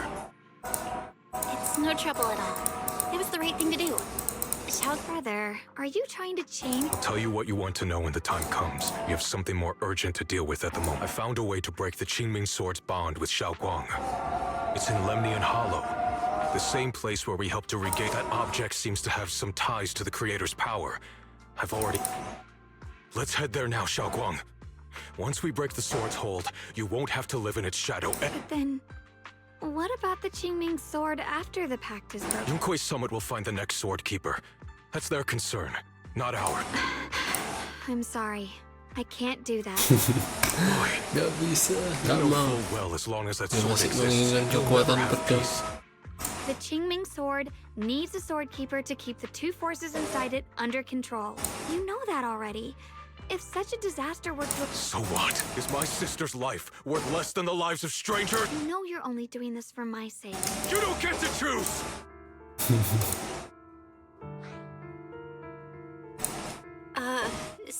It's no trouble at all. It was the right thing to do. Brother, are you trying to change? I'll tell you what you want to know when the time comes. You have something more urgent to deal with at the moment. I found a way to break the Qingming Sword's bond with Shunguang. It's in Lemnian Hollow, the same place where we helped to regain. That object seems to have some ties to the Creator's power. I've already... Let's head there now, Shunguang. Once we break the sword's hold, you won't have to live in its shadow. But then, what about the Qingming sword after the pact is broken? Yunkui's summit will find the next sword keeper. That's their concern, not ours. I'm sorry. I can't do that. Gak bisa, gak You know mau. full well as long as that Dia sword masih exists, menginginkan you'll kekuatan never have pedang. peace. The Qingming sword needs a sword keeper to keep the two forces inside it under control. You know that already. If such a disaster were to... So what? Is my sister's life worth less than the lives of strangers? You know you're only doing this for my sake. You don't get to choose!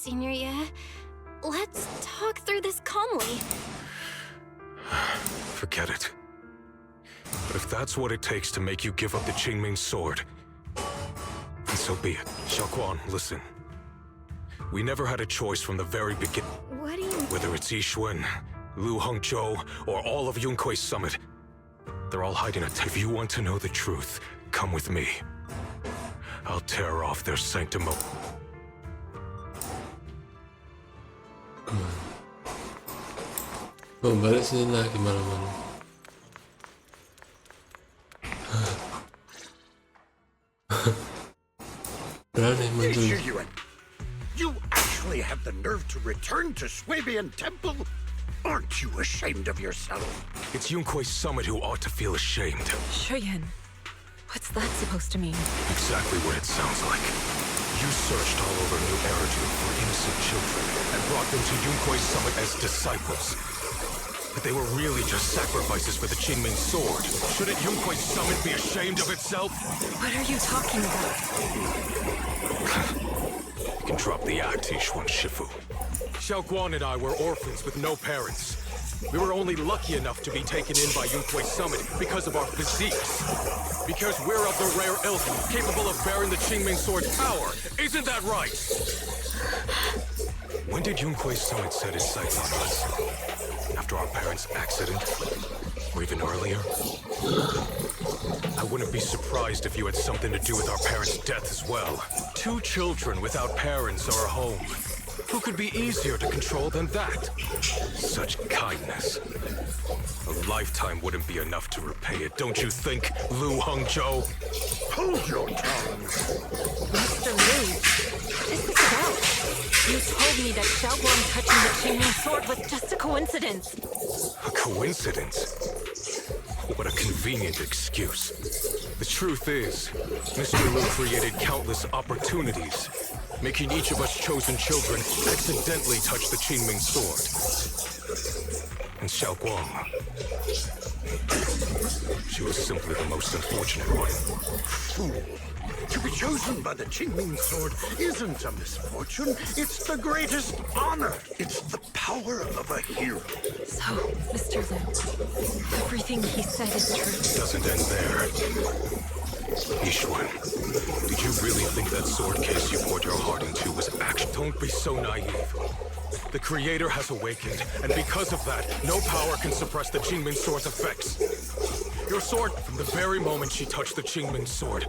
Senior, yeah? Let's talk through this calmly. Forget it. But if that's what it takes to make you give up the Qingming sword, then so be it. Shunguang, listen. We never had a choice from the very beginning. What do you... Whether it's Yixuan, Lu Hongzhou, or all of Yunkui's summit, they're all hiding a... If you want to know the truth, come with me. I'll tear off their sanctum. Oh, balik sini lagi malam-malam. Berani muncul. Yixuan, you actually have the nerve to return to Swabian Temple? Aren't you ashamed of yourself? It's Yunkui's summit who ought to feel ashamed. Shuyan, what's that supposed to mean? Exactly what it sounds like. You searched all over New Eridune for innocent children and brought them to Yunkui's summit as disciples. But they were really just sacrifices for the Qingming sword. Shouldn't Yunkui's summit be ashamed of itself? What are you talking about? You can drop the act, Yixuan Shifu. Shunguang and I were orphans with no parents. We were only lucky enough to be taken in by Yunkui's summit because of our physiques. Because we're of the rare ilk, capable of bearing the Qingming sword's power. Isn't that right? When did Yunkui's summit set its sights on us? After our parents' accident? Or even earlier? I wouldn't be surprised if you had something to do with our parents' death as well. 2 children without parents or a home. Who could be easier to control than that? Such kindness. A lifetime wouldn't be enough to repay it, don't you think, Lu Hongzhou? Hold your tongue. Mr. Lu, what is this about? You told me that Shunguang touching the Qingming sword was just a coincidence. A coincidence? What a convenient excuse. The truth is, Mr. Lu created countless opportunities, making each of us chosen children accidentally touch the Qingming sword. And Shunguang, she was simply the most unfortunate one. Fool. To be chosen by the Qingming sword isn't a misfortune. It's the greatest honor. It's the power of a hero. So, Mr. Lu, everything he said is true. It doesn't end there. Yixuan, did you really think that sword case you poured your heart into was actually... Don't be so naive. The Creator has awakened, and because of that, no power can suppress the Qingming sword's effects. Your sword, from the very moment she touched the Qingming sword,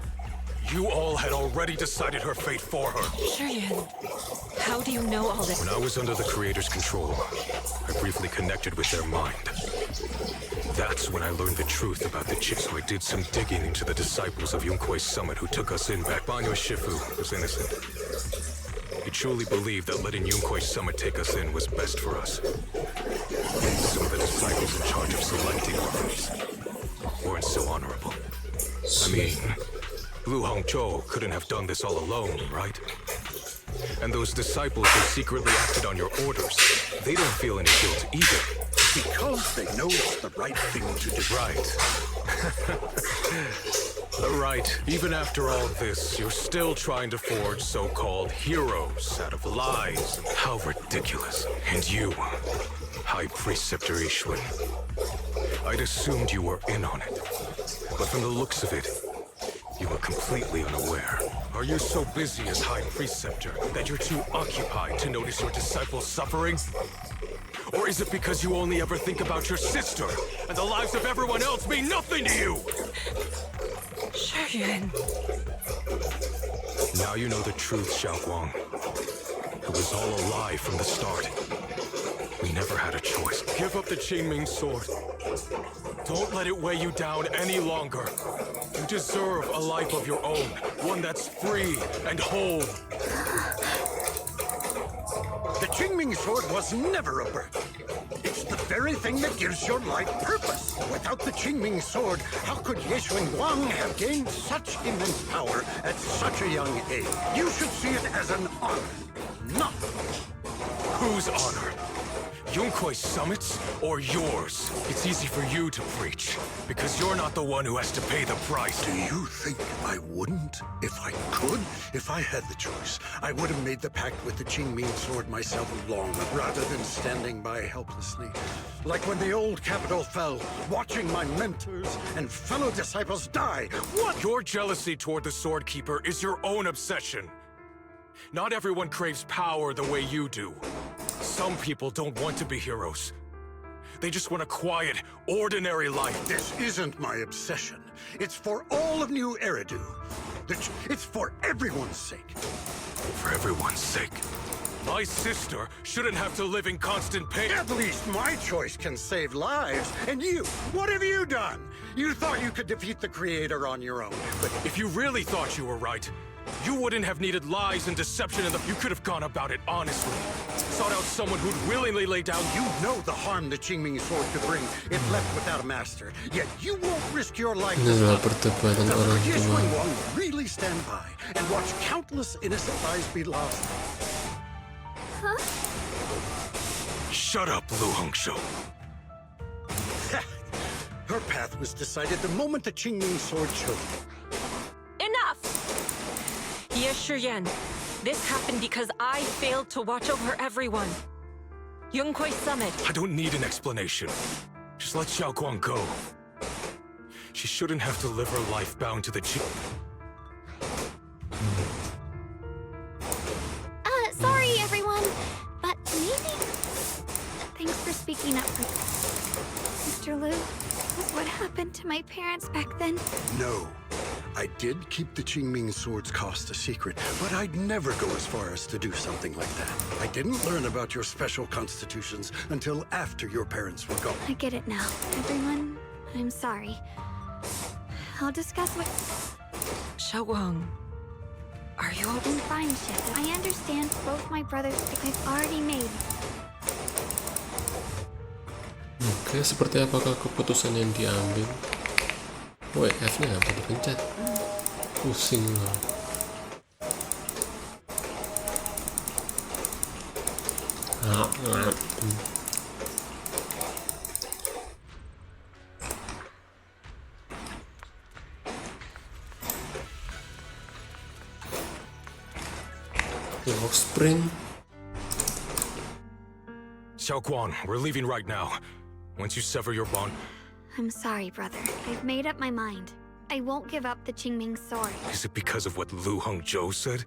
you all had already decided her fate for her. Shuyan, how do you know all this? When I was under the Creator's control, I briefly connected with their mind. That's when I learned the truth about the Qing. So I did some digging into the disciples of Yunkui's summit who took us in back. Banyue Shifu was innocent. He truly believed that letting Yunkui's summit take us in was best for us. Some of the disciples in charge of selecting orphans weren't so honorable. I mean, Lu Hongzhou couldn't have done this all alone, right? And those disciples who secretly acted on your orders, they don't feel any guilt either. Because they know it's the right thing to do. Right. Right. Even after all this, you're still trying to forge so-called heroes out of lies. How ridiculous. And you, High Preceptor Yixuan, I'd assumed you were in on it. But from the looks of it, you were completely unaware. Are you so busy as High Preceptor that you're too occupied to notice your disciples' suffering? Or is it because you only ever think about your sister, and the lives of everyone else mean nothing to you? Shuyuan. Now you know the truth, Shunguang. It was all a lie from the start. We never had a choice. Give up the Qingming sword. Don't let it weigh you down any longer. You deserve a life of your own, one that's free and whole. The Qingming sword was never a burden. It's the very thing that gives your life purpose. Without the Qingming sword, how could Yixuan have gained such immense power at such a young age? You should see it as an honor, not... Whose honor? Yunkui's summit's or yours? It's easy for you to preach, because you're not the one who has to pay the price. Do you think I wouldn't? If I could, if I had the choice, I would have made the pact with the Qingming sword myself long, rather than standing by helplessly. Like when the old capital fell, watching my mentors and fellow disciples die. What? Your jealousy toward the Sword Keeper is your own obsession. Not everyone craves power the way you do. Some people don't want to be heroes. They just want a quiet, ordinary life. This isn't my obsession. It's for all of New Eridu. It's for everyone's sake. For everyone's sake. My sister shouldn't have to live in constant pain. At least my choice can save lives. And you, what have you done? You thought you could defeat the Creator on your own. But if you really thought you were right, you wouldn't have needed lies and deception you could have gone about it honestly. Sought out someone who'd willingly lay down. You know the harm the Qingming sword could bring if left without a master. Yet you won't risk your life. Ini adalah pertobatan orang tua. Yixuan really stand by and watch countless innocent lives be lost. Huh? Shut up, Lu Hongshou. Her path was decided the moment the Qingming sword showed. Enough! Yixuan, this happened because I failed to watch over everyone. Yunkuei Summit. I don't need an explanation. Just let Xiaoguang go. She shouldn't have to live her life bound to the Sorry everyone, but maybe... Thanks for speaking up for Mr. Liu. What happened to my parents back then? No. I did keep the Qingming sword's cost a secret, but I'd never go as far as to do something like that. I didn't learn about your special constitutions until after your parents were gone. I get it now. Everyone, I'm sorry. I'll discuss what... Shunguang, are you okay? I'm fine, Chef. I understand both my brothers I've already made. Oke, seperti apakah keputusan yang diambil? Woi, F-nya apa dipencet? Pusing loh. Lockspring. Xiaoguang, we're leaving right now. Once you sever your bond... I'm sorry, brother. I've made up my mind. I won't give up the Qingming sword. Is it because of what Lu Hongzhou said?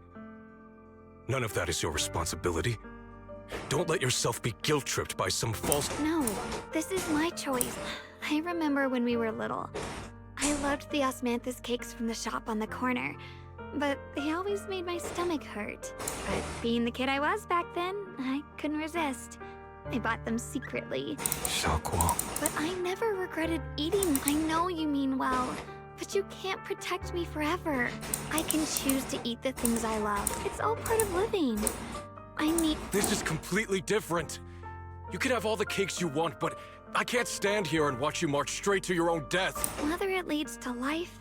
None of that is your responsibility. Don't let yourself be guilt-tripped by some false... No, this is my choice. I remember when we were little. I loved the osmanthus cakes from the shop on the corner, but they always made my stomach hurt. But being the kid I was back then, I couldn't resist. I bought them secretly. Xiaoguang. But I never regretted eating. I know you mean well, but you can't protect me forever. I can choose to eat the things I love. It's all part of living. I mean... This is completely different. You can have all the cakes you want, but I can't stand here and watch you march straight to your own death. Whether it leads to life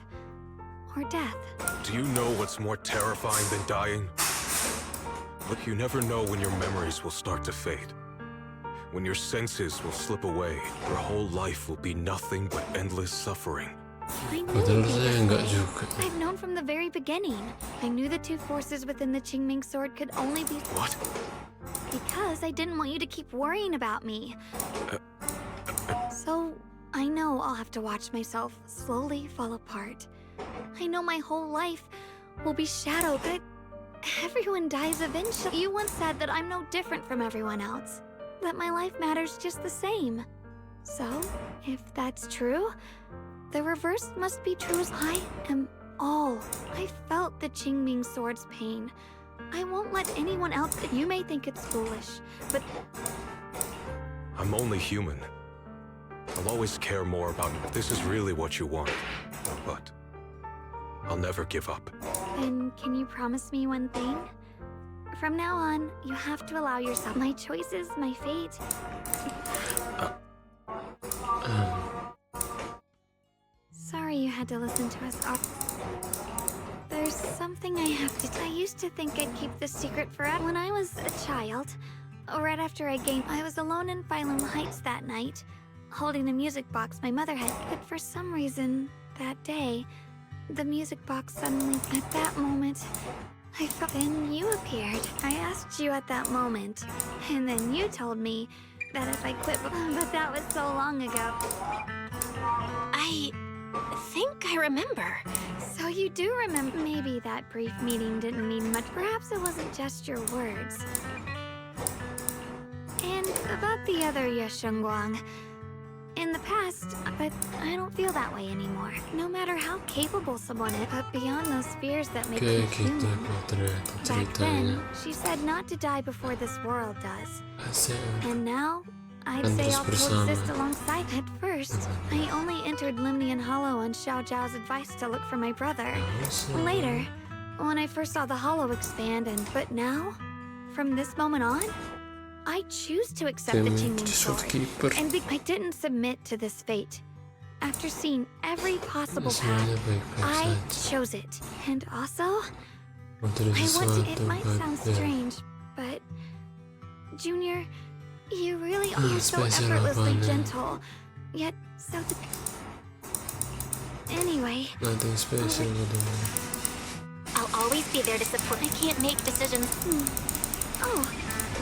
or death. Do you know what's more terrifying than dying? You never know when your memories will start to fade. When your senses will slip away, your whole life will be nothing but endless suffering. I knew Padahal it saya was enggak fate. juga. I've known from the very beginning. I knew the two forces within the Qingming sword could only be... What? Because I didn't want you to keep worrying about me. So, I know I'll have to watch myself slowly fall apart. I know my whole life will be shadowed, but everyone dies eventually. You once said that I'm no different from everyone else, that my life matters just the same. So, if that's true, the reverse must be true as I am all. I felt the Qingming sword's pain. I won't let anyone else. You may think it's foolish, but I'm only human. I'll always care more about it if this is really what you want. But I'll never give up. then can you promise me one thing? From now on, you have to allow yourself. My choices, my fate. Sorry you had to listen to us all. There's something I have to... I used to think I'd keep this secret forever. When I was a child, right after I gained... I was alone in Phylum Heights that night, holding a music box my mother had. But for some reason, that day, the music box suddenly... At that moment, I felt... Then you appeared. I asked you at that moment, and then you told me that if I quit... But that was so long ago. I think I remember. So you do remember. Maybe that brief meeting didn't mean much. Perhaps it wasn't just your words. And about the other Shunguang. In the past, but I don't feel that way anymore. No matter how capable someone is, but beyond those fears that make Kayak you gitu human. ternyata Back ceritanya. then, she said not to die before this world does. Asik. And now, I'd Kan say terus I'll bersama. coexist alongside. At first, I only entered Limnian Hollow on Zhao's advice to look for my brother. Later, when I first saw the Hollow expand, but now, from this moment on, I choose to accept the Qingming sword. And I didn't submit to this fate. After seeing every possible path, I chose it. And also, I want to... It might sound strange, but... Junior, you really are. You're so effortlessly gentle, yet so... Anyway... Nothing special. I'll always be there to support. I can't make decisions. Oh,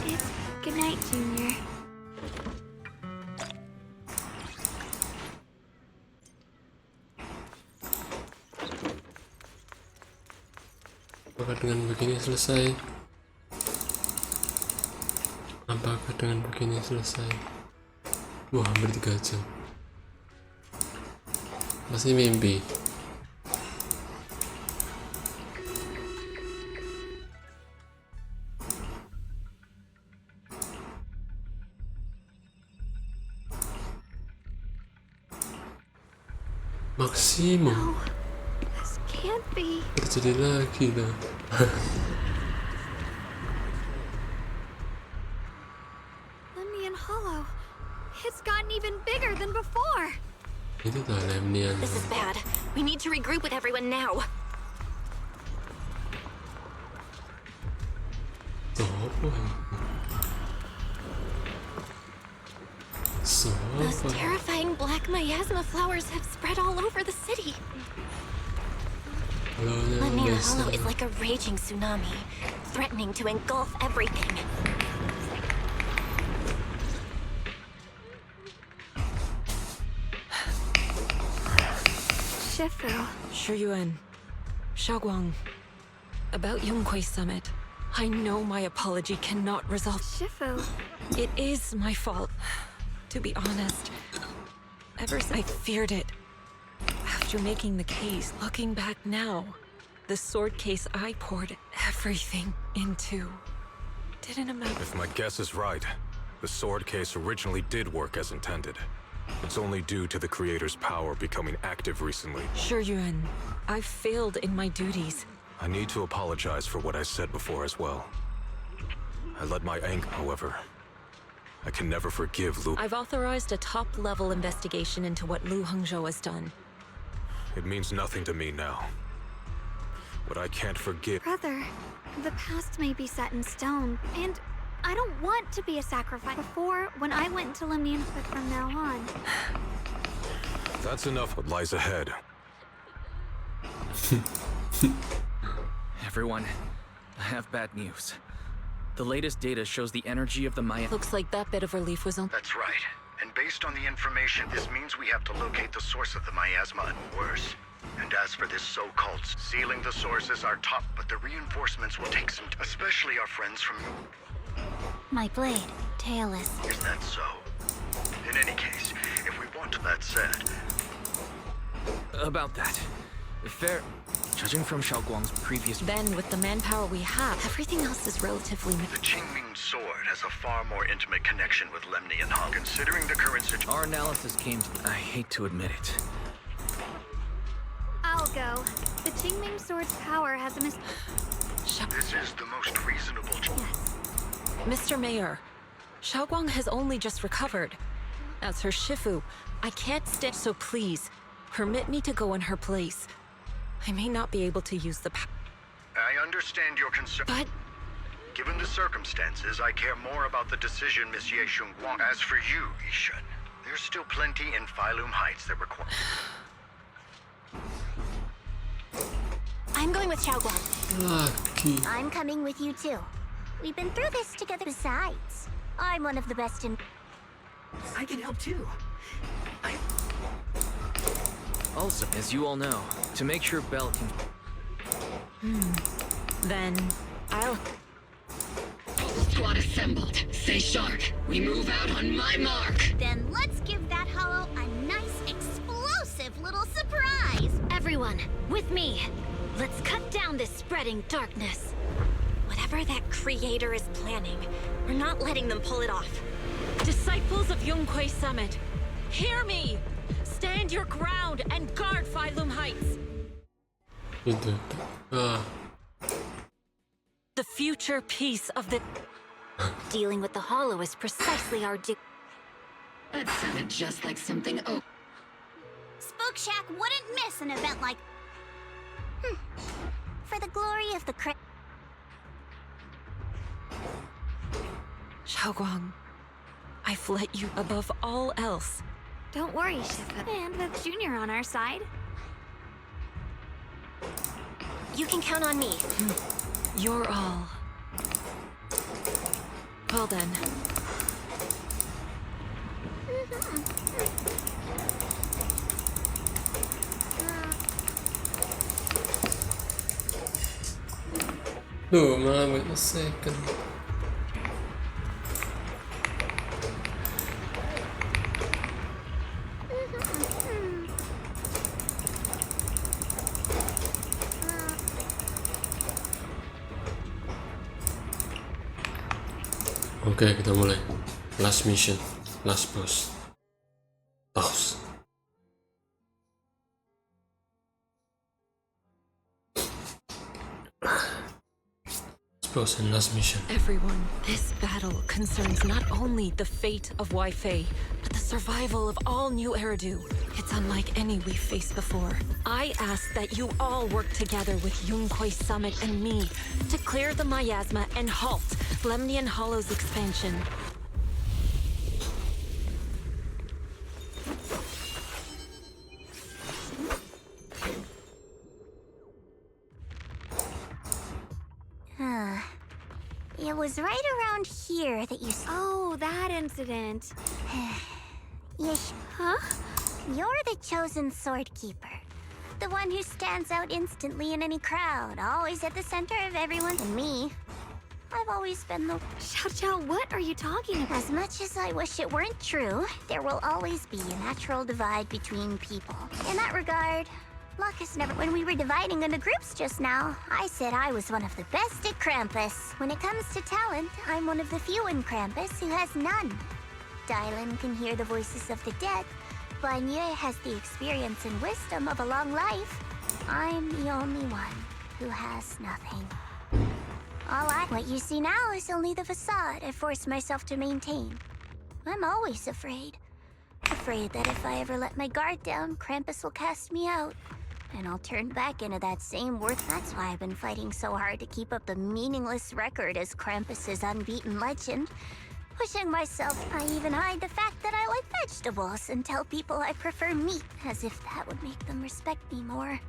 it's... Good night, Junior. Apakah dengan begini selesai? Apakah dengan begini selesai? Wah, hampir 3 jam. Masih mimpi. Maksimum. No, this can't be. Terjadi lagi loh. Limnian Hollow. It's gotten even bigger than before. Itu tuh Lemnian. This is bad. We need to regroup with everyone now. Tuh apa? Those terrifying black miasma flowers have spread all over the city. Limnian Hollow is like a raging tsunami, threatening to engulf everything. Jufufu. Shuyuan, Shunguang, about Yunquei Summit. I know my apology cannot resolve. Jufufu. It is my fault. To be honest, ever since I feared it. After making the case, looking back now, the sword case I poured everything into didn't amount. If my guess is right, the sword case originally did work as intended. It's only due to the creator's power becoming active recently. Shuyuan, I failed in my duties. I need to apologize for what I said before as well. I let my anger, however. I can never forgive Lu. I've authorized a top-level investigation into what Lu Hengzhou has done. It means nothing to me now. What I can't forgive... Brother, The past may be set in stone, and I don't want to be a sacrifice. Before, when I went to Lemnian, but from now on. That's enough what lies ahead. Everyone, I have bad news. The latest data shows the energy of the Maya. Looks like that bit of relief was on. That's right. And based on the information, this means we have to locate the source of the miasma and worse. And as for this so-called sealing the source is our top, but the reinforcements will take some time, especially our friends from... My blade, tailless. Is that so? In any case, if we want that said... About that. Fair... Judging from Shunguang's previous... Then, with the manpower we have, everything else is relatively... The Qingming sword has a far more intimate connection with Lemni and Han. Considering the current situation... Our analysis came to... I hate to admit it. I'll go. The Qingming sword's power has a This is the most reasonable... Yes. Mr. Mayor, Shunguang has only just recovered. As her Shifu, I can't stay, so please, permit me to go in her place. I may not be able to use the power. I understand your concern. But... Given the circumstances, I care more about the decision Miss Ye Shunguang. As for you, Yixuan, there's still plenty in Phylum Heights that require... I'm going with Shunguang. Lucky. I'm coming with you too. We've been through this together. Besides, I'm one of the best in... I can help too. Also, as you all know, to make sure Belle can... Then, I'll... Squad assembled. Stay sharp. We move out on my mark. Then let's give that hollow a nice, explosive little surprise. Everyone, with me. Let's cut down this spreading darkness. Whatever that creator is planning, we're not letting them pull it off. Disciples of Yunquei Summit, hear me! Stand your ground and guard Phylum Heights! Itu. The future peace of the... Dealing with the hollow is precisely our That sounded just like something... Oh. Spook Shack wouldn't miss an event like... For the glory of the Shunguang, I've let you above all else. Don't worry, Shifu. And with Junior on our side. You can count on me. You're all. Well then. Duh, malah wait a second. Oke, kita mulai. Last mission, last boss. Boss. Boss and last mission. Everyone, this battle concerns not only the fate of Wei-Fei, but the survival of all New Eridu. It's unlike any we've faced before. I ask that you all work together with Yunquei Summit and me to clear the miasma and halt Lemnian Hollow's expansion. It was right around here that you... Oh, that incident. Yish. Huh? You're the chosen sword keeper. The one who stands out instantly in any crowd, always at the center of everyone. And me, I've always been the... Zhao, what are you talking about? As much as I wish it weren't true, there will always be a natural divide between people. In that regard, luck has never... When we were dividing into groups just now, I said I was one of the best at Krampus. When it comes to talent, I'm one of the few in Krampus who has none. Dialyn can hear the voices of the dead. Banyue has the experience and wisdom of a long life. I'm the only one who has nothing. What you see now is only the facade I forced myself to maintain. I'm always afraid. Afraid that if I ever let my guard down, Krampus will cast me out. and I'll turn back into that same worth. That's why I've been fighting so hard to keep up the meaningless record as Krampus's unbeaten legend. Pushing myself, I even hide the fact that I like vegetables and tell people I prefer meat, as if that would make them respect me more.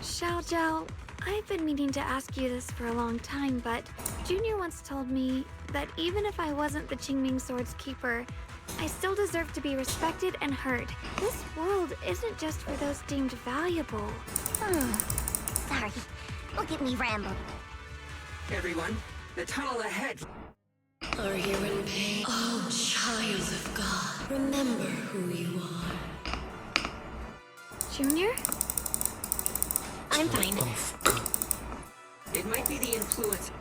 Zhao, I've been meaning to ask you this for a long time, but Junior once told me that even if I wasn't the Qingming Sword's keeper, I still deserve to be respected and heard. This world isn't just for those deemed valuable. Sorry. Look at me ramble. Everyone, the tunnel ahead. Are you in pain? Oh, child of God, remember who you are. Junior? I'm fine. It might be the influence.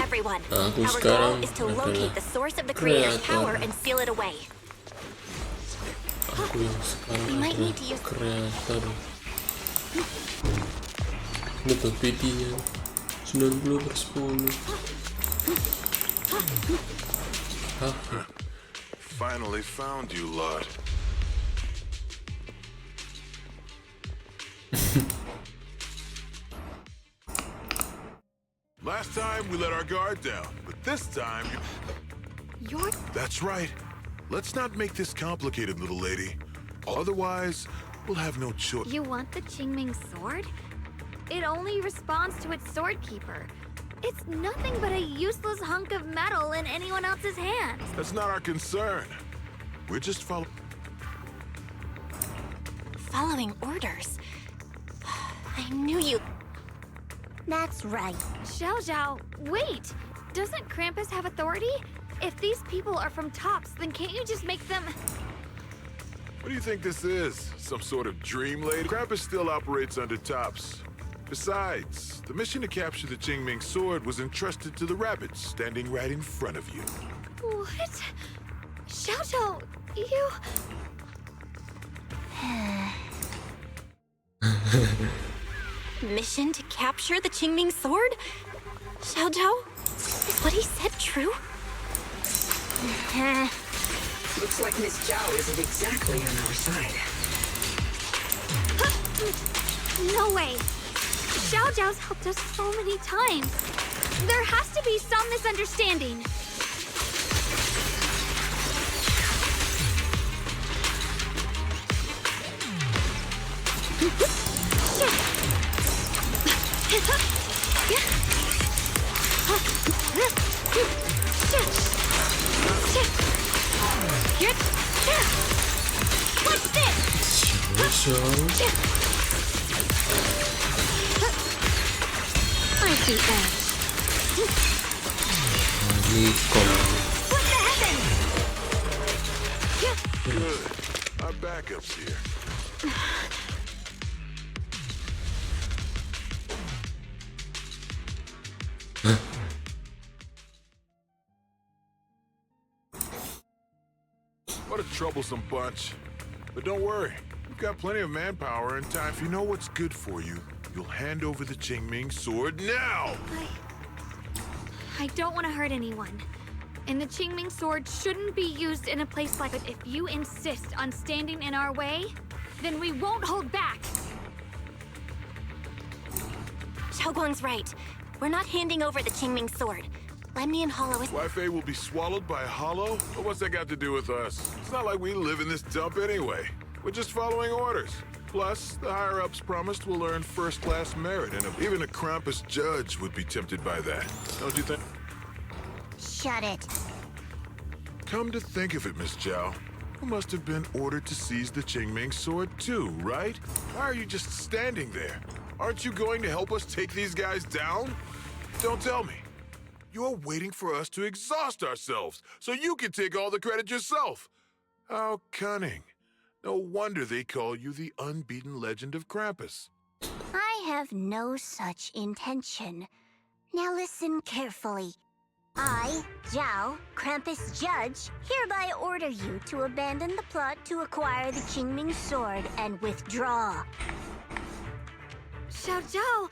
Everyone, our goal is to locate the source of the creator's power and seal it away. We might need to use kreator. Betul PD-nya 90/10. Finally found you lot. Last time we let our guard down, but this time You're... That's right. Let's not make this complicated, little lady. Otherwise, we'll have no choice. You want the Qingming Sword? It only responds to its sword keeper. It's nothing but a useless hunk of metal in anyone else's hands. That's not our concern. We're just following orders. I knew you. That's right. Zhao, wait! Doesn't Krampus have authority? If these people are from Tops, then can't you just make them... What do you think this is? Some sort of dream lady? Krampus still operates under Tops. Besides, the mission to capture the Qingming Sword was entrusted to the rabbits standing right in front of you. What? Zhao, you... Mission to capture the Qingming Sword? Zhao? Is what he said true? Looks like Miss Zhao isn't exactly on our side. No way! Zhao's helped us so many times. There has to be some misunderstanding. What's this? I see edge. What the heavens? Good. Our backup's here. What a troublesome bunch. But don't worry, we've got plenty of manpower and time. If you know what's good for you, you'll hand over the Qingming Sword now! I don't want to hurt anyone. And the Qingming Sword shouldn't be used in a place like that. If you insist on standing in our way, then we won't hold back. Shunguang's right. We're not handing over the Qingming Sword. Lemni and Hollow is... Wi-Fi will be swallowed by Hollow? But what's that got to do with us? It's not like we live in this dump anyway. We're just following orders. Plus, the higher-ups promised we'll earn first-class merit, and even a Krampus judge would be tempted by that. Don't you think? Shut it. Come to think of it, Miss Zhao, you must have been ordered to seize the Qingming Sword too, right? Why are you just standing there? Aren't you going to help us take these guys down? Don't tell me. You're waiting for us to exhaust ourselves so you can take all the credit yourself. How cunning. No wonder they call you the unbeaten legend of Krampus. I have no such intention. Now listen carefully. I, Zhao, Krampus Judge, hereby order you to abandon the plot to acquire the Qingming Sword and withdraw. Zhao,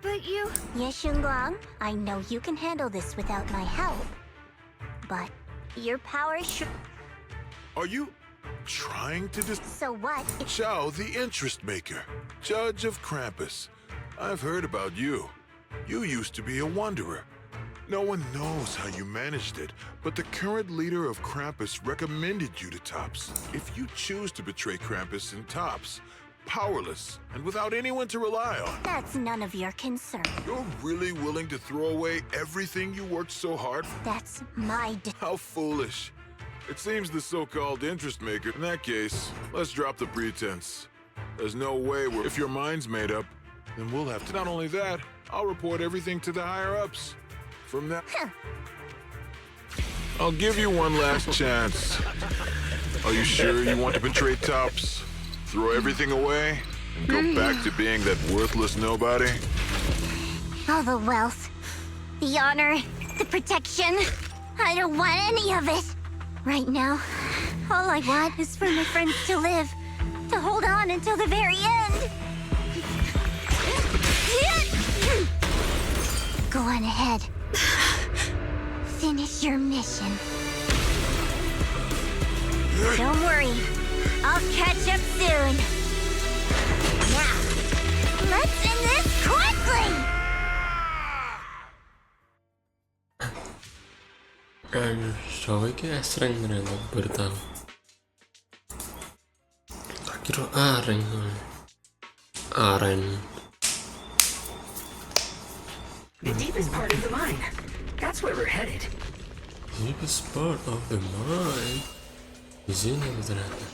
but you... Yes, Shunguang, I know you can handle this without my help. But your power should... Are you trying to So what? Zhao, the interest maker, judge of Krampus. I've heard about you. You used to be a wanderer. No one knows how you managed it, but the current leader of Krampus recommended you to Tops. If you choose to betray Krampus in Tops, powerless and without anyone to rely on. That's none of your concern. You're really willing to throw away everything you worked so hard for? That's my How foolish. It seems the so-called interest maker. In that case, let's drop the pretense. There's no way if your mind's made up, then we'll have to. Not only that, I'll report everything to the higher-ups. From that, I'll give you one last chance. Are you sure you want to betray Tops? Throw everything away and go back to being that worthless nobody? All the wealth, the honor, the protection. I don't want any of it. Right now, all I want is for my friends to live, to hold on until the very end. Go on ahead. Finish your mission. Don't worry. I'll catch up soon. Now, let's end this quickly! Zhao iki esreng ternyata, baru tahu. Tak kira areng. Aren. The deepest part of the mine. That's where we're headed. Deepest part of the mine. Di sini ternyata.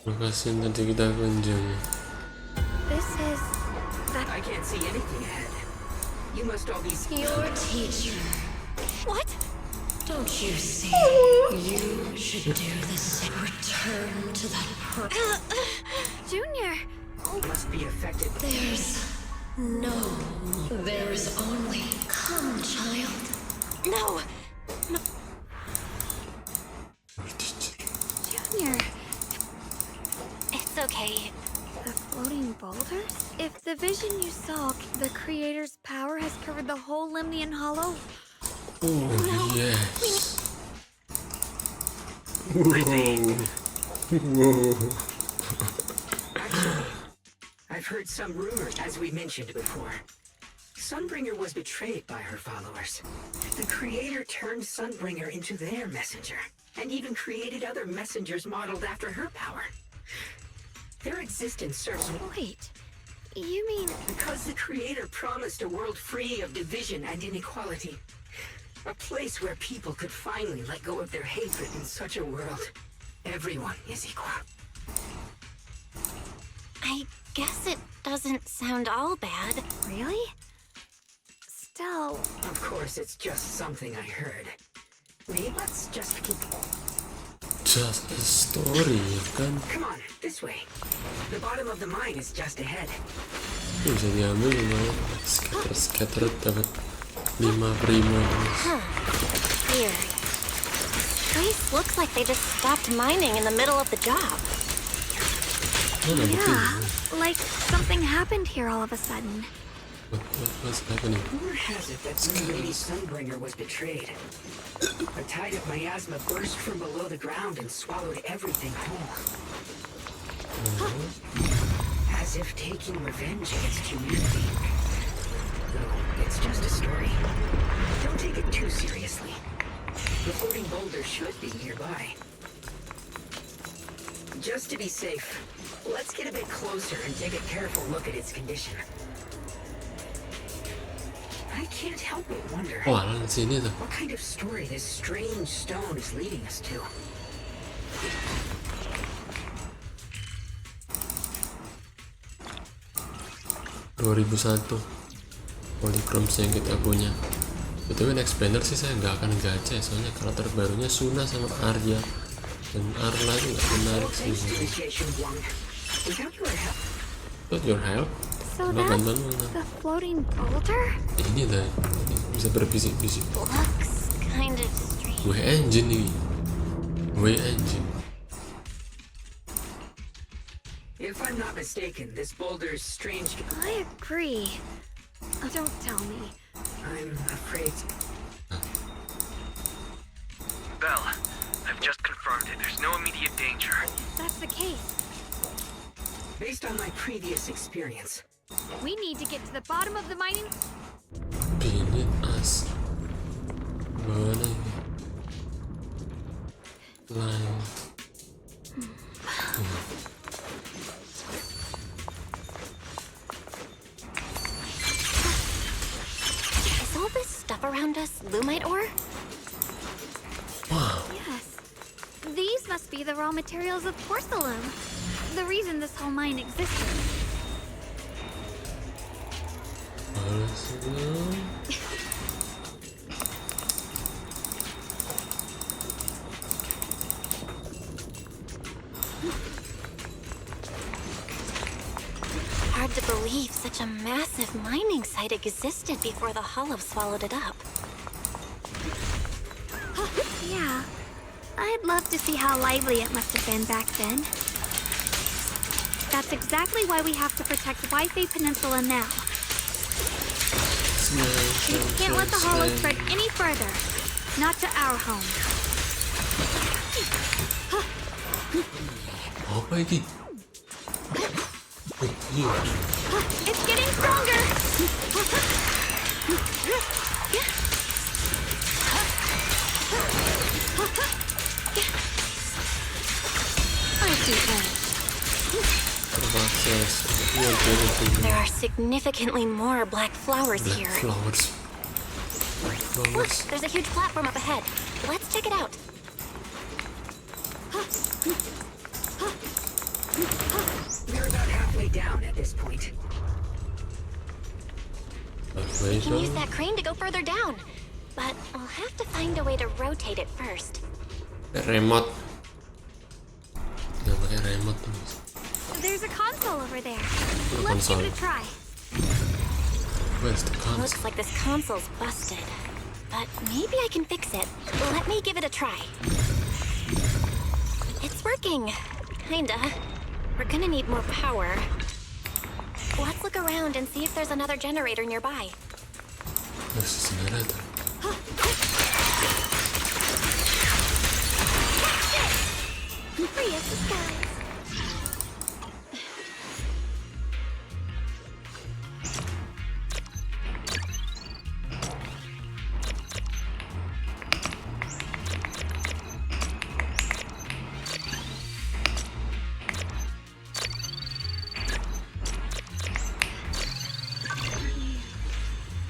Lokasi yang tadi kita kunjungi. This is... I can't see anything ahead. You must all be... Your teacher. What? Don't you see? You should do the same. Return to that Junior! Must be affected. There is only... Come, child. No! Junior! It's okay. The floating boulders? If the vision you saw, the creator's power has covered the whole Limnian Hollow. Oh, yes. Whoa. I've heard some rumors, as we mentioned before. Sunbringer was betrayed by her followers. The creator turned Sunbringer into their messenger, and even created other messengers modeled after her power. Their existence serves... Wait, you mean... Because the creator promised a world free of division and inequality. A place where people could finally let go of their hatred. In such a world, everyone is equal. I guess it doesn't sound all bad. Really? Still... Of course, it's just something I heard. Let's just keep... Just a story, kan? Come on, this way. The bottom of the mine is just ahead. Ini bisa diambil lumayan. Scatter dapat 5 primo. Weird. Place looks like they just stopped mining in the middle of the job. Yeah, like something happened here all of a sudden. What's happening? Rumor has it that Lady Sunbringer was betrayed. A tide of miasma burst from below the ground and swallowed everything whole. As if taking revenge against humanity. Though it's just a story. Don't take it too seriously. The floating boulder should be nearby. Just to be safe, let's get a bit closer and take a careful look at its condition. I can't help but wonder what kind of story this strange stone is leading us to. 2001 polychromes yang kita punya. Betul, next banner sih saya nggak akan gacha soalnya karakter barunya Sunna sama Aria dan Arla itu nggak menarik sih. Without your help? So that's the floating boulder? Ini dah, bisa berbisik-bisik. Looks kind of strange. Gue engine nih, gue engine. If I'm not mistaken, this boulder's strange. I agree. Don't tell me. I'm afraid. Belle, I've just confirmed it. There's no immediate danger. That's the case. Based on my previous experience, We need to get to the bottom of the mining. Beneath us. Bawah lagi. Line. Is all this stuff around us Lumite ore? Wow. Yes. These must be the raw materials of porcelain. The reason this whole mine existed. Hard to believe such a massive mining site existed before the Hollow swallowed it up. Yeah. I'd love to see how lively it must have been back then. That's exactly why we have to protect Wi-Fi Peninsula now. We can't let the Hollow spread any further. Not to our home. Apa ini? It's getting stronger! There are significantly more black flowers here. Look, there's a huge platform up ahead. Let's check it out. we're about halfway down at this point. We can use that crane to go further down. But we'll have to find a way to rotate it first. Remote. Nggak pakai remote tuh. There's a console over there. Let's give it a try. Where's the console? Looks like this console's busted. But maybe I can fix it. Let me give it a try. It's working. Kinda. We're gonna need more power. Let's look around and see if there's another generator nearby. There's a generator. Free as the skies.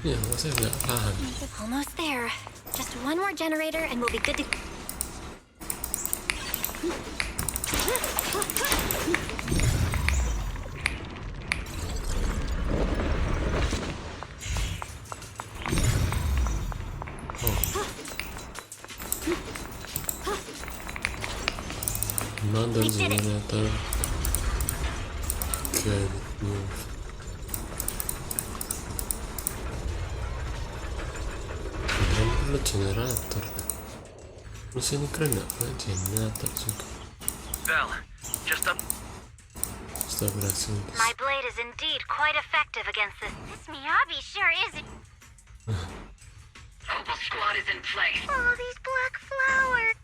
Ya, saya nggak paham. Almost there. Just one more generator and we'll be good to... Another generator. Can move. Perlu generator. Terus ini keren nggak? Generator juga. Belle, just up. Berhasil. My blade is indeed quite effective against this. This Miyabi sure is. Opal Squad is in place. All these black flowers.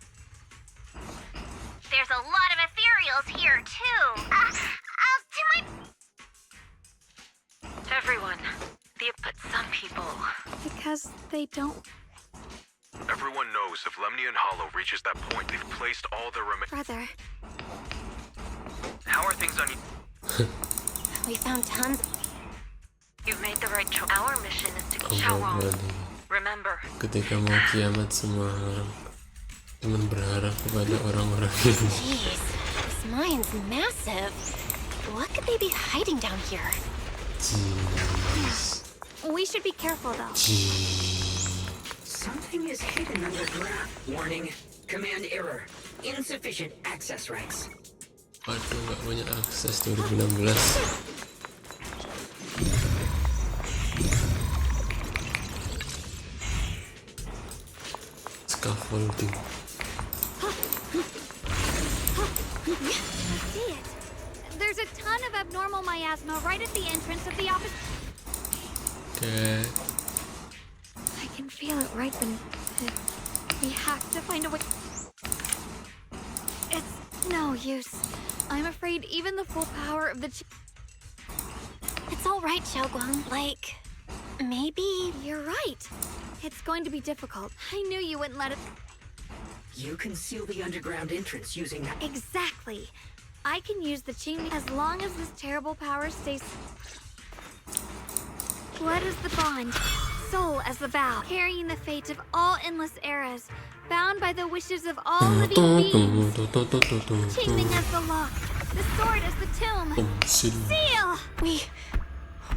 There's a lot of ethereals here too. I'll do my. Everyone. But some people. Because they don't. Everyone knows if Lemnian Hollow reaches that point, they've placed all their Brother. How are things on you? We found tons. You've made the right choice. Our mission is to Shunguang. Remember. Ketika mau kiamat, semua orang cuman berharap kepada orang-orang ini. Jeez, this mine's massive. What could they be hiding down here? Jeez. We should be careful though. Something is hidden underground. Warning. Command error. Insufficient access rights. Waduh, gak banyak akses 2016. Scaffolding. I see it. There's a ton of abnormal miasma right at the entrance of the office. Okay. I can feel it right when we have to find a way. no use. I'm afraid even the full power of the It's all right, Shunguang. Like, maybe... You're right. It's going to be difficult. I knew you wouldn't let it... You can seal the underground entrance using that. Exactly. I can use the Qingming as long as this terrible power stays... Blood is the bond, soul as the vow, carrying the fate of all endless eras, bound by the wishes of all living beings. Qingming as the lock, the sword as the tomb. Seal!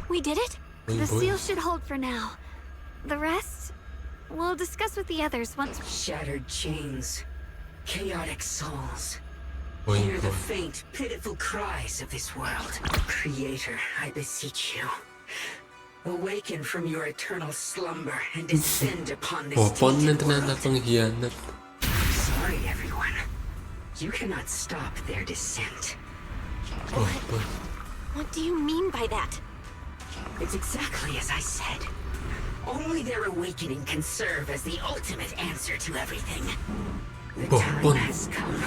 We did it? The seal should hold for now. The rest, we'll discuss with the others once... Shattered chains, chaotic souls. Hear the faint, pitiful cries of this world. Creator, I beseech you. Awaken from your eternal slumber and descend upon this tainted world. Sorry, everyone. You cannot stop their descent. What do you mean by that? It's exactly as I said. Only their awakening can serve as the ultimate answer to everything. The time has come.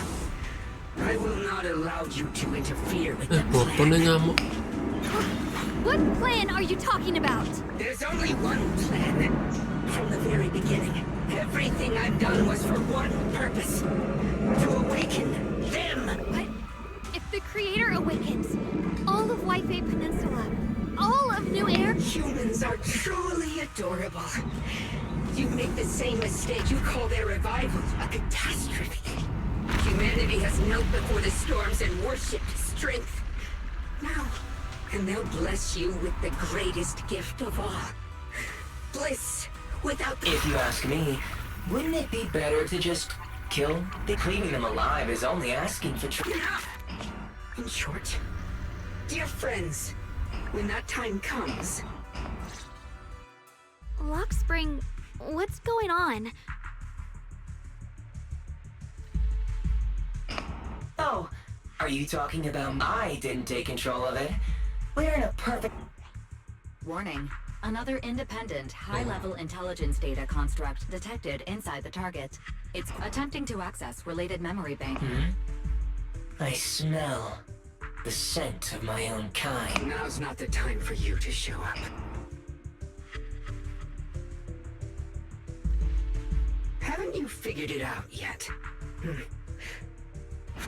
I will not allow you to interfere with the plan. What plan are you talking about? There's only one plan. From the very beginning, everything I've done was for one purpose. To awaken them. But if the Creator awakens, all of White-Bay Peninsula, all of New Air... Humans are truly adorable. You make the same mistake. You call their revival a catastrophe. Humanity has knelt before the storms and worshipped strength. Now... and they'll bless you with the greatest gift of all. Bliss without... If you ask me, wouldn't it be better to just kill? Leaving them alive is only asking for Enough! In short, dear friends, when that time comes... Lockspring, what's going on? Oh, are you talking about I didn't take control of it? We're in a perfect... Warning. Another independent, high-level intelligence data construct detected inside the target. It's attempting to access related memory bank. I smell the scent of my own kind. Now's not the time for you to show up. Haven't you figured it out yet?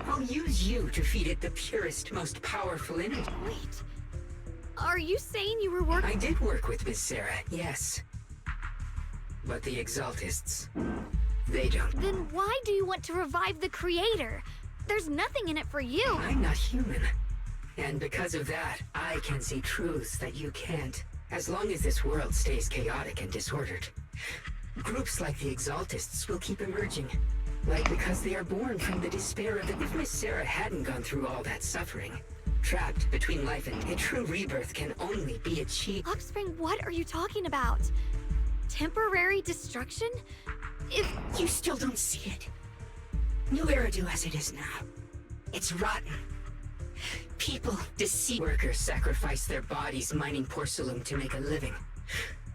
I'll use you to feed it the purest, most powerful energy. Wait. Are you saying you were working? I did work with Miss Sarah, yes. But the Exaltists, they don't. Then why do you want to revive the Creator? There's nothing in it for you. I'm not human. And because of that, I can see truths that you can't. As long as this world stays chaotic and disordered, groups like the Exaltists will keep emerging. Like because they are born from the despair of the... If Miss Sarah hadn't gone through all that suffering, trapped between life and... a true rebirth can only be achieved. Lockspring, what are you talking about? Temporary destruction? If... You still don't see it. New Eridu as it is now. It's rotten. People deceive. Workers sacrifice their bodies mining porcelain to make a living,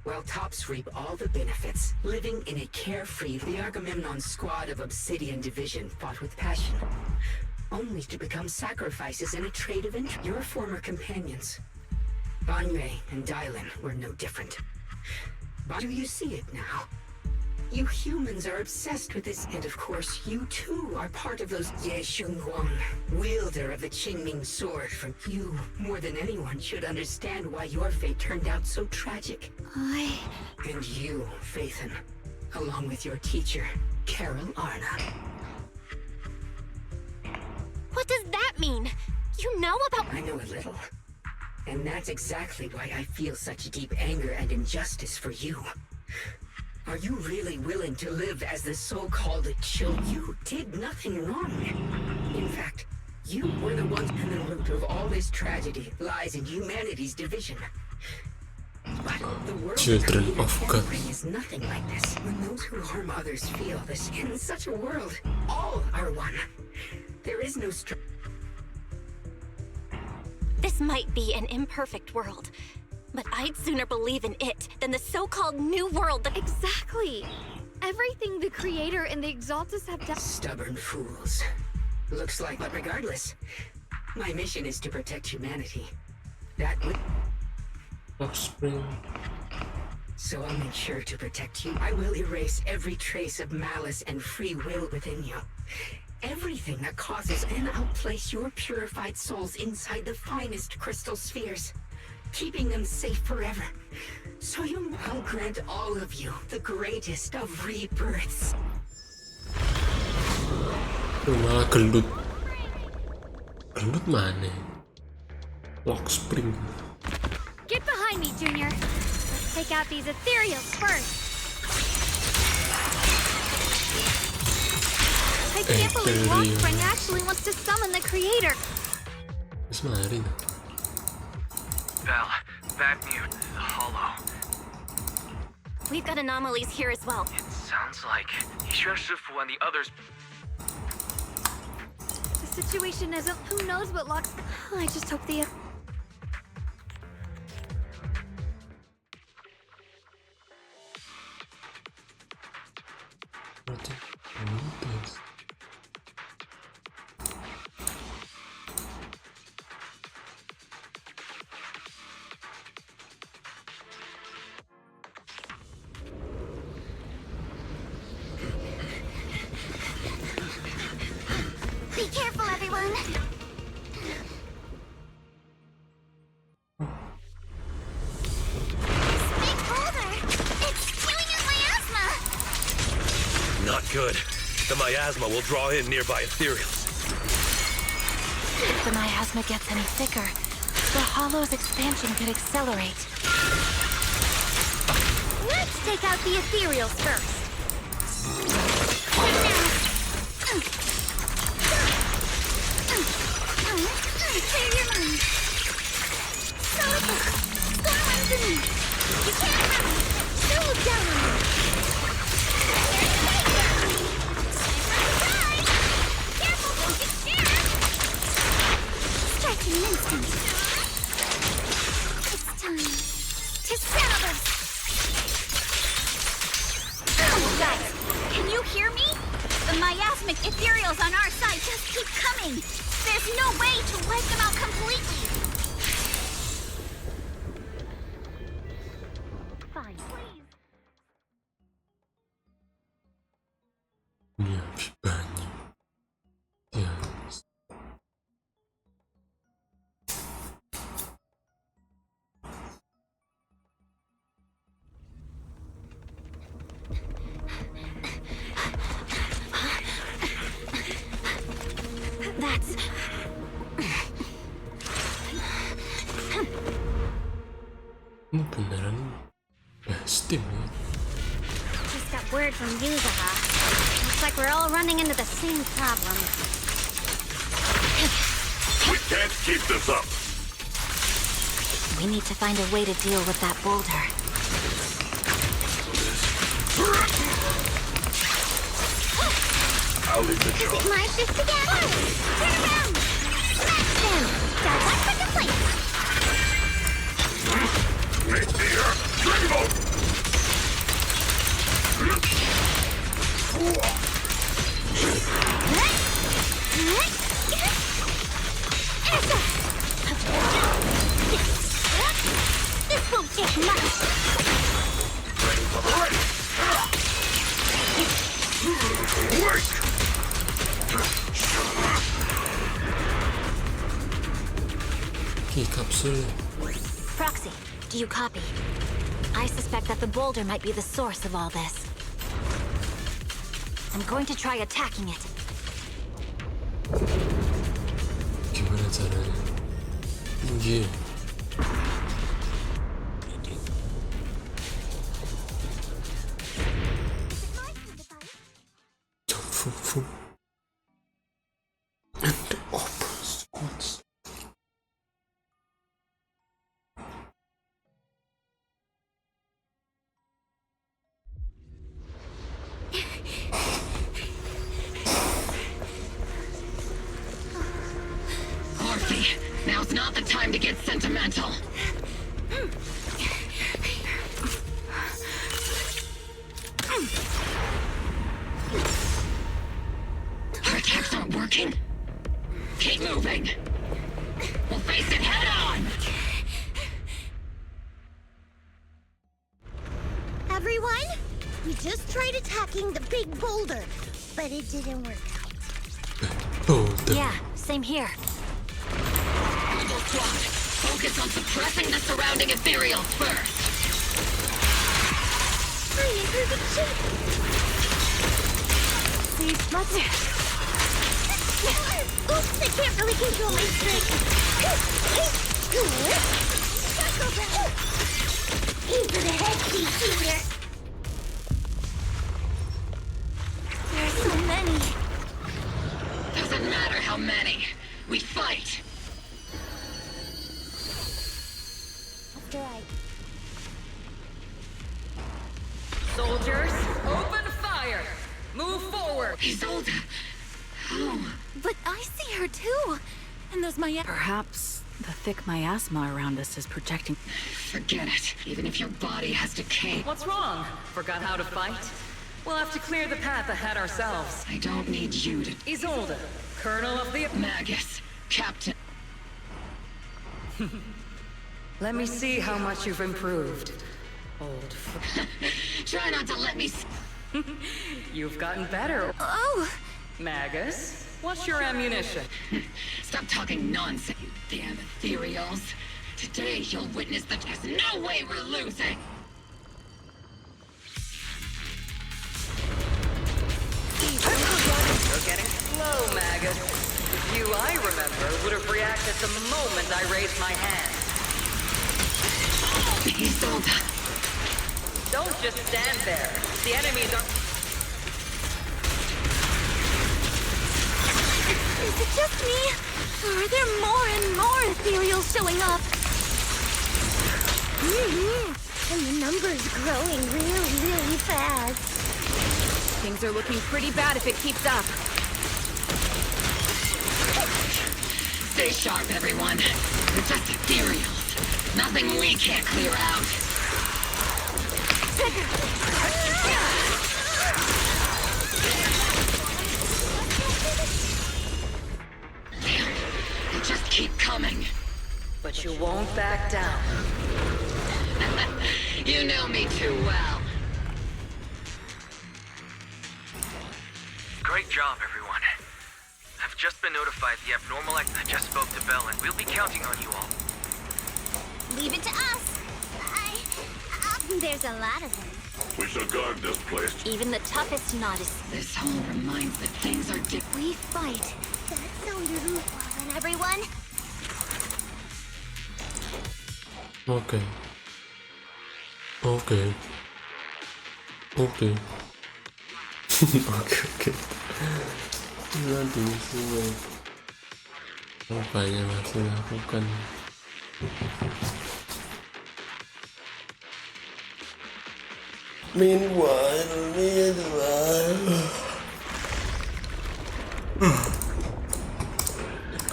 while tops reap all the benefits, living in a carefree... The Agamemnon squad of Obsidian Division fought with passion, only to become sacrifices in a trade of interest. Your former companions, Banyue and Dialyn, were no different. But do you see it now? You humans are obsessed with this, and of course, you too are part of those... Shunguang, wielder of the Qingming sword from... You, more than anyone, should understand why your fate turned out so tragic. And you, Faithen, along with your teacher, Carole Arna. What does that mean? You know about... I know a little. And that's exactly why I feel such deep anger and injustice for you. Are you really willing to live as the so-called chill? You did nothing wrong. In fact, you were the ones, and the root of all this tragedy lies in humanity's division. But the world Children of God is nothing like this. When those who harm others feel this, in such a world, all are one. There is no This might be an imperfect world, but I'd sooner believe in it than the so-called new world that... Exactly! Everything the Creator and the Exaltists have done... Stubborn fools. Looks like, but regardless, my mission is to protect humanity. That would... Lockspring. So I'll make sure to protect you. I will erase every trace of malice and free will within you. Everything that causes, and I'll place your purified souls inside the finest crystal spheres, keeping them safe forever. So I'll grant all of you the greatest of rebirths. Malah gelut. Gelut mana? Lockspring. Get behind me, Junior. Let's take out these ethereals first. I can't believe Lockspring actually wants to summon the creator. Ismarin. Belle, Banyue, the Hollow. We've got anomalies here as well. It sounds like Yixuan Shifu and the others. The situation isn't. Who knows what Locks. I just hope the. Be careful, everyone. Big boulder. It's spewing out miasma. Not good. The miasma will draw in nearby ethereals. If the miasma gets any thicker, the Hollow's expansion could accelerate. Let's take out the ethereals first. Clear your mind. So storm underneath. You can't have it. So down on you. Careful, don't get scared. Strike in an instant. It's time to settle this. Guys, can you hear me? The miasmic ethereals on our side just keep coming. There's no way to wipe them out completely. Fine, please. Nie, Banyue. Yes. That's... Ini beneran bestim ya. Just got word from Yuzaha. Looks like we're all running into the same problem. We can't keep this up. We need to find a way to deal with that boulder. I'll leave the job. My fist again! Turn around! Smash them! Got one for the plate! Make the earth tremble! This won't take much! Ready for the race! Wait! Key capsule. Proxy, do you copy? I suspect that the boulder might be the source of all this. I'm going to try attacking it. Gimana caranya? Tinggi. Jufufu. And the open squads. Orphe, now's not the time to get sentimental. Our attacks aren't working. Keep moving. We'll face it head on. Everyone, we just tried attacking the big boulder, but it didn't work out. Yeah, same here. Rebel Squad, focus on suppressing the surrounding ethereals first. Hurry through the chip. See, let's... Oops, I can't really control my strength. Aim for the head piece here. There's so many. Doesn't matter how many. We fight. After I... Soldiers, open fire! Move forward! Isolde! How? But I see her too. And there's my... Perhaps the thick miasma around us is projecting... Forget it. Even if your body has decayed. What's wrong? Forgot how to fight? We'll have to clear the path ahead ourselves. I don't need you to... Isolde, Colonel of the... Magus, Captain. Let me see how much you've improved. Old Try not to let me... You've gotten better. Oh! Magus, what's your ammunition? Stop talking nonsense, you damn ethereals. Today you'll witness that there's no way we're losing. You're getting slow, Magus. You, I remember, would have reacted the moment I raised my hand. Isolde. Don't just stand there. The enemies are... Is it just me? Or are there more and more ethereals showing up? And the number's growing really fast. Things are looking pretty bad if it keeps up. Stay sharp, everyone. We're just ethereals. Nothing we can't clear out. They just keep coming. But you won't back down. You know me too well. Great job, everyone. I've just been notified the abnormal act. I just spoke to Belle, and we'll be counting on you all. Leave it to us. There's a lot of them. We shall guard this place. Even the toughest knot is... This hall reminds that things are different. We fight. That sounded fun, everyone. Okay. Okay. Okay. Okay. Nanti semua rupanya masih lakukan. Meanwhile.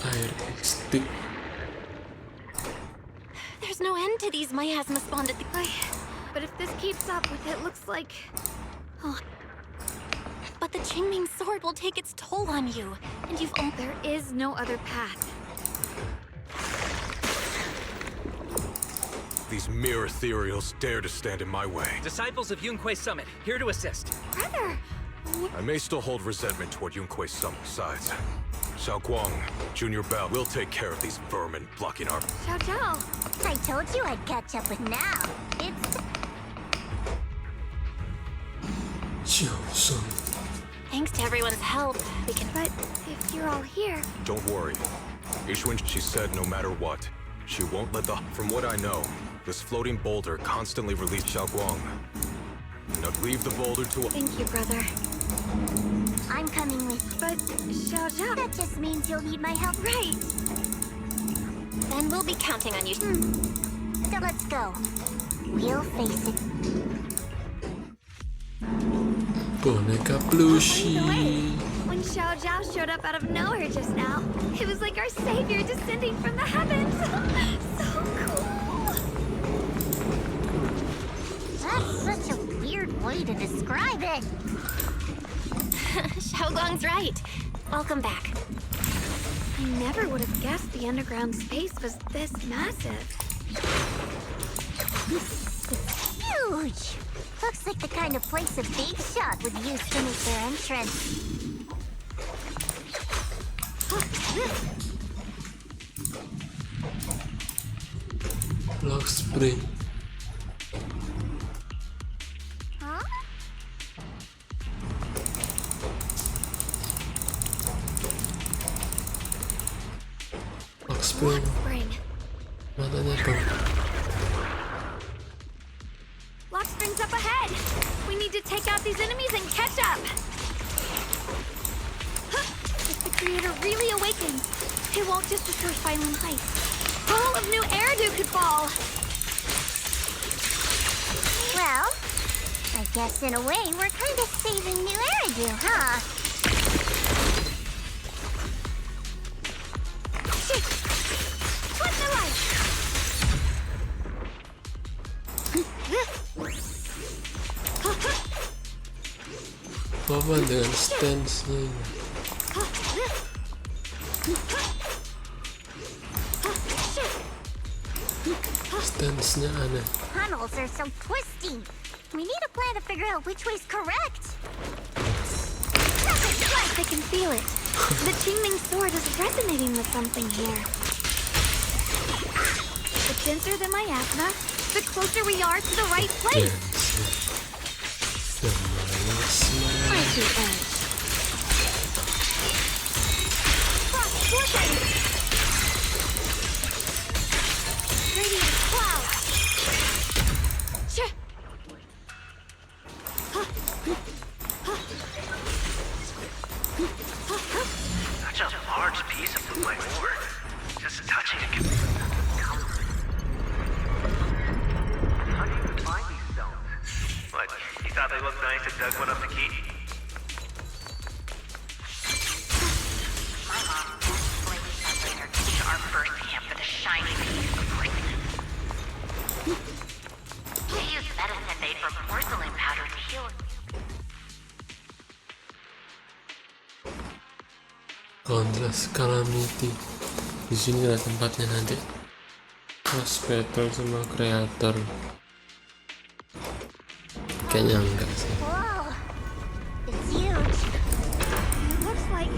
Air stick. There's no end to these miasma spawned at the... But if this keeps up, it looks like... Oh. But the Qingming sword will take its toll on you. And you've... Oh, there is no other path. These mere ethereals dare to stand in my way. Disciples of Yunquei Summit, here to assist. Brother! I may still hold resentment toward Yunquei Summit. Besides, Shunguang, Junior Belle will take care of these vermin blocking our... Zhao. I told you I'd catch up with now. It's... Thanks to everyone's help, we can... But if you're all here... Don't worry. Yixuan, she said no matter what, she won't let the... From what I know, this floating boulder constantly released Shunguang. Now leave the boulder to... Thank you, brother. I'm coming with you. But, Zhao... That just means you'll need my help. Right! Then we'll be counting on you. So let's go. We'll face it. Boneka plushie. When Zhao showed up out of nowhere just now, it was like our savior descending from the heavens. So cool. That's such a weird way to describe it. Shunguang's right. Welcome back. I never would have guessed the underground space was this massive. Huge! Looks like the kind of place a big shot would use to make their entrance. Lockspring. Huh? Lockspring. Matanya tuh. Lockspring's up ahead! We need to take out these enemies and catch up! If the creator really awakens, it won't just destroy Phylum Heights. All of New Eridu could fall! Well, I guess in a way we're kind of saving New Eridu, huh? Shit! What's the light? Apa dengan stance-nya ini? Stance-nya aneh. Tunnels are so twisty. We need a plan to figure out which way's correct. I can feel it. The Qingming sword is resonating with something here. The denser the miasma, the closer we are to the right place. Mighty edge. Cross-forcing. Radiant cloud. Such a large piece of blue white ore. Just touching it can... How do you even find these stones? What, you thought they looked nice and dug one up to keep? My mom explained that later to our first camp for the shiny piece of porcelain. They used medicine made from porcelain powder to heal. Countless Calamity. Di sini adalah tempatnya nanti cross battle sama kreator. Kayaknya enggak sih. Whoa! It's huge. It looks like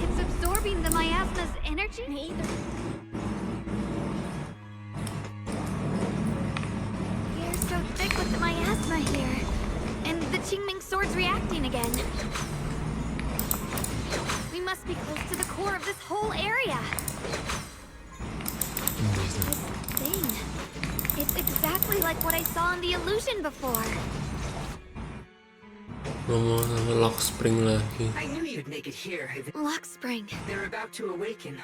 it's absorbing the miasma's energy. The air's so thick with the miasma here. And the Qingming sword's reacting again. We must be close to the core of this whole area. This thing. It's exactly like what I saw in the illusion before. Ngomong sama Lockspring lagi. I knew you'd make it here. Lockspring. They're about to awaken.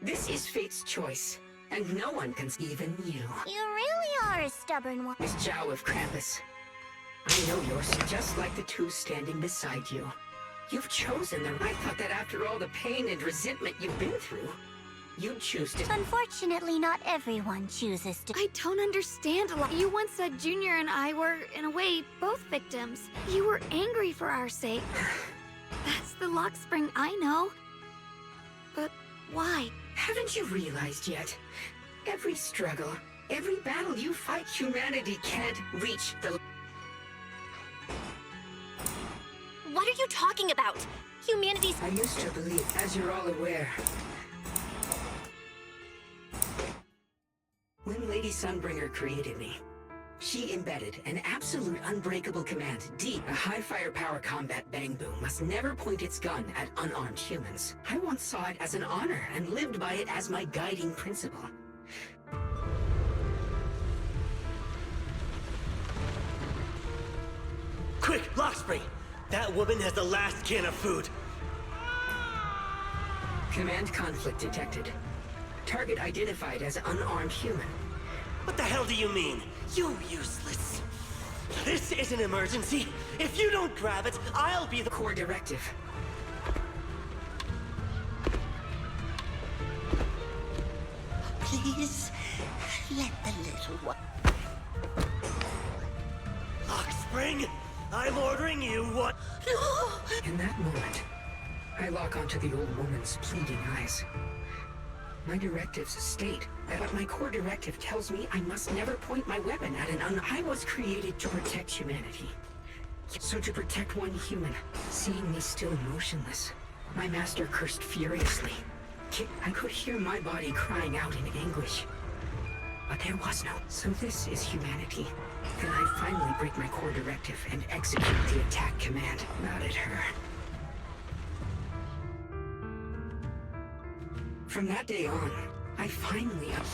This is fate's choice, and no one can, even you. You really are a stubborn one. Miss Zhao of Krampus. I know yours, just like the two standing beside you. You've chosen them. I thought that after all the pain and resentment you've been through, you'd choose to... Unfortunately, not everyone chooses to. I don't understand a lot. You once said Junior and I were, in a way, both victims. You were angry for our sake. That's the Lockspring I know. But why? Haven't you realized yet? Every struggle, every battle you fight, humanity can't reach the... What are you talking about? Humanity's... I used to believe, as you're all aware, when Lady Sunbringer created me, she embedded an absolute unbreakable command deep. A high firepower combat bang boom must never point its gun at unarmed humans. I once saw it as an honor and lived by it as my guiding principle. Quick, Lockspring! That woman has the last can of food. Command conflict detected. Target identified as unarmed human. What the hell do you mean? You useless. This is an emergency. If you don't grab it, I'll be the... Core directive. Please, let the little one... Lockspring, I'm ordering you what... In that moment, I lock onto the old woman's pleading eyes. My directives state that my core directive tells me I must never point my weapon at I was created to protect humanity. So to protect one human, seeing me still motionless, my master cursed furiously. I could hear my body crying out in anguish. But there was no. So this is humanity. Then I finally break my core directive and execute the attack command. Not at her. From that day on,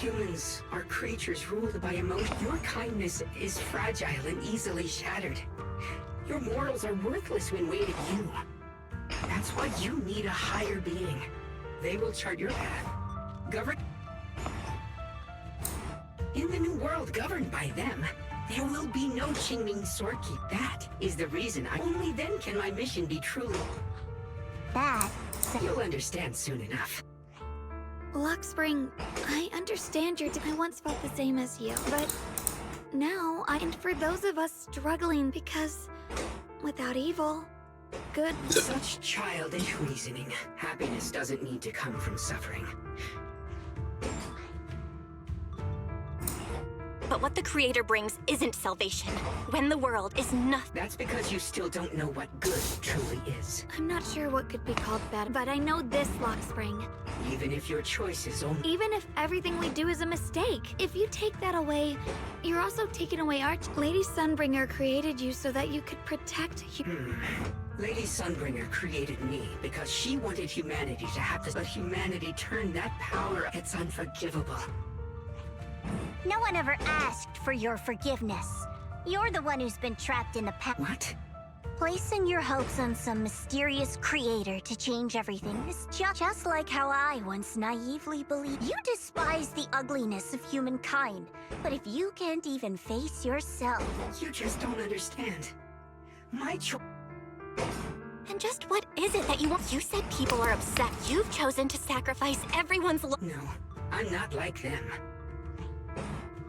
humans are creatures ruled by emotion. Your kindness is fragile and easily shattered. Your morals are worthless when weighed at you. That's why you need a higher being. They will chart your path. In the new world governed by them, there will be no Qingming sword keep. That is the reason only then can my mission be truly... Bad. You'll understand soon enough. Lockspring, I understand I once felt the same as you, but now and for those of us struggling, because without evil, good... Such childish reasoning. Happiness doesn't need to come from suffering. But what the Creator brings isn't salvation, when the world is nothing. That's because you still don't know what good truly is. I'm not sure what could be called bad, but I know this, Lockspring. Even if your choice is only... Even if everything we do is a mistake, if you take that away, you're also taking away our... Lady Sunbringer created you so that you could protect... Lady Sunbringer created me because she wanted humanity to have this, but humanity turned that power. It's unforgivable. No one ever asked for your forgiveness. You're the one who's been trapped in the past. What? Placing your hopes on some mysterious creator to change everything is just like how I once naively believed. You despise the ugliness of humankind, but if you can't even face yourself... You just don't understand. My choice... And just what is it that you want? You said people are upset. You've chosen to sacrifice everyone's life. No, I'm not like them.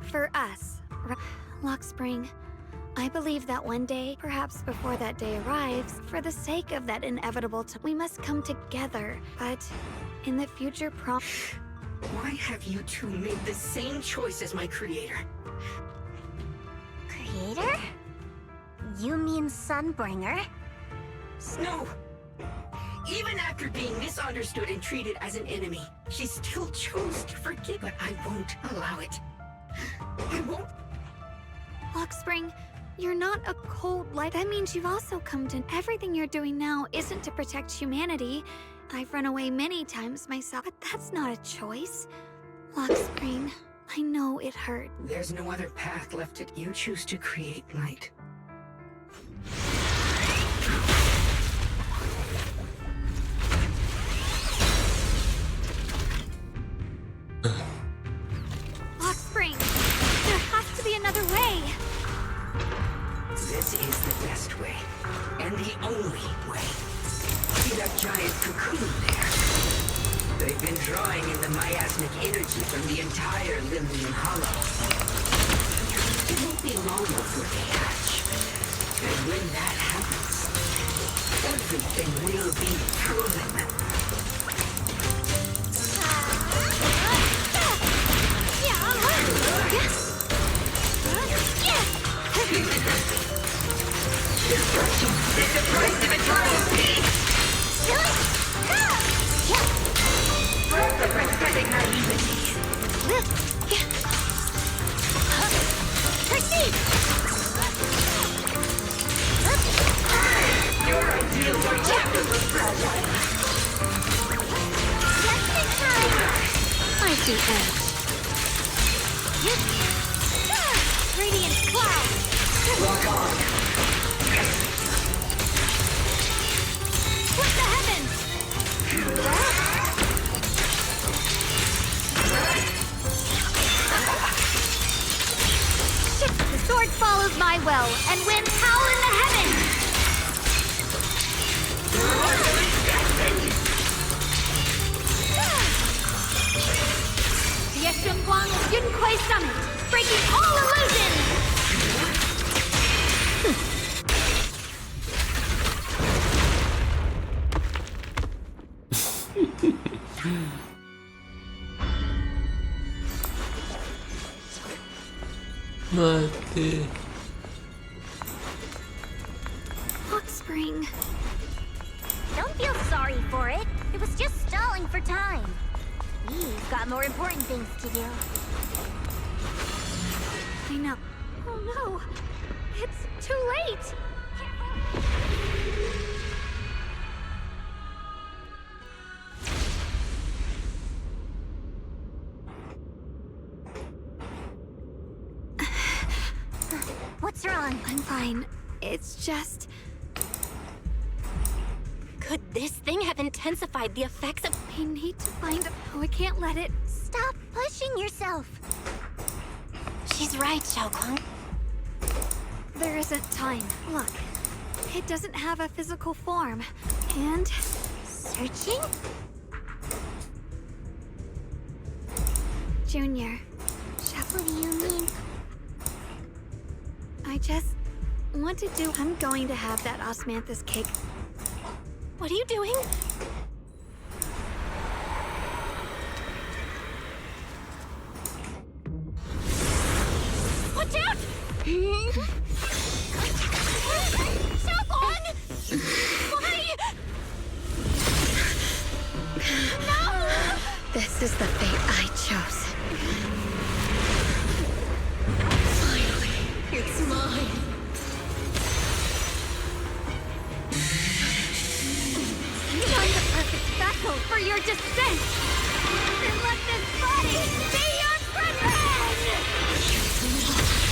For us, Lockspring, I believe that one day, perhaps before that day arrives, for the sake of that inevitable time, we must come together. But in the future Why have you two made the same choice as my creator? Creator? You mean Sunbringer? No! Even after being misunderstood and treated as an enemy, she still chose to forgive, but I won't allow it. I won't. Lockspring, you're not a cold light. That means you've also come to... Everything you're doing now isn't to protect humanity. I've run away many times myself, but that's not a choice. Lockspring, I know it hurt. There's no other path left. You choose to create light. Lockspring, there has to be another way. This is the best way, and the only way. See that giant cocoon there? They've been drawing in the miasmic energy from the entire Limnian Hollow. It won't be long before they hatch. And when that happens, everything will be proven. It's the price of eternal peace! Worth the prophetic naivety. Proceed! Your ideals are tactically fragile. Just in time! I see edge. Radiant cloud! Lock on. Split the heavens! The sword follows my will and wins howl in the heavens! The Shunguang Yunquei Summit, breaking all illusions! Mati. Lockspring. Don't feel sorry for it. It was just stalling for time. We've got more important things to do. I know. Oh no! It's too late! What's wrong? I'm fine. It's just... Could this thing have intensified the effects of... I need to find... Oh, I can't let it... Stop pushing yourself. She's right, Shunguang. There isn't time. Look. It doesn't have a physical form. And... Searching? Junior. What do you mean? I just want to do... I'm going to have that osmanthus cake. What are you doing? Watch out! Shunguang! Why? No! This is the fate I chose. Finally, it's mine. Find the perfect vessel for your descent! And let this body be your prison!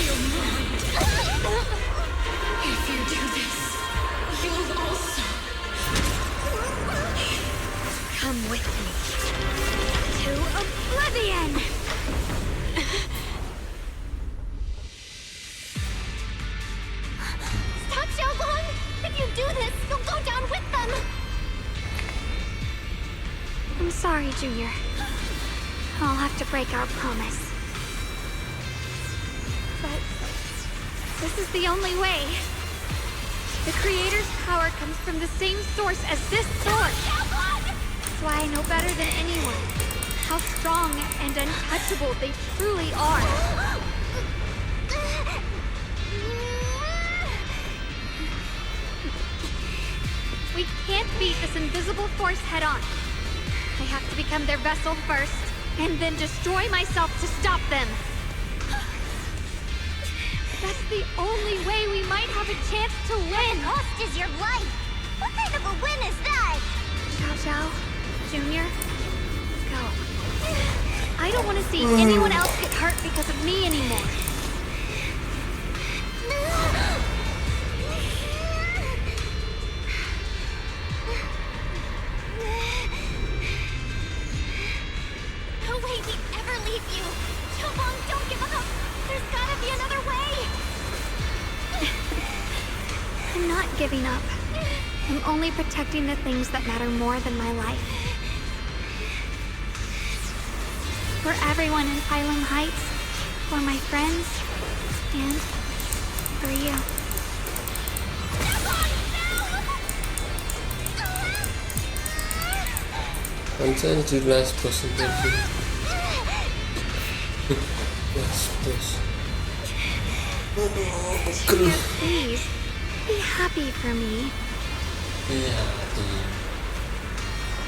You're mine. If you do this, you'll also come with me to oblivion! Stop, Shunguang! If you do this, you'll go down with them! I'm sorry, Junior. I'll have to break our promise. But this is the only way. The Creator's power comes from the same source as this sword. That's why I know better than anyone how strong and untouchable they truly are. We can't beat this invisible force head-on. I have to become their vessel first, and then destroy myself to stop them. That's the only way we might have a chance to win. The cost is your life. What kind of a win is that? Zhao, Junior, go. I don't want to see anyone else get hurt because of me anymore. No way we'd ever leave you. Shunguang, don't give up. There's gotta be another way. I'm not giving up. I'm only protecting the things that matter more than my life. For everyone in Phylum Heights, for my friends, and for you. I'm trying to do last person, thank you. Last person. Please, be happy for me. Be happy.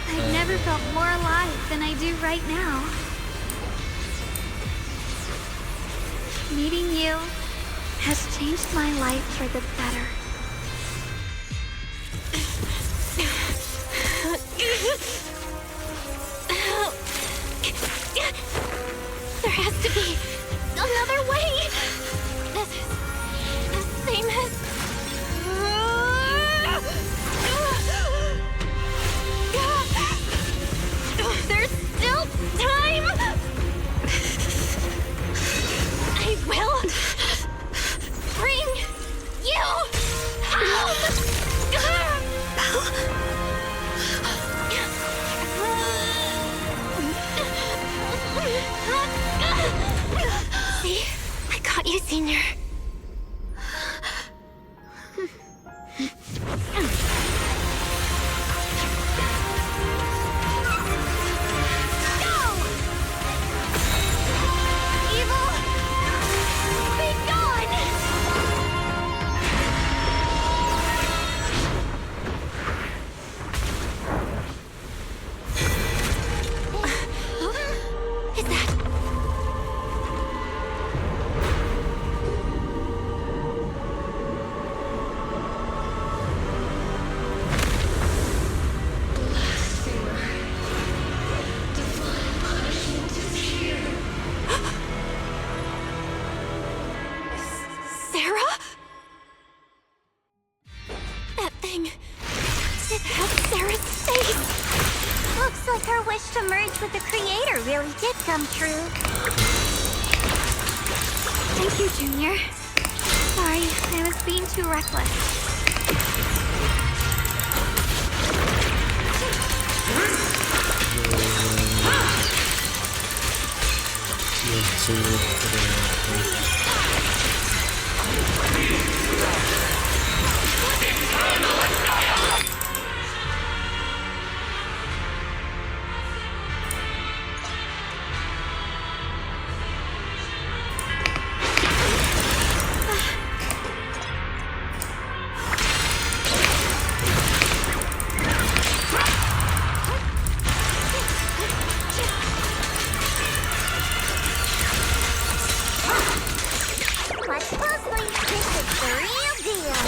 I've never felt more alive than I do right now. Meeting you has changed my life for the better. There has to be another way. This is the same as... There's still time. I will bring you It has Sarah's face! Looks like her wish to merge with the Creator really did come true. Thank you, Junior. Sorry, I was being too reckless. Watch closely. This is the real deal.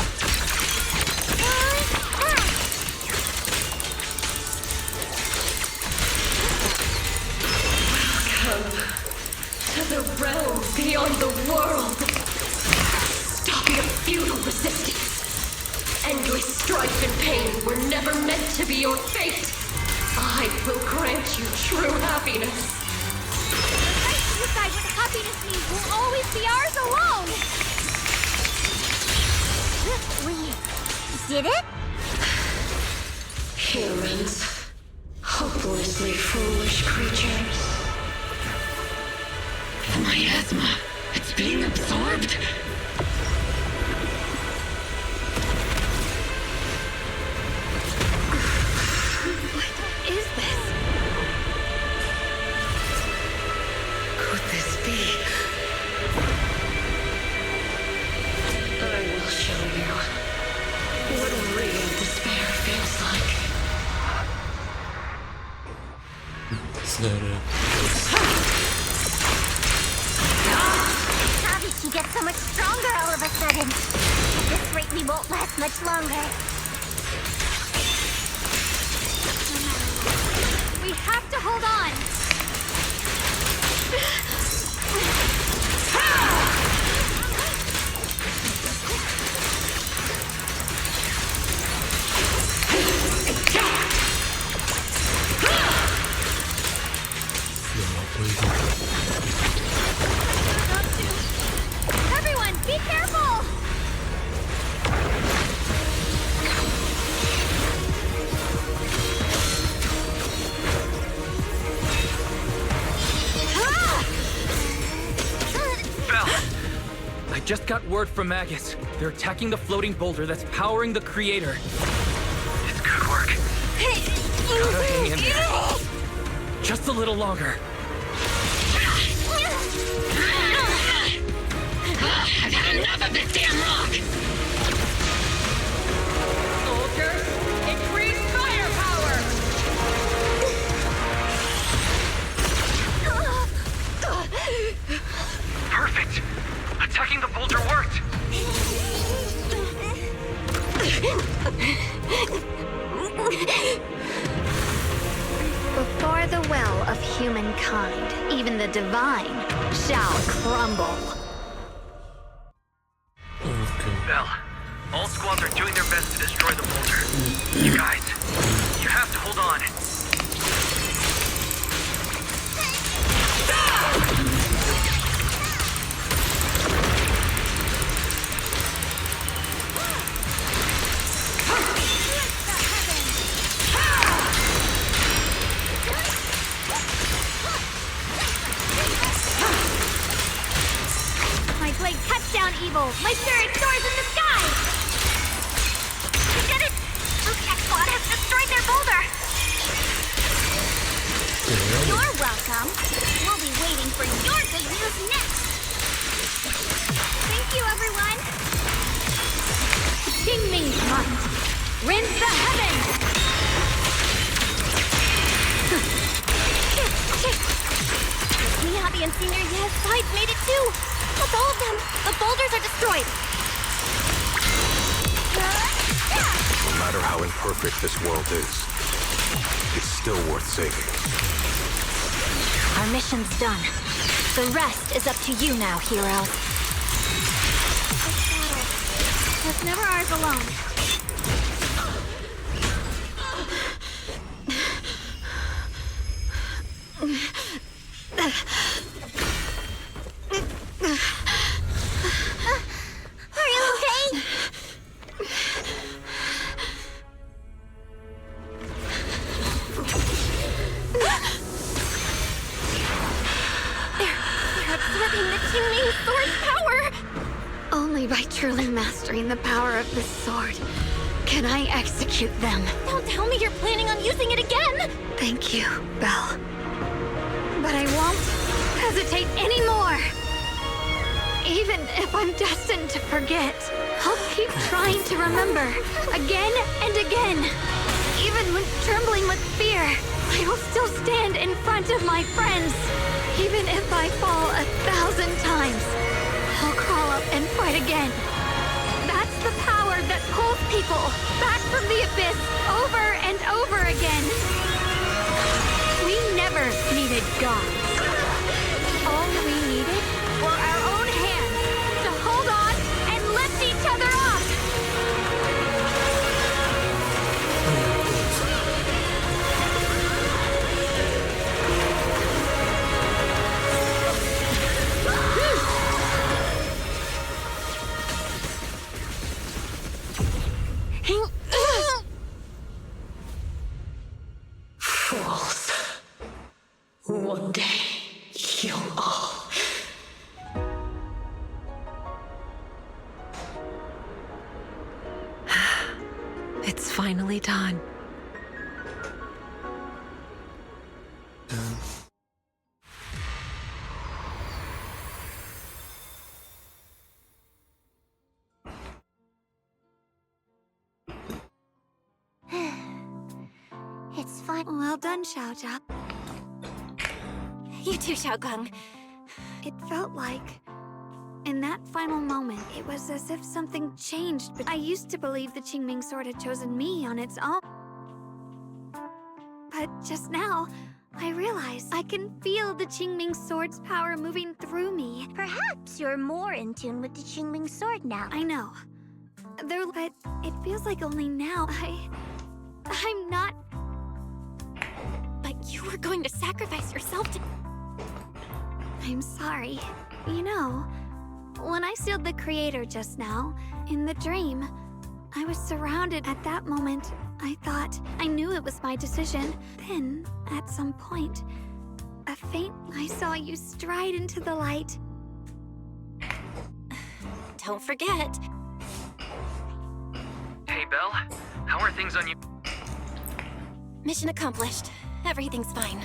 Welcome to the realm beyond the world. Stopping a futile resistance. Endless strife and pain were never meant to be your fate. I will grant you true happiness. The right to decide what happiness means will always be ours alone! We did it? Humans. Hopelessly foolish creatures. The miasma. It's being absorbed. What is this? Could this be? I will show you what real despair feels like. How did she get so much stronger all of a sudden? At this rate, we won't last much longer. We have to hold on! Everyone, be careful! Belle! I just got word from Magus. They're attacking the floating boulder that's powering the Creator. It's good work. Gotta hang in there. Just a little longer. I've had enough of this damn rock! Soldiers, increase firepower! Perfect! Attacking the boulder worked! Before the well of humankind, even the divine shall crumble. Belle, all squads are doing their best to destroy the boulder. You guys, you have to hold on. My blade cuts down evil. My spirit soars in the sky. We did it! Luke's squad has destroyed their boulder! You're welcome. We'll be waiting for your good news next! Thank you, everyone. Qingming's might. Rinse the heavens. Miyabi and Senior Ye's sides made it too! That's all of them! The boulders are destroyed! No matter how imperfect this world is, it's still worth saving. Our mission's done. The rest is up to you now, heroes. This battle was never ours alone. truly mastering the power of this sword, can I execute them? Don't tell me you're planning on using it again! Thank you, Belle. But I won't hesitate anymore. Even if I'm destined to forget, I'll keep trying to remember again and again. Even when trembling with fear, I will still stand in front of my friends. Even if I fall 1,000 times, I'll crawl up and fight again. That's the power that pulls people back from the abyss over and over again. We never needed gods. All we needed were our own hands to hold on and lift each other up. Fools. One day, you'll all... It's finally done. It's fine. Well done, Xiaojia. You too, Shunguang. It felt like, in that final moment, it was as if something changed. But I used to believe the Qingming sword had chosen me on its own. But just now, I realize I can feel the Qingming sword's power moving through me. Perhaps you're more in tune with the Qingming sword now. I know. But it feels like only now I'm not... But you were going to sacrifice yourself to... I'm sorry. You know, when I sealed the creator just now, in the dream, I was surrounded at that moment. I thought I knew it was my decision. Then, at some point, I saw you stride into the light. Don't forget. Hey, Belle. How are things on you? Mission accomplished. Everything's fine.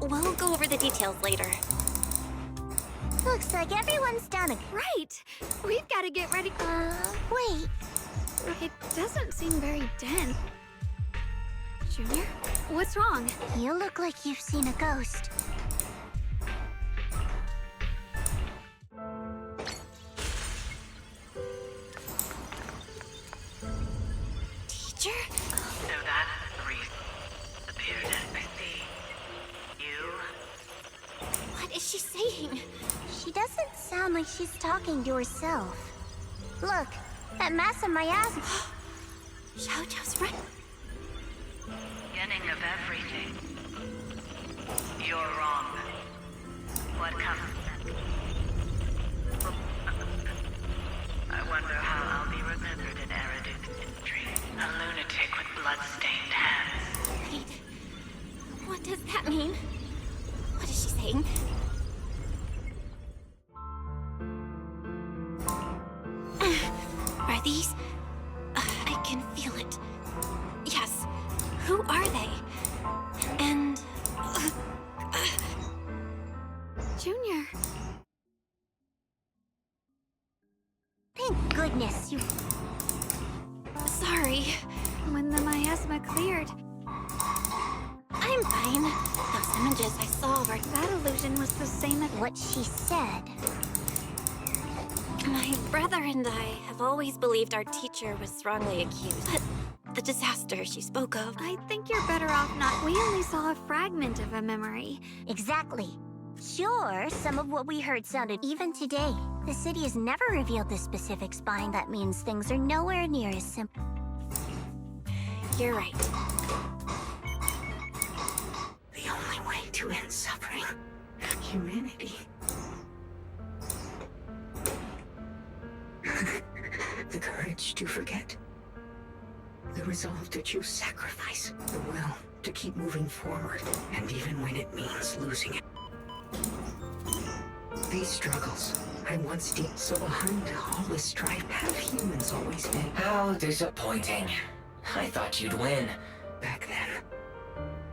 We'll go over the details later. Looks like everyone's done it. Right! We've got to get ready. Wait. It doesn't seem very dense. Junior? What's wrong? You look like you've seen a ghost. Teacher? So that's the reason appeared as I see. You? What is she saying? She doesn't sound like she's talking to herself. Look, that mass of miasma. Xiaojia's right. Beginning of everything. You're wrong. What comes next? I wonder how I'll be remembered in Eridu's history. A lunatic with blood-stained hands. Wait. What does that mean? What is she saying? Are these... I can feel it. Yes. Who are they? And... Junior. Thank goodness you... Sorry. When the miasma cleared, I'm fine. Those images I saw were... that illusion was the same as what she said. My brother and I have always believed our teacher was wrongly accused. But the disaster she spoke of... I think you're better off not. We only saw a fragment of a memory. Exactly. Sure, some of what we heard sounded even today. The city has never revealed the specifics behind that means things are nowhere near as simple. You're right. The only way to end suffering, humanity. The courage to forget. The resolve to choose sacrifice. The will to keep moving forward, and even when it means losing it. These struggles I once did. So behind all this strife, have humans always been? How disappointing. I thought you'd win. Back then,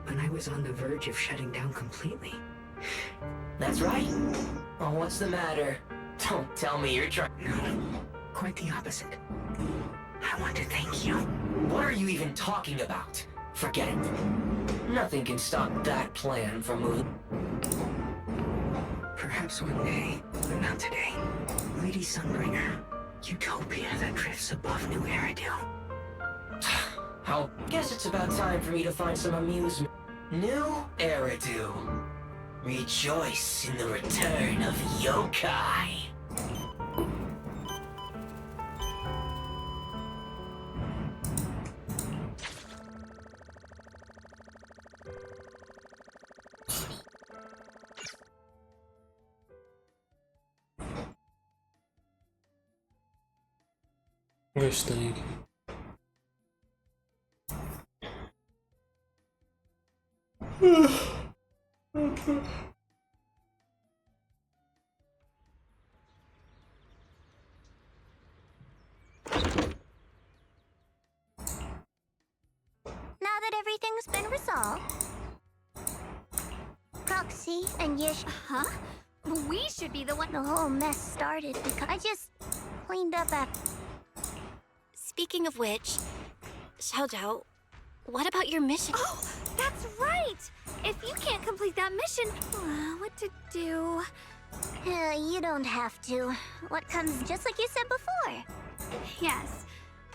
when I was on the verge of shutting down completely. That's right. Oh, what's the matter? Don't tell me you're trying. No, quite the opposite. I want to thank you. What are you even talking about? Forget it. Nothing can stop that plan from moving. Perhaps one day, but not today. Lady Sunbringer, utopia that drifts above New Eridu. I guess it's about time for me to find some amusement. New Eridu. Rejoice in the return of yokai. Gostei. Now that everything's been resolved, Proxy and Yish, Huh? We should be the one. the whole mess started because I just cleaned up after. Speaking of which, Zhao, what about your mission? Oh, that's right! If you can't complete that mission, what to do? You don't have to. What comes just like you said before. Yes,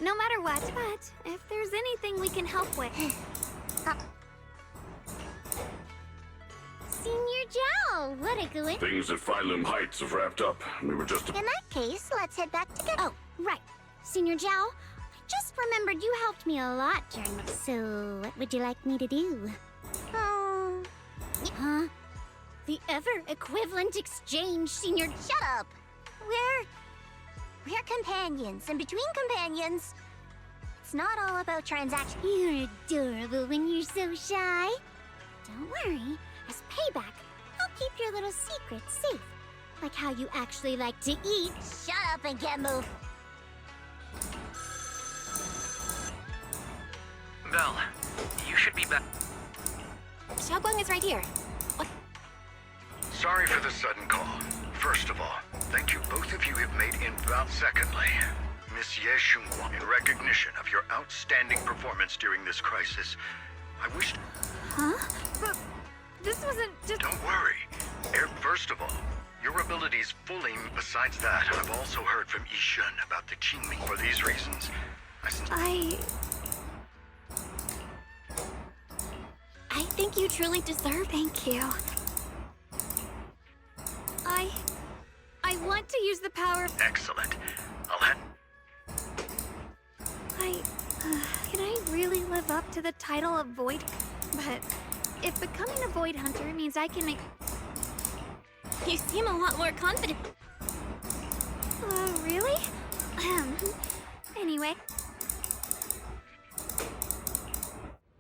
no matter what, but if there's anything we can help with. Senior Zhao, what a coincidence. Things at Phylum Heights have wrapped up. We were just... In that case, let's head back together. Oh, right. Senior Zhao, I just remembered you helped me a lot during the... So, what would you like me to do? Huh? The ever-equivalent exchange, Senior... Shut up! We're companions, and between companions, it's not all about transactions. You're adorable when you're so shy. Don't worry. As payback, I'll keep your little secrets safe. Like how you actually like to eat. Shut up and get moved. Belle, you should be back. Shunguang is right here. What? Sorry for the sudden call. First of all, thank you both of you have made in. Secondly, Miss Yixuan, in recognition of your outstanding performance during this crisis, I wish... Huh? But this wasn't just... Don't worry. First of all, your abilities fully... Besides that, I've also heard from Yixuan about the Qingming. For these reasons, I think you truly deserve. Thank you. I want to use the power... Excellent. I'll head... Can I really live up to the title of Void? But if becoming a Void Hunter means I can... You seem a lot more confident. Really? Anyway.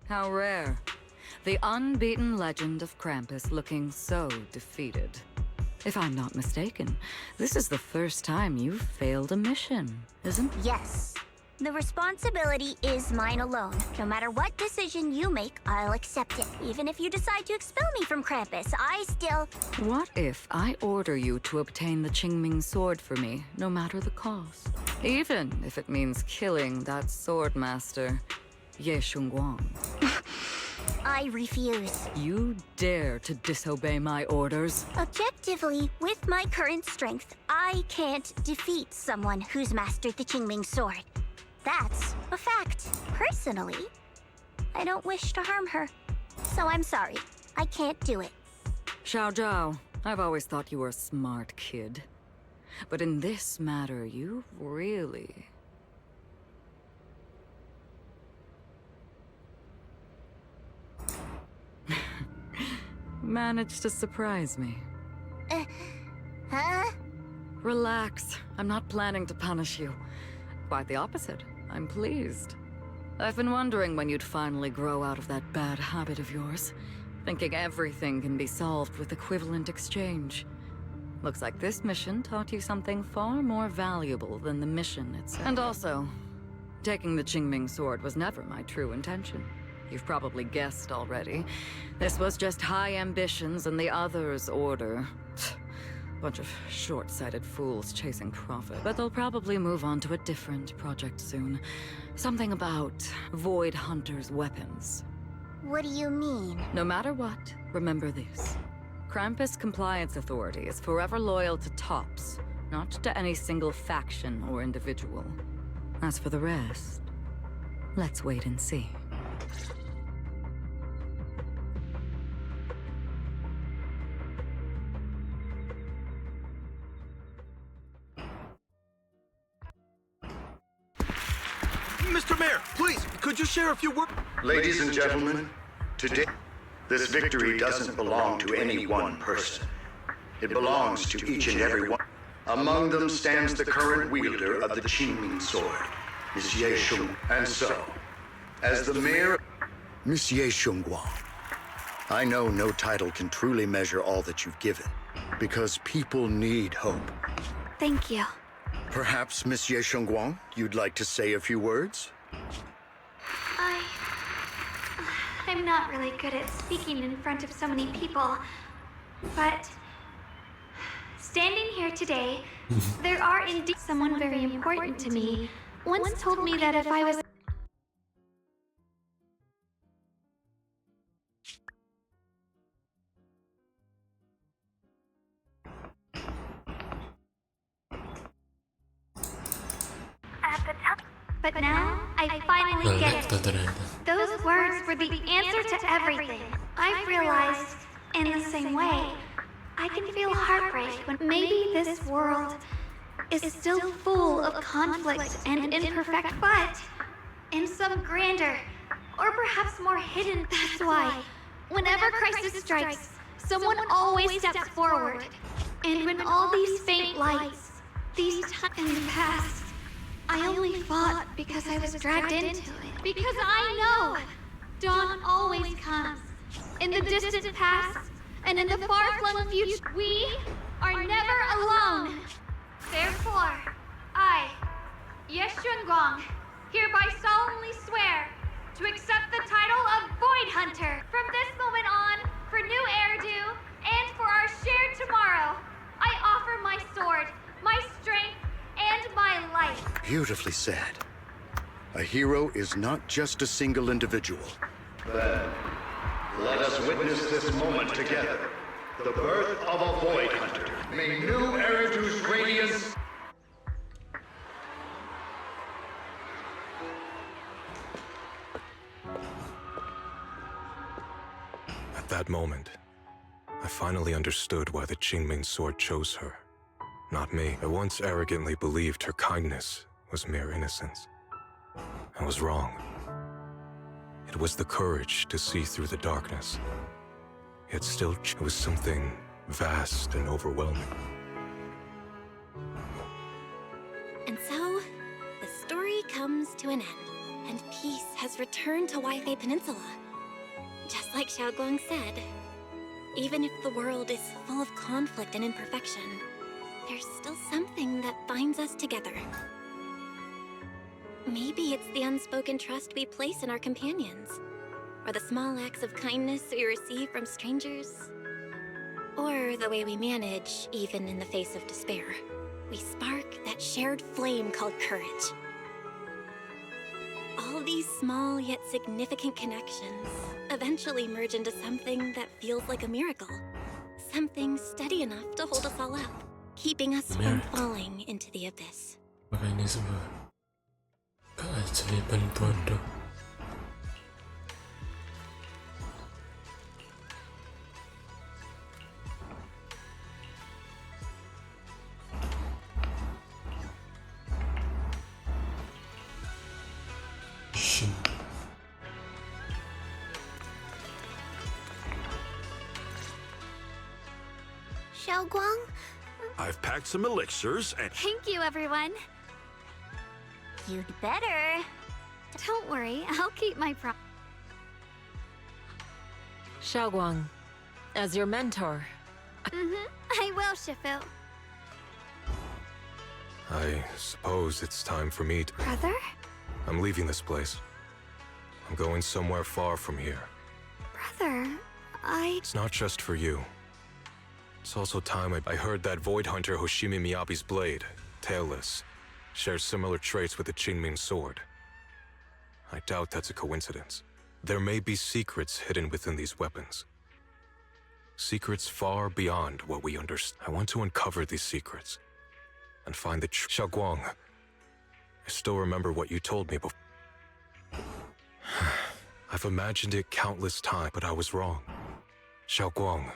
How rare. The unbeaten legend of Krampus looking so defeated. If I'm not mistaken, this is the first time you've failed a mission, isn't it? Yes. The responsibility is mine alone. No matter what decision you make, I'll accept it. Even if you decide to expel me from Krampus, I still... What if I order you to obtain the Qingming sword for me, no matter the cost? Even if it means killing that sword master, Shunguang. I refuse. You dare to disobey my orders? Objectively, with my current strength, I can't defeat someone who's mastered the Qingming sword. That's a fact. Personally, I don't wish to harm her. So I'm sorry. I can't do it. Zhao, I've always thought you were a smart kid. But in this matter, you really... managed to surprise me. Huh? Relax. I'm not planning to punish you. Quite the opposite. I'm pleased. I've been wondering when you'd finally grow out of that bad habit of yours, thinking everything can be solved with equivalent exchange. Looks like this mission taught you something far more valuable than the mission itself. And also, taking the Qingming sword was never my true intention. You've probably guessed already. This was just high ambitions and the others' order. Bunch of short-sighted fools chasing profit. But they'll probably move on to a different project soon. Something about Void Hunter's weapons. What do you mean? No matter what, remember this. Krampus Compliance Authority is forever loyal to TOPS, not to any single faction or individual. As for the rest, let's wait and see. Mr. Mayor, please, could you share a few words? Ladies and gentlemen, today, this victory doesn't belong to any one person. It belongs to each and every one. Among them stands the current wielder of the Qingming sword, Monsieur Shunguang. And so, as the mayor, Monsieur Shunguang, I know no title can truly measure all that you've given, because people need hope. Thank you. Perhaps, Monsieur Shunguang, you'd like to say a few words? I'm not really good at speaking in front of so many people, but standing here today, there are indeed someone very important to me. Once told me that if I was But now, I finally get it. Those words were the answer to everything. I've realized, in the same way, I can feel heartbreak when maybe this world is still full of conflict and imperfect, but in some grander, or perhaps more hidden. That's why, whenever crisis strikes, someone always steps forward. And when all these faint lights, these times in the past, I only fought because I was dragged into it. Because I know dawn always comes. In the distant past and in the far-flung future, we are never alone. Therefore, I, Yixuan, hereby solemnly swear to accept the title of Void Hunter. From this moment on, for new Eridu and for our shared tomorrow, I offer my sword, my strength, and my life. Beautifully said. A hero is not just a single individual. Then, let us witness this moment together. The birth of a Void Hunter. May new Eridu's radiance... At that moment, I finally understood why the Qingming sword chose her. Not me. I once arrogantly believed her kindness was mere innocence. I was wrong. It was the courage to see through the darkness. Yet still, it was something vast and overwhelming. And so, the story comes to an end, and peace has returned to Waifei Peninsula. Just like Shunguang said, even if the world is full of conflict and imperfection, there's still something that binds us together. Maybe it's the unspoken trust we place in our companions, or the small acts of kindness we receive from strangers, or the way we manage, even in the face of despair. We spark that shared flame called courage. All these small yet significant connections eventually merge into something that feels like a miracle. Something steady enough to hold us all up, keeping us from falling into the abyss. Maka ini sebuah keajaiban bodoh. Shunguang? I've packed some elixirs and... Thank you, everyone. You'd better. Don't worry, I'll keep my promise. Shunguang, as your mentor, I will, Shifu. I suppose it's time for me to... Brother? I'm leaving this place. I'm going somewhere far from here. Brother, It's not just for you. It's also time I heard that Void Hunter Hoshimi Miyabi's blade, Tailless, shares similar traits with the Qingming sword. I doubt that's a coincidence. There may be secrets hidden within these weapons. Secrets far beyond what we understand. I want to uncover these secrets and find the Shunguang. I still remember what you told me before. I've imagined it countless times, but I was wrong. Shunguang.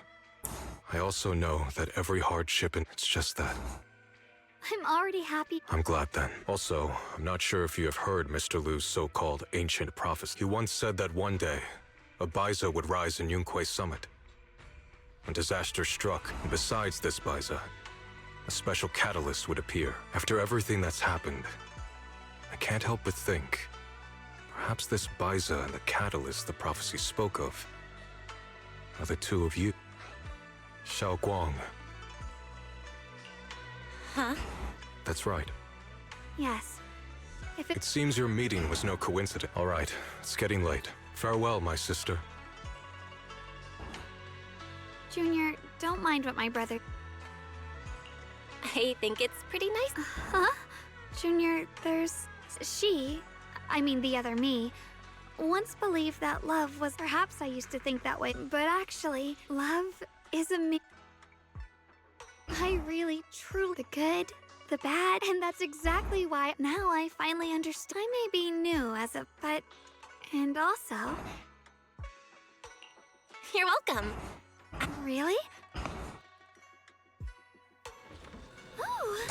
I also know that every hardship, and it's just that. I'm already happy. I'm glad then. Also, I'm not sure if you have heard Mr. Lu's so-called ancient prophecy. He once said that one day, a Baiza would rise in Yunquei Summit. When disaster struck, and besides this Baiza, a special catalyst would appear. After everything that's happened, I can't help but think, perhaps this Baiza and the catalyst the prophecy spoke of are the two of you. Shunguang. Huh? That's right. Yes. If It seems your meeting was no coincidence. All right, it's getting late. Farewell, my sister. Junior, don't mind what my brother... I think it's pretty nice. Huh? Junior, I mean the other me, once believed that love was... Perhaps I used to think that way, but actually, love is a me... I really, truly... The good, the bad, and that's exactly why now I finally understand. I may be new as a... but... And also... You're welcome. Really? Oh.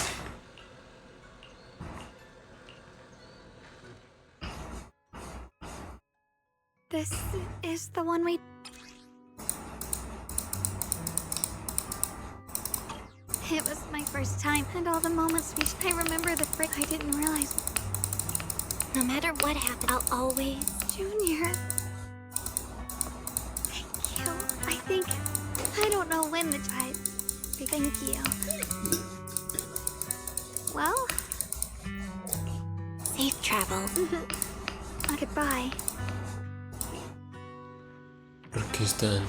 This is the one we... It was my first time, and all the moments I remember the frick. I didn't realize. No matter what happened, I'll always... Junior. Thank you. I don't know when the time. Thank you. Well? Safe travel. Goodbye. Pakistan.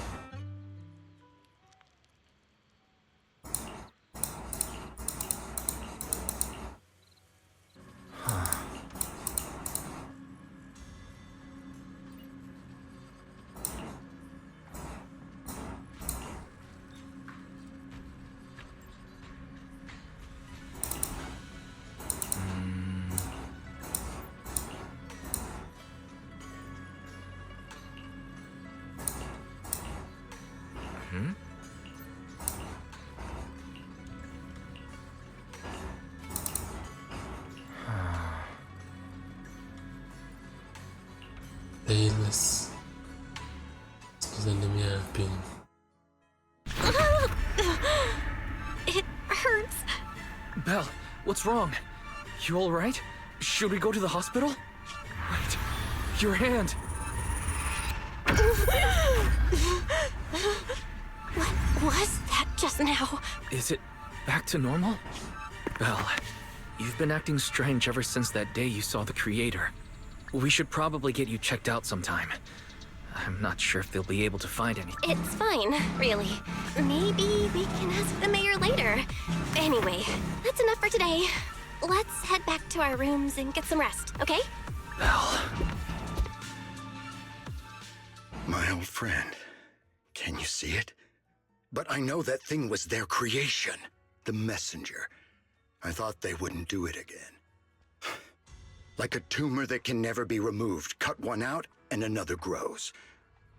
Zenless. It hurts. Belle, what's wrong? You all right? Should we go to the hospital? Wait, your hand. What was that just now? Is it back to normal? Belle, you've been acting strange ever since that day you saw the creator. We should probably get you checked out sometime. I'm not sure if they'll be able to find anything. It's fine, really. Maybe we can ask the mayor later. Anyway, that's enough for today. Let's head back to our rooms and get some rest, okay? Belle. My old friend, can you see it? But I know that thing was their creation, the messenger. I thought they wouldn't do it again. Like a tumor that can never be removed. Cut one out, and another grows.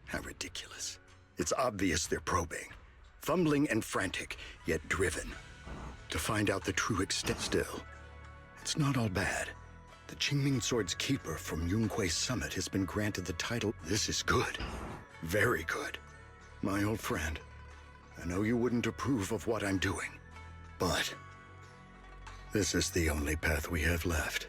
How ridiculous. It's obvious they're probing. Fumbling and frantic, yet driven. To find out the true extent. Still, it's not all bad. The Qingming Sword's keeper from Yunquei Summit has been granted the title. This is good. Very good. My old friend, I know you wouldn't approve of what I'm doing, but this is the only path we have left.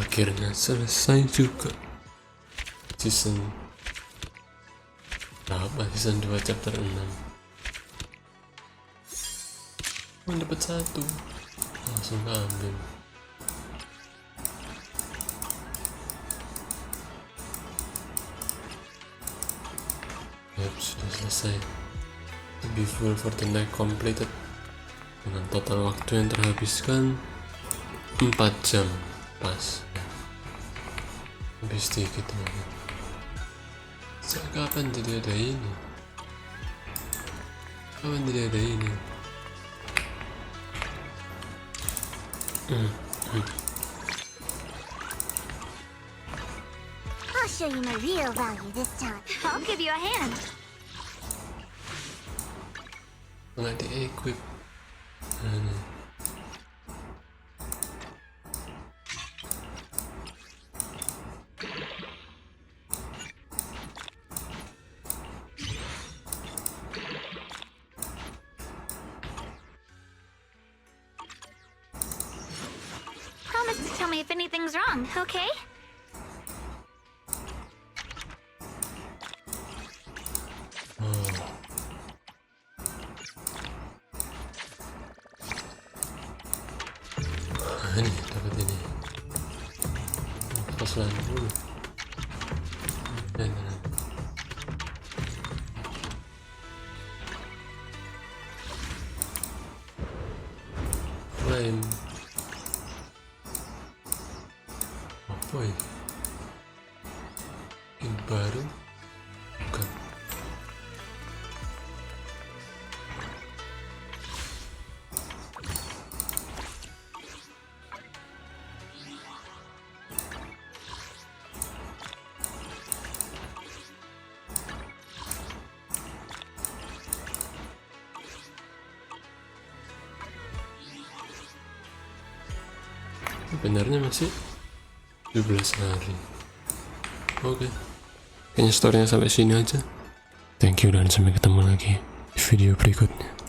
akhirnya selesai juga season berapa, season 2 chapter 6. Dapat 1 langsung ambil. Yap, sudah selesai. Before for the night completed dengan total waktu yang terhabiskan 4 jam pas. Habis dikit banget. Kapan tidak ada ini? Kapan tidak ada ini? I'll show you my real value this time. I'll give you a hand. Nggak di-equip. Promise to tell me if anything's wrong, okay? Ini dapat ini. Pas lagi dulu. Flame. Apa ini? Ini baru? Bukan. Sebenarnya masih 17 hari. Oke. Kayaknya storynya sampai sini aja. Thank you dan sampai ketemu lagi di video berikutnya.